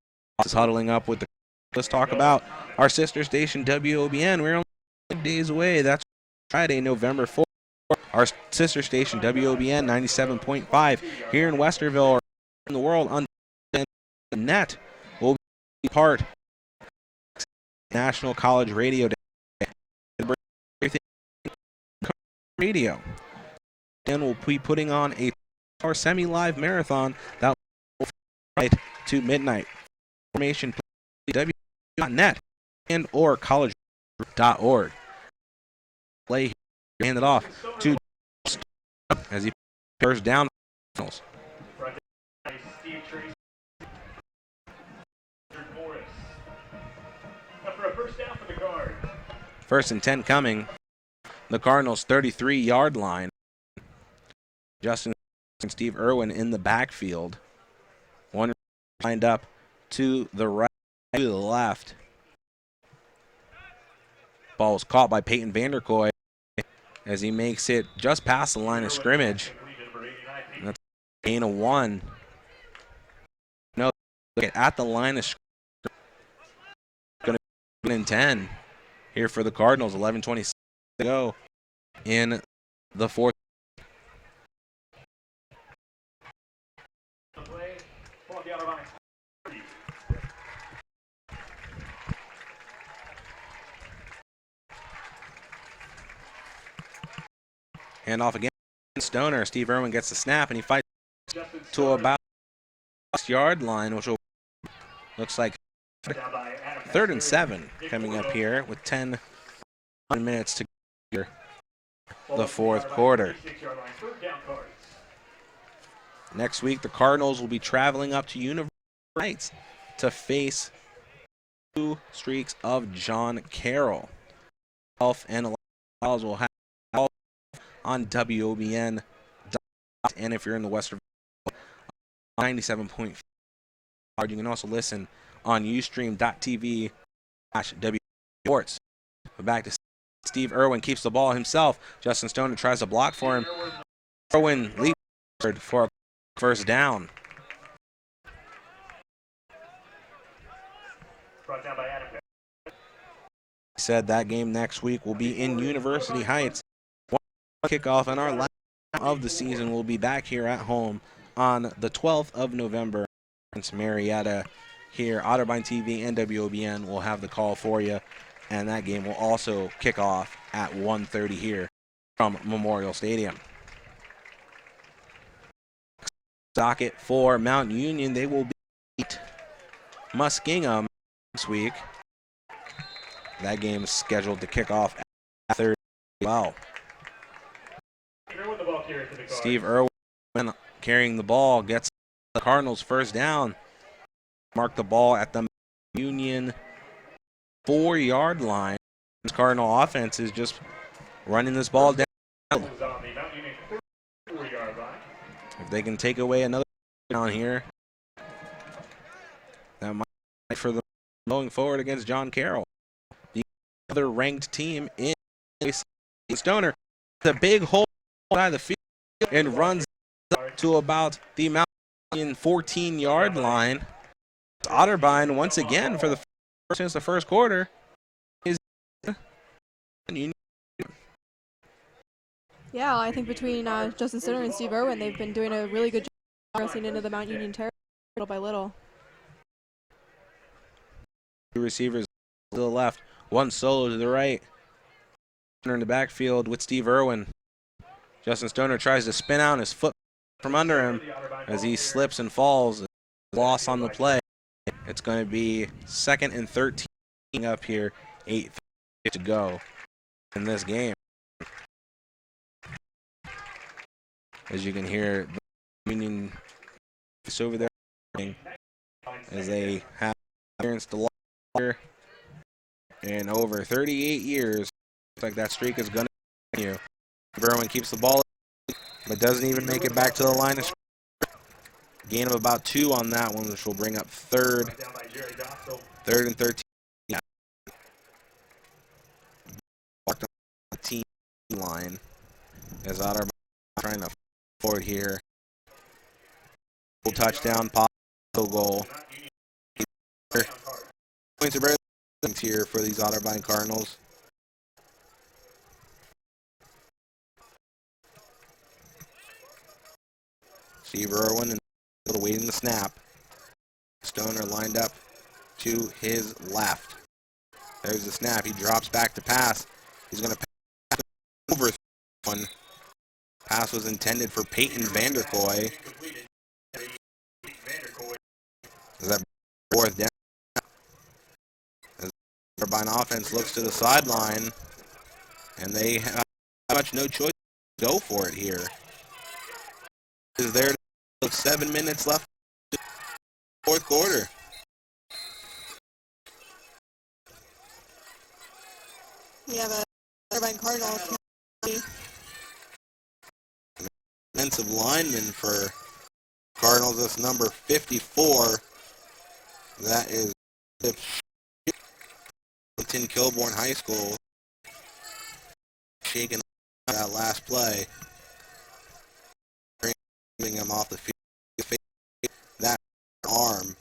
is huddling up with the. Let's talk about our sister station WOBN. We're only 5 days away. That's Friday, November 4th. Our sister station WOBN 97.5 here in Westerville, in the world on the net, will be part of National College Radio Day. Radio. And we'll be putting on a 2-hour semi-live marathon that will right to midnight. Information w.net and or college.org. Play, hand it off to as he first down. First and 10 coming. The Cardinals' 33-yard line. Justin and Steve Irwin in the backfield. One lined up to the right, to the left. Ball was caught by Peyton Vanderkoy as he makes it just past the line of scrimmage. And that's a gain of 1. No, at the line of scrimmage. Going to be 10 here for the Cardinals. 11:26 to go in the fourth. Hand off again. Stoner. Steve Irwin gets the snap and he fights to about the 6-yard line, which will looks like 3rd and 7 coming up here with 10 minutes to go the fourth quarter. Next week, the Cardinals will be traveling up to University Heights to face 2 streaks of John Carroll. Elf and Elijah will have on WOBN, and if you're in the Westerville, 97.5. You can also listen on ustream.tv/W But back to Steve Irwin, keeps the ball himself. Justin Stoner tries to block for him. Irwin leaps for a first down. He said that game next week will be in University Heights. Kickoff, and our last of the season will be back here at home on the 12th of November against Marietta. Here, Otterbein TV and WOBN will have the call for you, and that game will also kick off at 1:30 here from Memorial Stadium. Docket for Mount Union, they will beat Muskingum this week. That game is scheduled to kick off at 30 as well. Steve Irwin carrying the ball gets the Cardinals first down. Mark the ball at the Union 4-yard line. This Cardinal offense is just running this ball down. If they can take away another down here, that might be for them going forward against John Carroll. The other ranked team in Stoner, the big hole by the field and runs up to about the Mount Union 14-yard line. Otterbein once again for the first since the first quarter is Yeah, I think between Justin Stoner and Steve Irwin, they've been doing a really good job pressing into the Mount Union territory little by little. Two receivers to the left, one solo to the right. In the backfield with Steve Irwin. Justin Stoner tries to spin out his foot from under him as he slips and falls. Loss on the play. It's going to be 2nd and 13 up here, 8 to go in this game. As you can hear, the Union is over there as they have experienced a lot here in over 38 years. Looks like that streak is going to continue. Irwin keeps the ball, but doesn't even make it back to the line of scrimmage. Gain of about 2 on that one, which will bring up 3rd and 13. Yeah. Walked on the team line as Otterbein trying to forward here. Full touchdown, possible goal. Points are very here for these Otterbein Cardinals. Steve Irwin and waiting the snap. Stoner lined up to his left. There's the snap. He drops back to pass. He's going to pass over one. Pass was intended for Peyton Vanderkoy. Is that 4th down? As the Otterbein offense looks to the sideline, and they have much no choice to go for it here. Is there 7 minutes left? 4th quarter. We have a Otterbein Cardinal. Defensive lineman for Cardinals, that's number 54. That is Kilbourne High School. Shaking that last play. Bringing him off the field. That arm.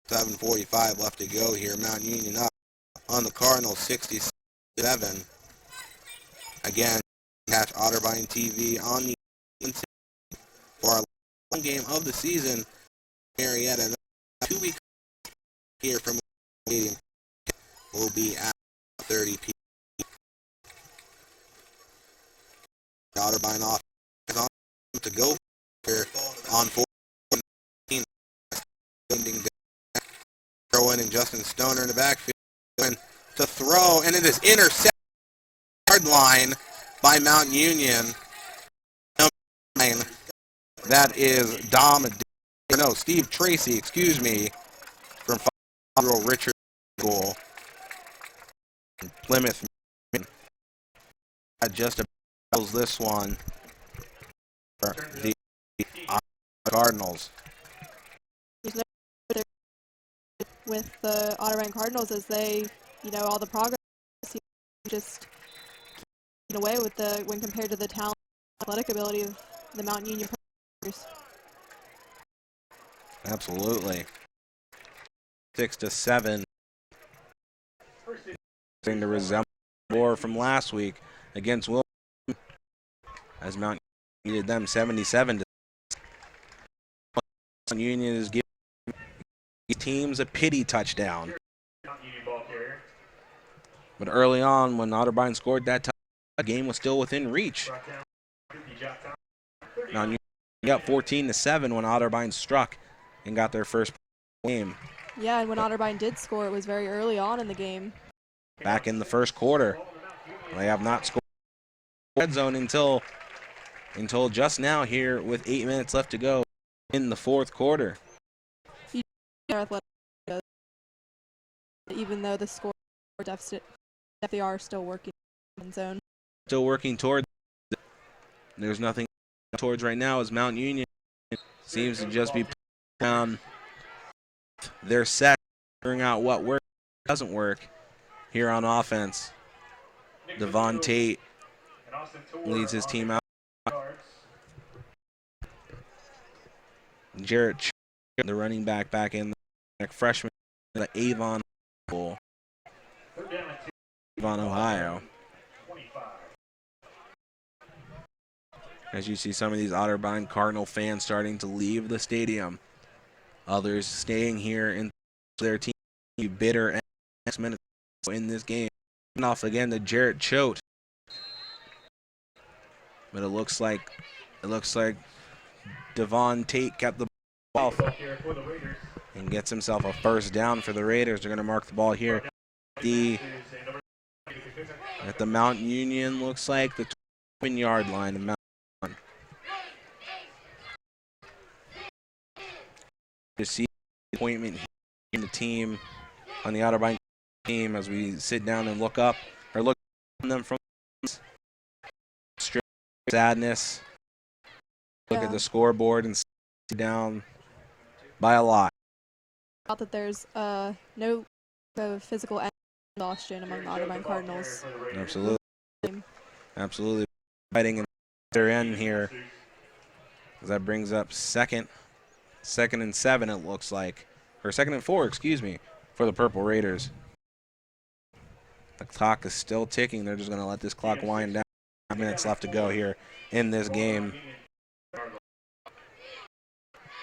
7:45 left to go here. Mount Union up on the Cardinals, 67. Again, catch Otterbein TV on the for our last game of the season. Marietta, 2 weeks here from the stadium will be at 30 p.m. Otterbein off to go here on 14. Irwin and Justin Stoner in the backfield to throw, and it is intercepted yard line by Mount Union. That is Steve Tracy, excuse me, from Richard School, Plymouth. Just about this one for the Cardinals. With the Otterbein Cardinals as they, all the progress just keep away with when compared to the talent and athletic ability of the Mount Union players. Absolutely. 6-7. To resemble more from last week against Wilmington, as Mount Union needed them 77. Mount Union is giving teams a pity touchdown. But early on, when Otterbein scored that touchdown, the game was still within reach. Now you got 14-7 when Otterbein struck and got their first game. Yeah, and when Otterbein did score, it was very early on in the game. Back in the first quarter. They have not scored red zone until just now here with 8 minutes left to go in the 4th quarter. athletic, even though the score deficit, they are still working in zone. Still working towards it. There's nothing towards right now as Mount Union seems to just be down their set, figuring out what works, doesn't work here on offense. Devon Tate leads his team out. Jarrett, the running back in, the freshman, the Avon Bowl, Avon, Ohio. As you see some of these Otterbein Cardinal fans starting to leave the stadium. Others staying here in their team, bitter and next minute in this game. And off again to Jarrett Choate. But it looks like Devon Tate kept the ball off and gets himself a first down for the Raiders. They're going to mark the ball here at the Mount Union, looks like the 20-yard line of Mount Union. To see the appointment in the team on the Otterbein team as we sit down and look up or look at them from straight sadness. Look at the scoreboard and sit down by a lot. Out that there's no physical exhaustion among the Otterbein Cardinals. Absolutely. Absolutely. Fighting in their end here. That brings up second and 7, it looks like. Or 2nd and 4, excuse me, for the Purple Raiders. The clock is still ticking. They're just going to let this clock wind down. 5 minutes left to go here in this game.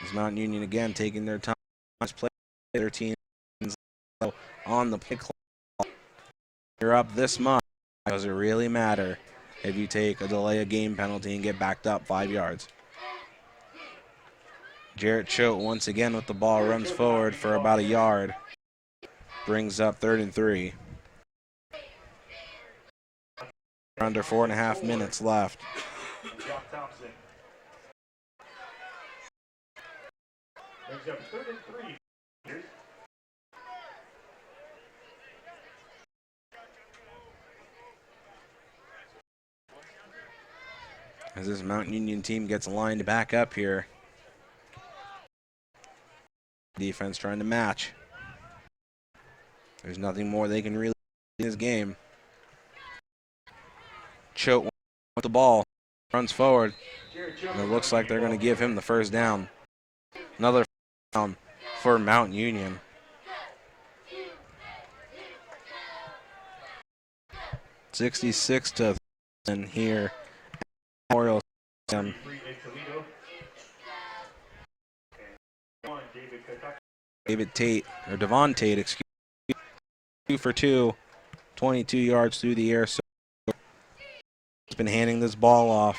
It's Mount Union again taking their time. Play their teams on the play clock. You're up this much. Does it really matter if you take a delay of game penalty and get backed up 5 yards? Jarrett Choate once again with the ball, runs forward for about a yard. Brings up 3rd and 3. Under 4.5 minutes left. Brings up 3rd and 3. As this Mount Union team gets lined back up here. Defense trying to match. There's nothing more they can really do in this game. Choate with the ball, runs forward, and it looks like they're going to give him the first down. Another down for Mount Union. (66-0) here at Memorial Stadium. David Tate, or Devon Tate, excuse me, 2 for 2, 22 yards through the air. So he's been handing this ball off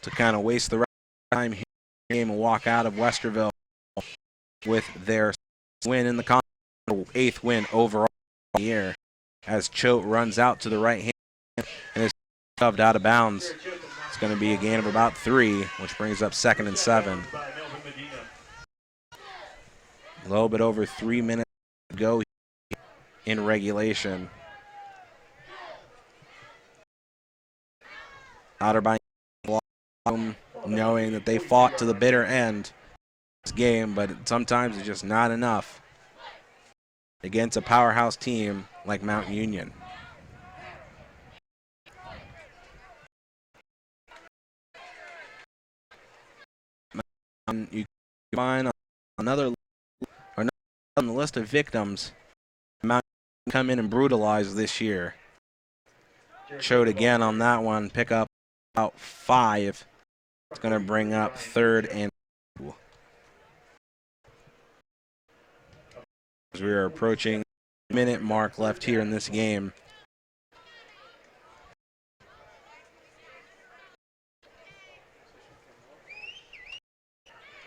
to kind of waste the time here in the game and walk out of Westerville with their win in the 8th win overall in the year. As Choate runs out to the right hand and is shoved out of bounds. It's going to be a gain of about 3, which brings up 2nd and 7. A little bit over 3 minutes to go in regulation. Otterbein knowing that they fought to the bitter end this game, but sometimes it's just not enough against a powerhouse team like Mount Union. You find another on the list of victims Mount come in and brutalize this year. Choate again on that one, pick up about 5. It's going to bring up 3rd and 2. As we are approaching the minute mark left here in this game.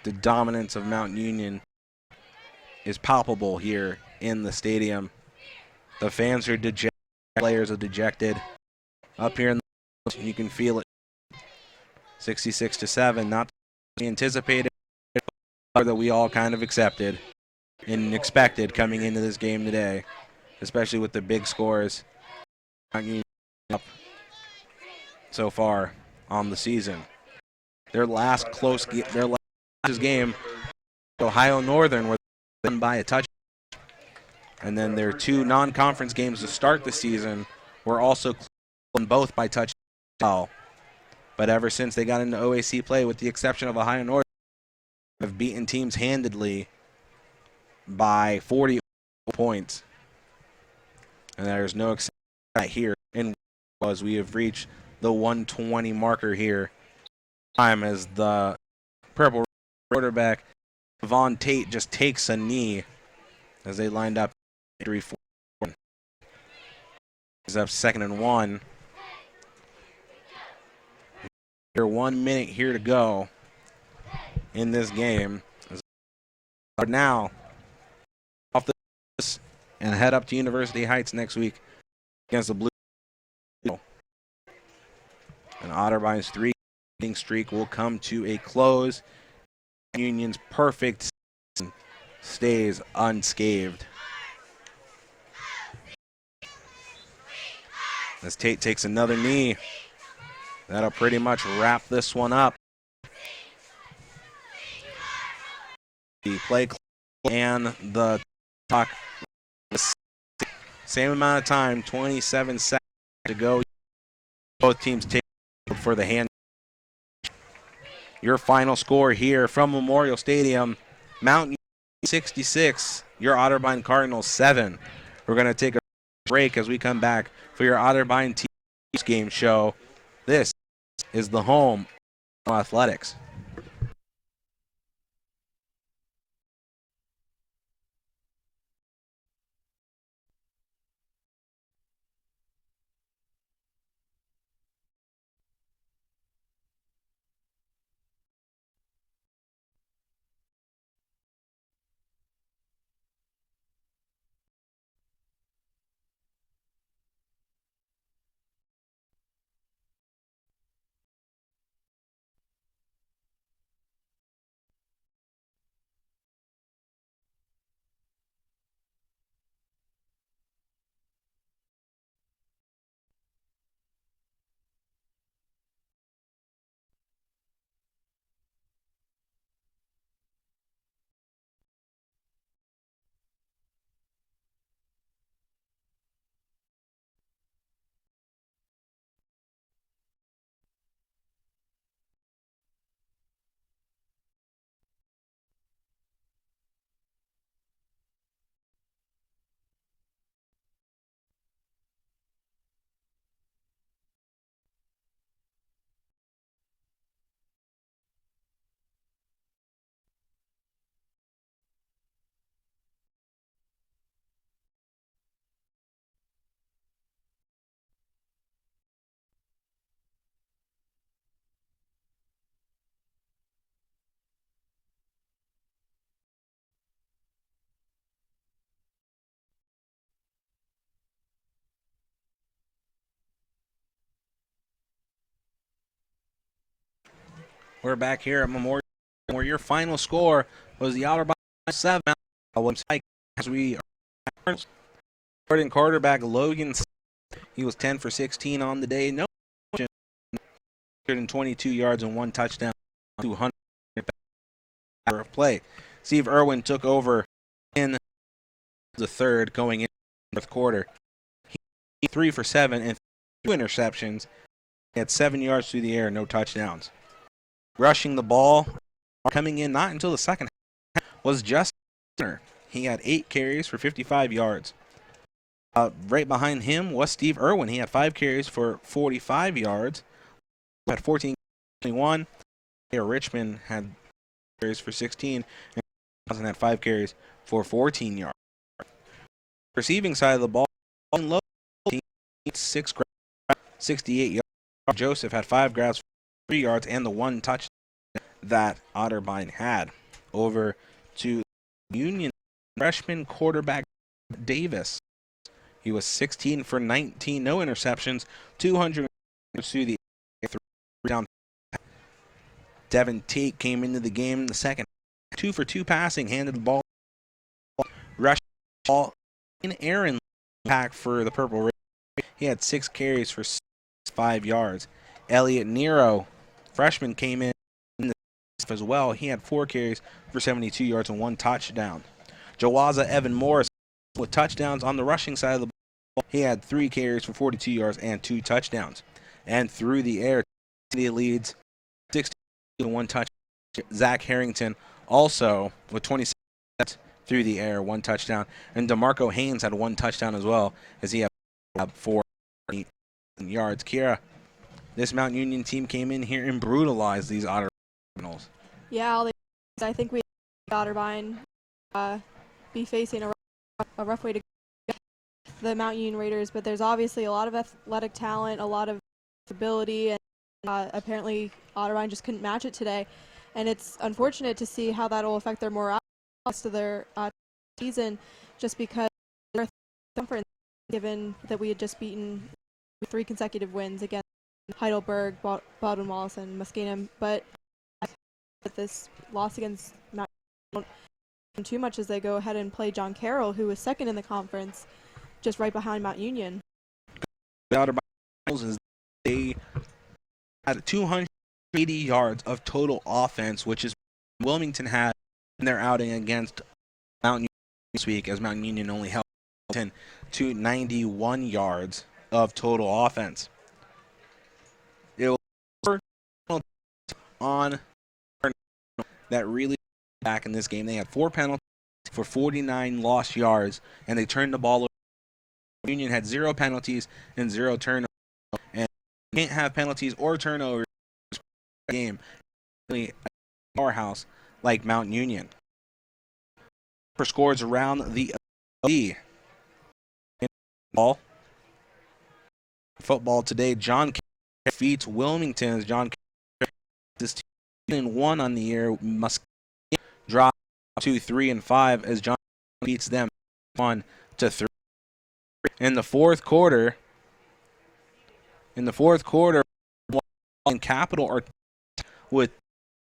The dominance of Mount Union is palpable here in the stadium. The fans are dejected, players are dejected. Up here in the you can feel it. 66-7, not anticipated that we all kind of accepted and expected coming into this game today, especially with the big scores up so far on the season. Their last game, Ohio Northern, was won by a touchdown. And then their 2 non-conference games to start the season were also won both by touchdown. But ever since they got into OAC play, with the exception of Ohio Northern, have beaten teams handedly by 40 points. And there's no exception to that here, and as we have reached the 120 marker here, time as the purple quarterback Vaughn Tate just takes a knee as they lined up 3-4. He's up 2nd and 1. Here, 1 minute here to go in this game. Now off this and head up to University Heights next week against the Blue. And Otterbein's 3-game streak will come to a close. Union's perfect season stays unscathed. As Tate takes another knee, that'll pretty much wrap this one up. The play and the talk, same amount of time, 27 seconds to go. Both teams take for the hand. Your final score here from Memorial Stadium, Mountain 66, your Otterbein Cardinals 7. We're going to take a break as we come back for your Otterbein Teams game show. This is the home of athletics. We're back here at Memorial, where your final score was the Otterbein 7. As we starting quarterback Logan, he was 10 for 16 on the day. No, 122 yards and 1 touchdown, 200 of play. Steve Irwin took over in the third, going in the fourth quarter. He 3 for 7 and 2 interceptions. He had 7 yards through the air, no touchdowns. Rushing the ball, coming in not until the second half, was Justin. He had 8 carries for 55 yards. Right behind him was Steve Irwin. He had 5 carries for 45 yards. Had 14, 21. Richmond had carries for 16, and Johnson had 5 carries for 14 yards. Receiving side of the ball, low 6 grabs, 68 yards. Joseph had 5 grabs for 3 yards and the 1 touchdown that Otterbein had. Over to Union freshman quarterback Davis. He was 16 for 19, no interceptions, 200 through the down. Devin Tate came into the game in the second, 2 for 2 passing, handed the ball, rushed the ball in Aaron pack for the Purple Raiders. He had 6 carries for 5 yards. Elliot Nero, freshman, came in the as well. He had 4 carries for 72 yards and 1 touchdown. Jawaza Evan Morris with touchdowns on the rushing side of the ball. He had 3 carries for 42 yards and 2 touchdowns. And through the air, the leads 60 to 1 touchdown. Zach Harrington also with 26 through the air, 1 touchdown. And DeMarco Haynes had 1 touchdown as well, as he had 4 yards. Kira, this Mount Union team came in here and brutalized these Otterbein Cardinals. Yeah, I think we Otterbein be facing a rough way to get the Mount Union Raiders, but there's obviously a lot of athletic talent, a lot of ability, and apparently Otterbein just couldn't match it today. And it's unfortunate to see how that will affect their morale to their season, just because they're conference, given that we had just beaten 3 consecutive wins against Heidelberg, Baldwin Wallace, and Muskingum. But this loss against Mount Union won't too much as they go ahead and play John Carroll, who was second in the conference, just right behind Mount Union. The Otterbein is they had 280 yards of total offense, which is Wilmington had in their outing against Mount Union this week, as Mount Union only held to 91 yards of total offense. It was on that really back in this game. They had 4 penalties for 49 lost yards, and they turned the ball over. Union had 0 penalties and 0 turnovers, and you can't have penalties or turnovers in a game. A powerhouse like Mount Union. For scores around the football today, John defeats Wilmington as John is 2-1 on the year. Muskingum drop to 3-5 as John beats them 1-3. In the fourth quarter, and Capital are with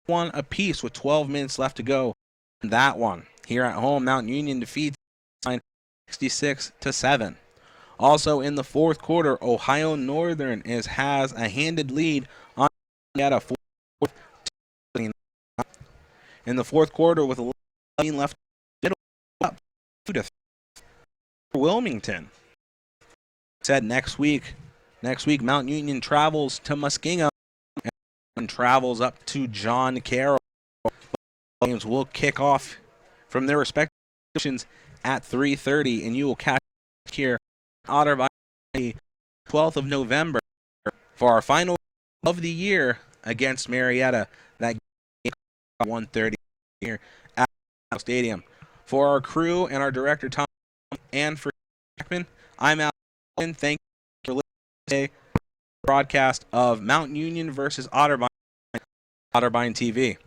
1 apiece with 12 minutes left to go. That one here at home, Mount Union defeats 66-7. Also in the fourth quarter, Ohio Northern has a handed lead on Marietta 4. In the fourth quarter, with 11 left, up 2-3 for Wilmington. Said next week Mount Union travels to Muskingum and travels up to John Carroll. Games will kick off from their respective positions at 3:30, and you will catch here Otterbein the 12th of November for our final of the year against Marietta. That game at 1:30 here at the stadium. For our crew and our director Tom and for Jackman, I'm Al. Thank you for listening to today's broadcast of Mount Union versus Otterbein, Otterbein TV.